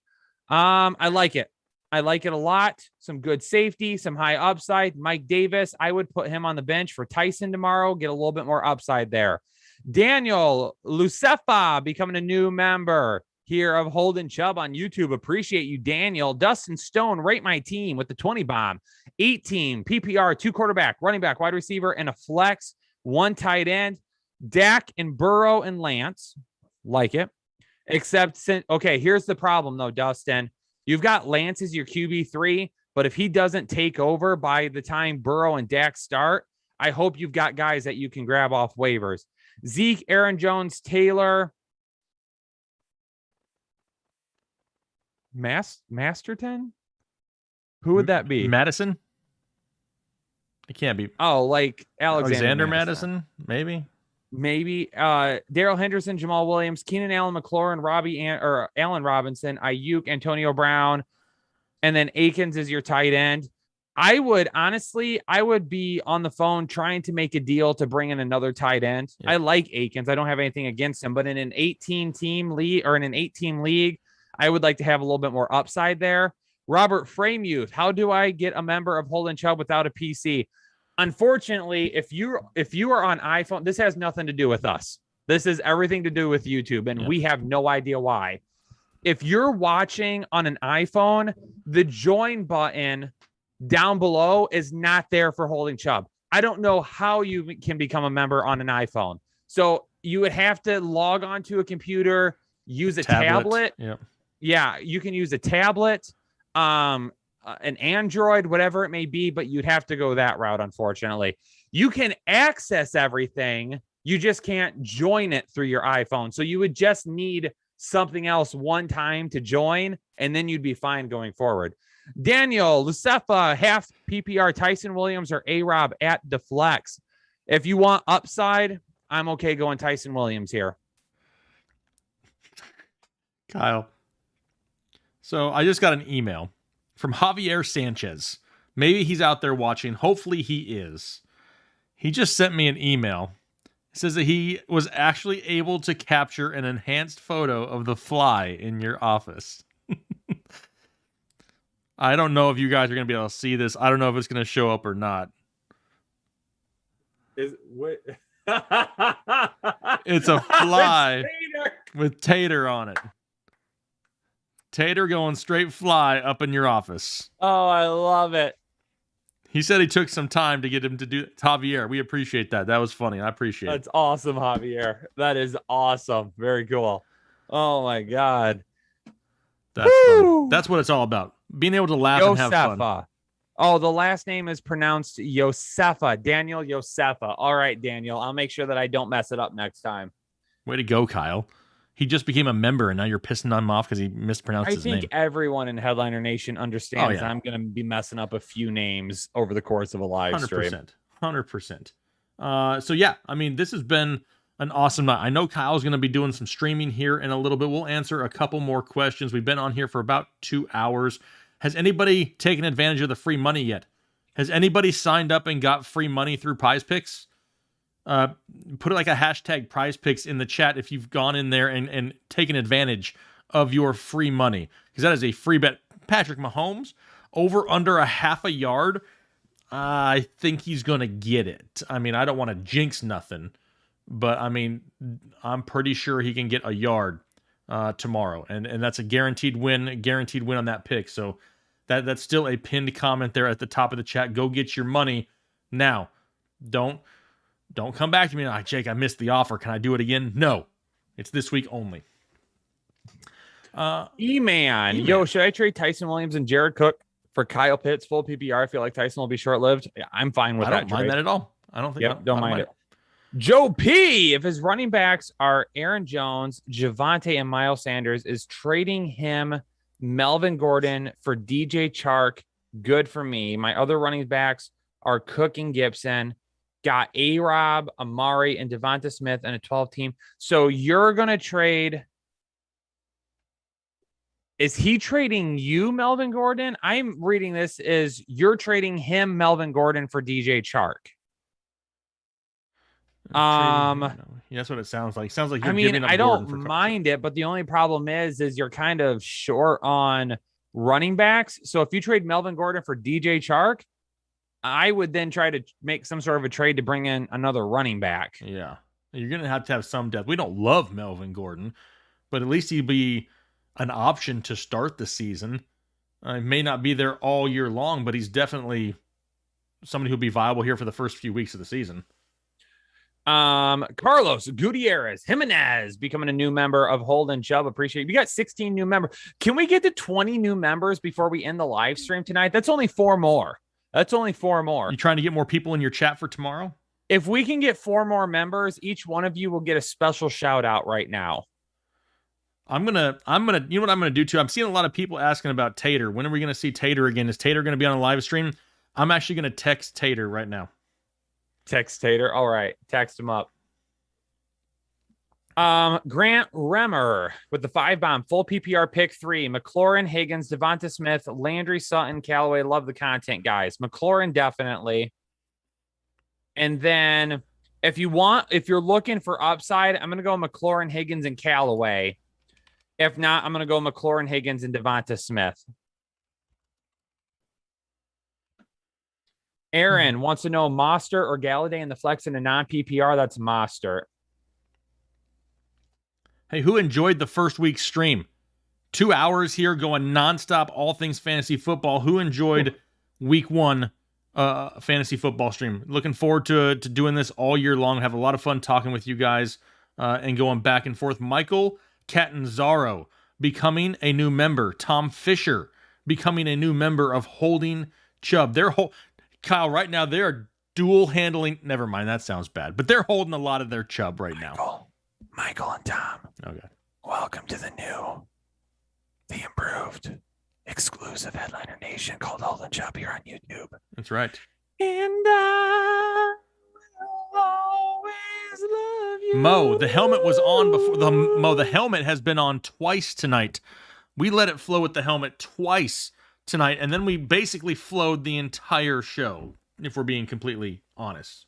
I like it. I like it a lot. Some good safety, some high upside. Mike Davis, I would put him on the bench for Tyson tomorrow. Get a little bit more upside there. Daniel Lucefa becoming a new member here of Holden Chubb on YouTube. Appreciate you, Daniel. Dustin Stone, rate my team with the 20 bomb. 18 PPR, 2 quarterback, running back, wide receiver, and a flex, 1 tight end. Dak and Burrow and Lance. Like it. Except, okay, here's the problem, though, Dustin. You've got Lance as your QB3, but if he doesn't take over by the time Burrow and Dak start, I hope you've got guys that you can grab off waivers. Zeke, Aaron Jones, Taylor, Masterton? Who would that be? Madison? It can't be. Oh, like Alexander Madison, maybe. Daryl Henderson, Jamal Williams, Keenan Allen, McLaurin, Allen Robinson, Ayuk, Antonio Brown, and then Akins is your tight end. I would be on the phone trying to make a deal to bring in another tight end. Yep. I like Akins. I don't have anything against him, but in an 18-team league or in an 8-team league, I would like to have a little bit more upside there. Robert Framuth, how do I get a member of Holden Chubb without a PC? Unfortunately, if you are on iPhone, this has nothing to do with us. This is everything to do with YouTube, and we have no idea why. If you're watching on an iPhone, the join button down below is not there for Holden Chubb. I don't know how you can become a member on an iPhone. So you would have to log onto a computer, use a tablet. Yep. Yeah, you can use a tablet. An Android, whatever it may be, but you'd have to go that route, unfortunately. You can access everything. You just can't join it through your iPhone. So you would just need something else one time to join, and then you'd be fine going forward. Daniel Lucefa, half PPR, Tyson Williams or A-Rob at the flex. If you want upside, I'm okay going Tyson Williams here. Kyle. So I just got an email from Javier Sanchez. Maybe he's out there watching. Hopefully he is. He just sent me an email. It says that he was actually able to capture an enhanced photo of the fly in your office. I don't know if you guys are going to be able to see this. I don't know if it's going to show up or not. It's a fly with Tater on it. Tater going straight fly up in your office. Oh, I love it. He said he took some time to get him to do it. Javier, we appreciate that. That was funny. I appreciate it. That's awesome, Javier. That is awesome. Very cool. Oh, my God. That's funny. That's what it's all about. Being able to laugh and have fun. Oh, the last name is pronounced Josefa. Daniel Josefa. All right, Daniel. I'll make sure that I don't mess it up next time. Way to go, Kyle. He just became a member, and now you're pissing him off because he mispronounced his name. I think everyone in Headliner Nation understands I'm going to be messing up a few names over the course of a live stream. 100%. So, yeah, I mean, this has been an awesome night. I know Kyle's going to be doing some streaming here in a little bit. We'll answer a couple more questions. We've been on here for about 2 hours. Has anybody taken advantage of the free money yet? Has anybody signed up and got free money through Prize Picks? Put like a hashtag Prize Picks in the chat if you've gone in there and taken advantage of your free money, because that is a free bet. Patrick Mahomes over under a half a yard. I think he's gonna get it. I mean, I don't want to jinx nothing, but I mean, I'm pretty sure he can get a yard tomorrow, and that's a guaranteed win on that pick. So that's still a pinned comment there at the top of the chat. Go get your money now. Don't come back to me like, Jake, I missed the offer. Can I do it again? No. It's this week only. E-Man. Yo, should I trade Tyson Williams and Jared Cook for Kyle Pitts full PPR? I feel like Tyson will be short-lived. Yeah, I'm fine with that. I don't mind that at all. I don't think. Yep, don't mind it. Joe P, if his running backs are Aaron Jones, Javonte, and Miles Sanders, is trading him Melvin Gordon for DJ Chark. Good for me. My other running backs are Cook and Gibson. Got A-Rob, Amari, and Devonta Smith and a 12 team. So you're going to trade. Is he trading you, Melvin Gordon? I'm reading this as you're trading him, Melvin Gordon, for DJ Chark. Yeah, that's what it sounds like. Sounds like you're giving up I Gordon don't for mind it, but the only problem is you're kind of short on running backs. So if you trade Melvin Gordon for DJ Chark, I would then try to make some sort of a trade to bring in another running back. Yeah. You're going to have some depth. We don't love Melvin Gordon, but at least he'd be an option to start the season. He may not be there all year long, but he's definitely somebody who'll be viable here for the first few weeks of the season. Carlos Gutierrez Jimenez becoming a new member of Holden Chubb. Appreciate it. We got 16 new members. Can we get to 20 new members before we end the live stream tonight? That's only 4 more. You trying to get more people in your chat for tomorrow? If we can get 4 more members, each one of you will get a special shout out right now. I'm gonna, you know what I'm gonna do too? I'm seeing a lot of people asking about Tater. When are we gonna see Tater again? Is Tater gonna be on a live stream? I'm actually gonna text Tater right now. Text Tater. All right. Text him up. Grant Remmer with the 5-bomb, full PPR pick 3. McLaurin, Higgins, Devonta Smith, Landry, Sutton, Callaway. Love the content, guys. McLaurin, definitely. And then if you're looking for upside, I'm going to go McLaurin, Higgins, and Callaway. If not, I'm going to go McLaurin, Higgins, and Devonta Smith. Aaron wants to know Mostert or Galladay in the flex in a non-PPR. That's Mostert. Hey, who enjoyed the first week's stream? 2 hours here going nonstop, all things fantasy football. Who enjoyed week 1 fantasy football stream? Looking forward to doing this all year long. Have a lot of fun talking with you guys and going back and forth. Michael Catanzaro becoming a new member. Tom Fisher becoming a new member of Holding Chubb. Kyle, right now they are dual handling. Never mind, that sounds bad. But they're holding a lot of their Chubb right now. Michael and Tom. Okay. Welcome to the improved, exclusive Headliner Nation called Holden Chubb here on YouTube. That's right. And I will always love you. Mo, the helmet was on before. The helmet has been on twice tonight. We let it flow with the helmet twice tonight, and then we basically flowed the entire show, if we're being completely honest.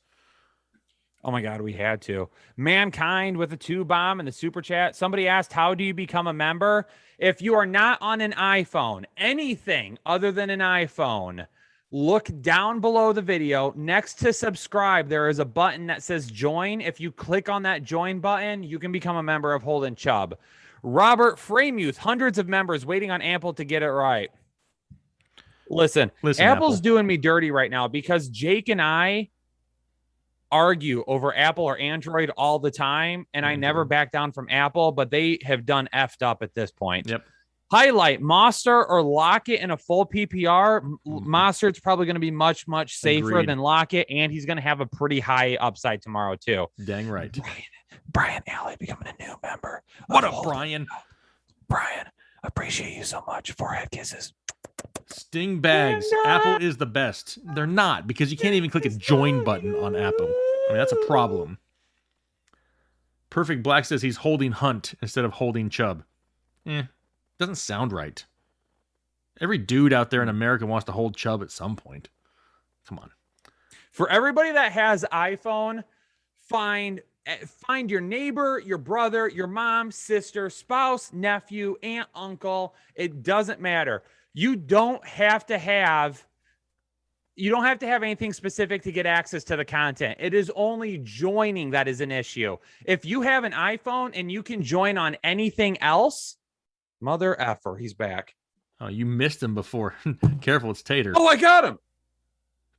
Oh my God, we had to. Mankind with a 2-bomb in the super chat. Somebody asked, how do you become a member? If you are not on an iPhone, anything other than an iPhone, look down below the video. Next to subscribe, there is a button that says join. If you click on that join button, you can become a member of Holden Chubb. Robert Framuth, hundreds of members waiting on Apple to get it right. Listen, Apple's doing me dirty right now because Jake and I argue over Apple or Android all the time, and I never back down from Apple, but they have done effed up at this point. Yep. Highlight Mostert or Lockett in a full PPR. Mostert's probably going to be much, much safer than Lockett, and he's going to have a pretty high upside tomorrow too. Dang right. Brian Alley becoming a new member. What up, Brian? Brian, appreciate you so much. Forehead kisses. Sting bags. Apple is the best. They're not, because you can't even click a join button on Apple. I mean, that's a problem. Perfect Black says he's holding Hunt instead of holding Chubb. Doesn't sound right. Every dude out there in America wants to hold Chubb at some point. Come on. For everybody that has iPhone, find your neighbor, your brother, your mom, sister, spouse, nephew, aunt, uncle. It doesn't matter. You don't have to have anything specific to get access to the content. It is only joining that is an issue. If you have an iPhone and you can join on anything else, mother effer, he's back. Oh, you missed him before. Careful, it's Tater. Oh, I got him.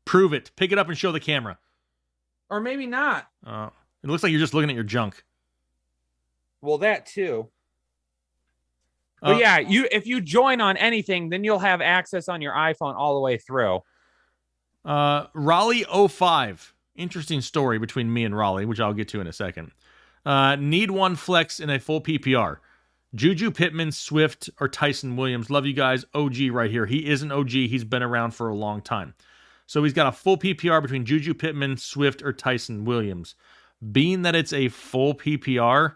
Prove it. Pick it up and show the camera. Or maybe not. It looks like you're just looking at your junk. Well, that too. But yeah, if you join on anything, then you'll have access on your iPhone all the way through. Raleigh 05 Interesting story between me and Raleigh, which I'll get to in a second. Need one flex in a full PPR. Juju Pittman, Swift, or Tyson Williams. Love you guys. OG right here. He is an OG. He's been around for a long time. So he's got a full PPR between Juju Pittman, Swift, or Tyson Williams. Being that it's a full PPR,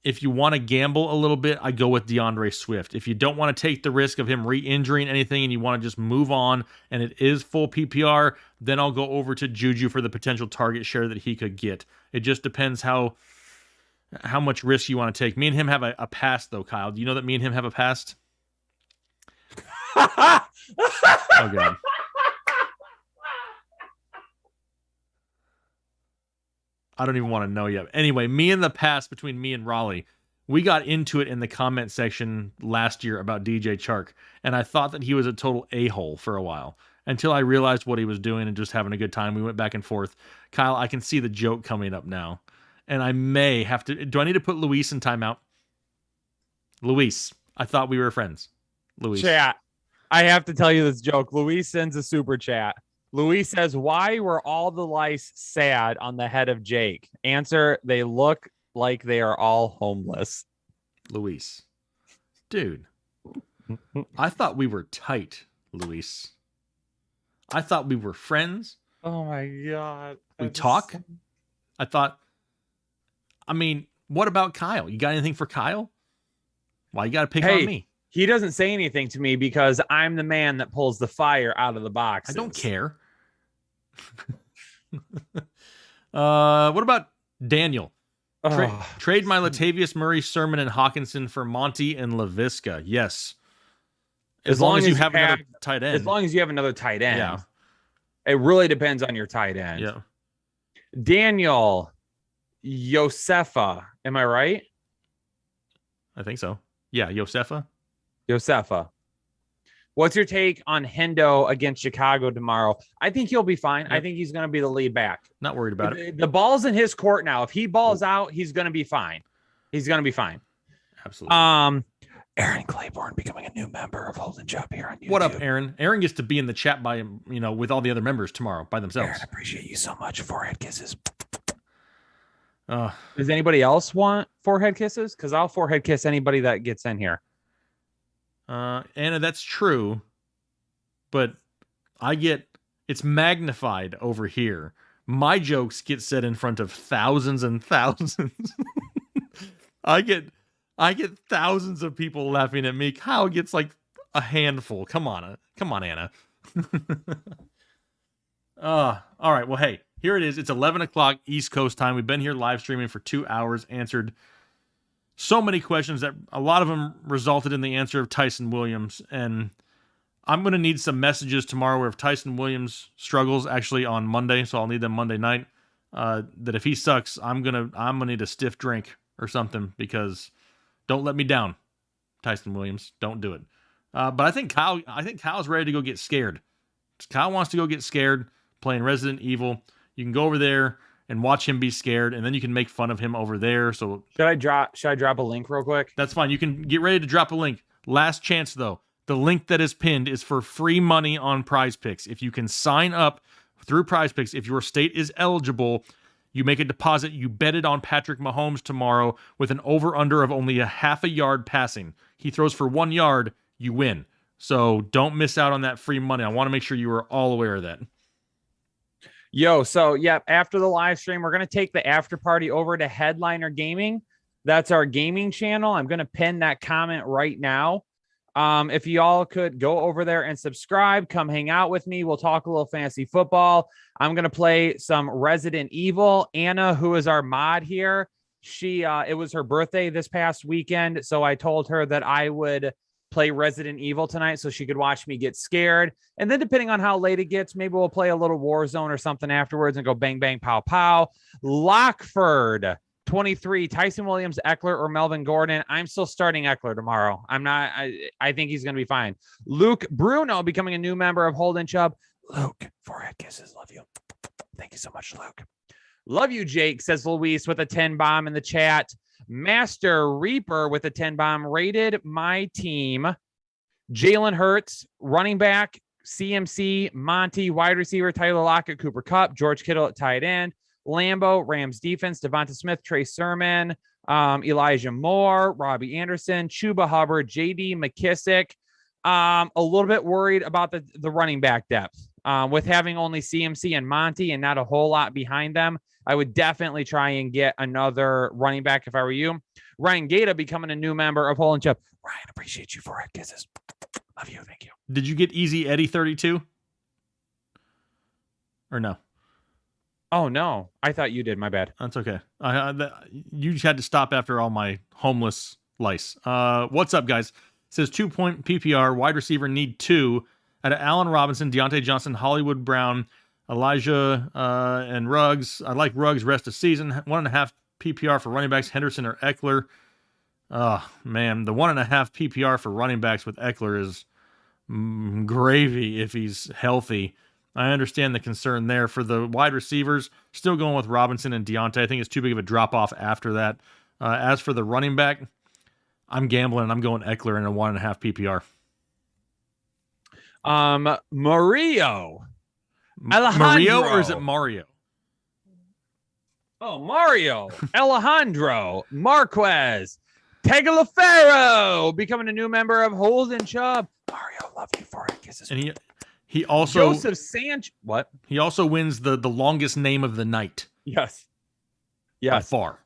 if you want to gamble a little bit, I go with DeAndre Swift. If you don't want to take the risk of him re-injuring anything and you want to just move on and it is full PPR, then I'll go over to Juju for the potential target share that he could get. It just depends how much risk you want to take. Me and him have a past, though, Kyle. Do you know that me and him have a past? Oh, God. I don't even want to know yet. Anyway, between me and Raleigh, we got into it in the comment section last year about DJ Chark, and I thought that he was a total a-hole for a while until I realized what he was doing and just having a good time. We went back and forth. Kyle, I can see the joke coming up now, and I may have to... Do I need to put Luis in timeout? Luis, I thought we were friends. Luis. Chat. I have to tell you this joke. Luis sends a super chat. Luis says, why were all the lice sad on the head of Jake? Answer, they look like they are all homeless. Luis. Dude. I thought we were tight, Luis. I thought we were friends. Oh, my God. We talk. I thought, what about Kyle? You got anything for Kyle? Why you got to pick on me? He doesn't say anything to me because I'm the man that pulls the fire out of the box. I don't care. What about Daniel? Trade my Latavius Murray, Sermon, and Hawkinson for Monty and LaVisca. Yes. As long as you have another tight end. As long as you have another tight end. Yeah. It really depends on your tight end. Yeah. Daniel Josefa. Am I right? I think so. Yeah, Josefa. What's your take on Hendo against Chicago tomorrow? I think he'll be fine. Yep. I think he's going to be the lead back. Not worried about it. The ball's in his court now. If he balls out, he's going to be fine. Absolutely. Aaron Claiborne becoming a new member of Holding Job here on YouTube. What up, Aaron? Aaron gets to be in the chat by with all the other members tomorrow by themselves. Aaron, appreciate you so much. Forehead kisses. Does anybody else want forehead kisses? Because I'll forehead kiss anybody that gets in here. Anna, that's true, but it's magnified over here. My jokes get said in front of thousands and thousands. I get thousands of people laughing at me. Kyle gets like a handful. Come on, Anna. All right. Well, hey, here it is. It's 11 o'clock East Coast time. We've been here live streaming for 2 hours, answered so many questions that a lot of them resulted in the answer of Tyson Williams. And I'm going to need some messages tomorrow where if Tyson Williams struggles actually on Monday, so I'll need them Monday night, that if he sucks, I'm going to need a stiff drink or something, because don't let me down, Tyson Williams. Don't do it. But I think Kyle's ready to go get scared. Kyle wants to go get scared playing Resident Evil. You can go over there and watch him be scared, and then you can make fun of him over there. So should I drop a link real quick? That's fine. You can get ready to drop a link. Last chance though. The link that is pinned is for free money on Prize Picks. If you can sign up through Prize Picks, if your state is eligible, you make a deposit. You bet it on Patrick Mahomes tomorrow with an over-under of only a half a yard passing. He throws for 1 yard, you win. So don't miss out on that free money. I want to make sure you are all aware of that. So after the live stream, we're going to take the after party over to Headliner Gaming. That's our gaming channel. I'm going to pin that comment right now. If you all could go over there and subscribe, come hang out with me. We'll talk a little fantasy football. I'm going to play some Resident Evil. Anna, who is our mod here, it was her birthday this past weekend. So I told her that I would play Resident Evil tonight so she could watch me get scared. And then depending on how late it gets, maybe we'll play a little Warzone or something afterwards and go bang, bang, pow, pow. Lockford 23, Tyson Williams, Eckler, or Melvin Gordon. I'm still starting Eckler tomorrow. I think he's going to be fine. Luke Bruno becoming a new member of Holden Chubb. Luke, forehead kisses. Love you. Thank you so much, Luke. Love you, Jake, says Luis with a 10 bomb in the chat. Master Reaper with a 10 bomb rated my team. Jalen Hurts, running back, CMC, Monty, wide receiver, Tyler Lockett, Cooper Kupp, George Kittle at tight end, Lambeau, Rams defense, Devonta Smith, Trey Sermon, Elijah Moore, Robbie Anderson, Chuba Hubbard, JD McKissick. A little bit worried about the running back depth. With having only CMC and Monty and not a whole lot behind them, I would definitely try and get another running back if I were you. Ryan Gata becoming a new member of Hole and Chip. Ryan, appreciate you for it. Kisses. Love you. Thank you. Did you get Easy Eddie 32? Or no? Oh, no. I thought you did. My bad. That's okay. You had to stop after all my homeless lice. What's up, guys? It says 2-point PPR, wide receiver need 2. Out of Allen Robinson, Deontay Johnson, Hollywood Brown, Elijah, and Ruggs. I like Ruggs rest of season. 1.5 PPR for running backs, Henderson or Eckler. Oh, man. The 1.5 PPR for running backs with Eckler is gravy if he's healthy. I understand the concern there. For the wide receivers, still going with Robinson and Deontay. I think it's too big of a drop-off after that. As for the running back, I'm gambling. I'm going Eckler in a 1.5 PPR. Mario. Mario, or is it Mario? Oh, Mario. Alejandro. Marquez. Tagliaferro becoming a new member of Holden Chubb. Mario, love you for it. Kisses. And he also Joseph Sanchez. What? He also wins the longest name of the night. Yes. By far.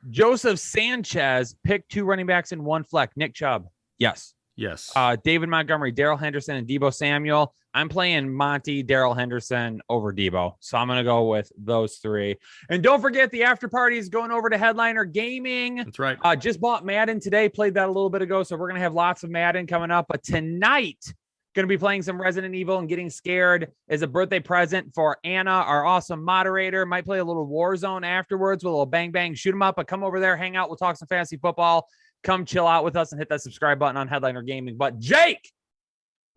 Joseph Sanchez picked 2 running backs in 1 fleck. Nick Chubb. Yes. Yes. David Montgomery, Darrell Henderson, and Debo Samuel. I'm playing Monty, Darrell Henderson over Debo. So I'm going to go with those 3. And don't forget the after party is going over to Headliner Gaming. That's right. Just bought Madden today. Played that a little bit ago. So we're going to have lots of Madden coming up. But tonight, going to be playing some Resident Evil and getting scared as a birthday present for Anna, our awesome moderator. Might play a little Warzone afterwards with a little bang, bang, shoot 'em up. But come over there, hang out. We'll talk some fantasy football. Come chill out with us and hit that subscribe button on Headliner Gaming. But Jake,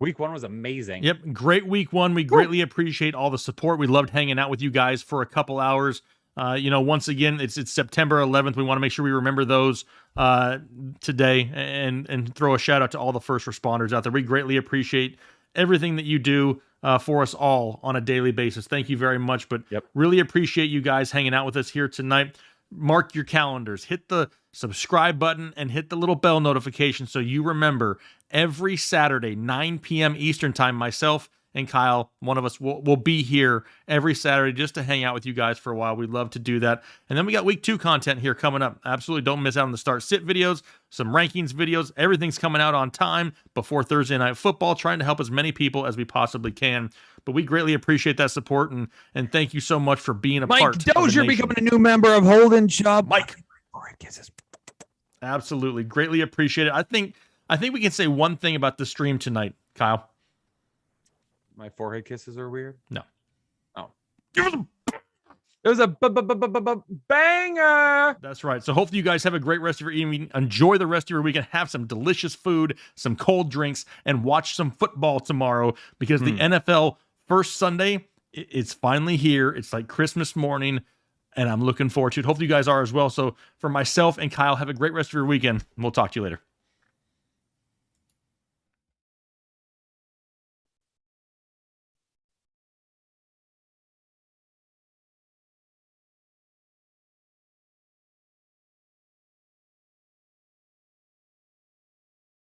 week 1 was amazing. Yep. Great week 1. We greatly appreciate all the support. We loved hanging out with you guys for a couple hours. Once again, it's September 11th. We want to make sure we remember those today and throw a shout out to all the first responders out there. We greatly appreciate everything that you do for us all on a daily basis. Thank you very much. But really appreciate you guys hanging out with us here tonight. Mark your calendars, hit the subscribe button and hit the little bell notification so you remember every Saturday, 9 p.m. Eastern time, myself and Kyle, one of us, will be here every Saturday just to hang out with you guys for a while. We'd love to do that. And then we got week 2 content here coming up. Absolutely don't miss out on the start sit videos, some rankings videos. Everything's coming out on time before Thursday Night Football, trying to help as many people as we possibly can. But we greatly appreciate that support, and thank you so much for being a part of the Dozier nation. becoming a new member of Holden Chubb. Mike. Absolutely. Greatly appreciate it. I think we can say one thing about the stream tonight, Kyle. My forehead kisses are weird? No. Oh. It was a banger. That's right. So hopefully you guys have a great rest of your evening. Enjoy the rest of your weekend. Have some delicious food, some cold drinks, and watch some football tomorrow because the NFL first Sunday, it's finally here. It's like Christmas morning, and I'm looking forward to it. Hopefully you guys are as well. So for myself and Kyle, have a great rest of your weekend. And we'll talk to you later.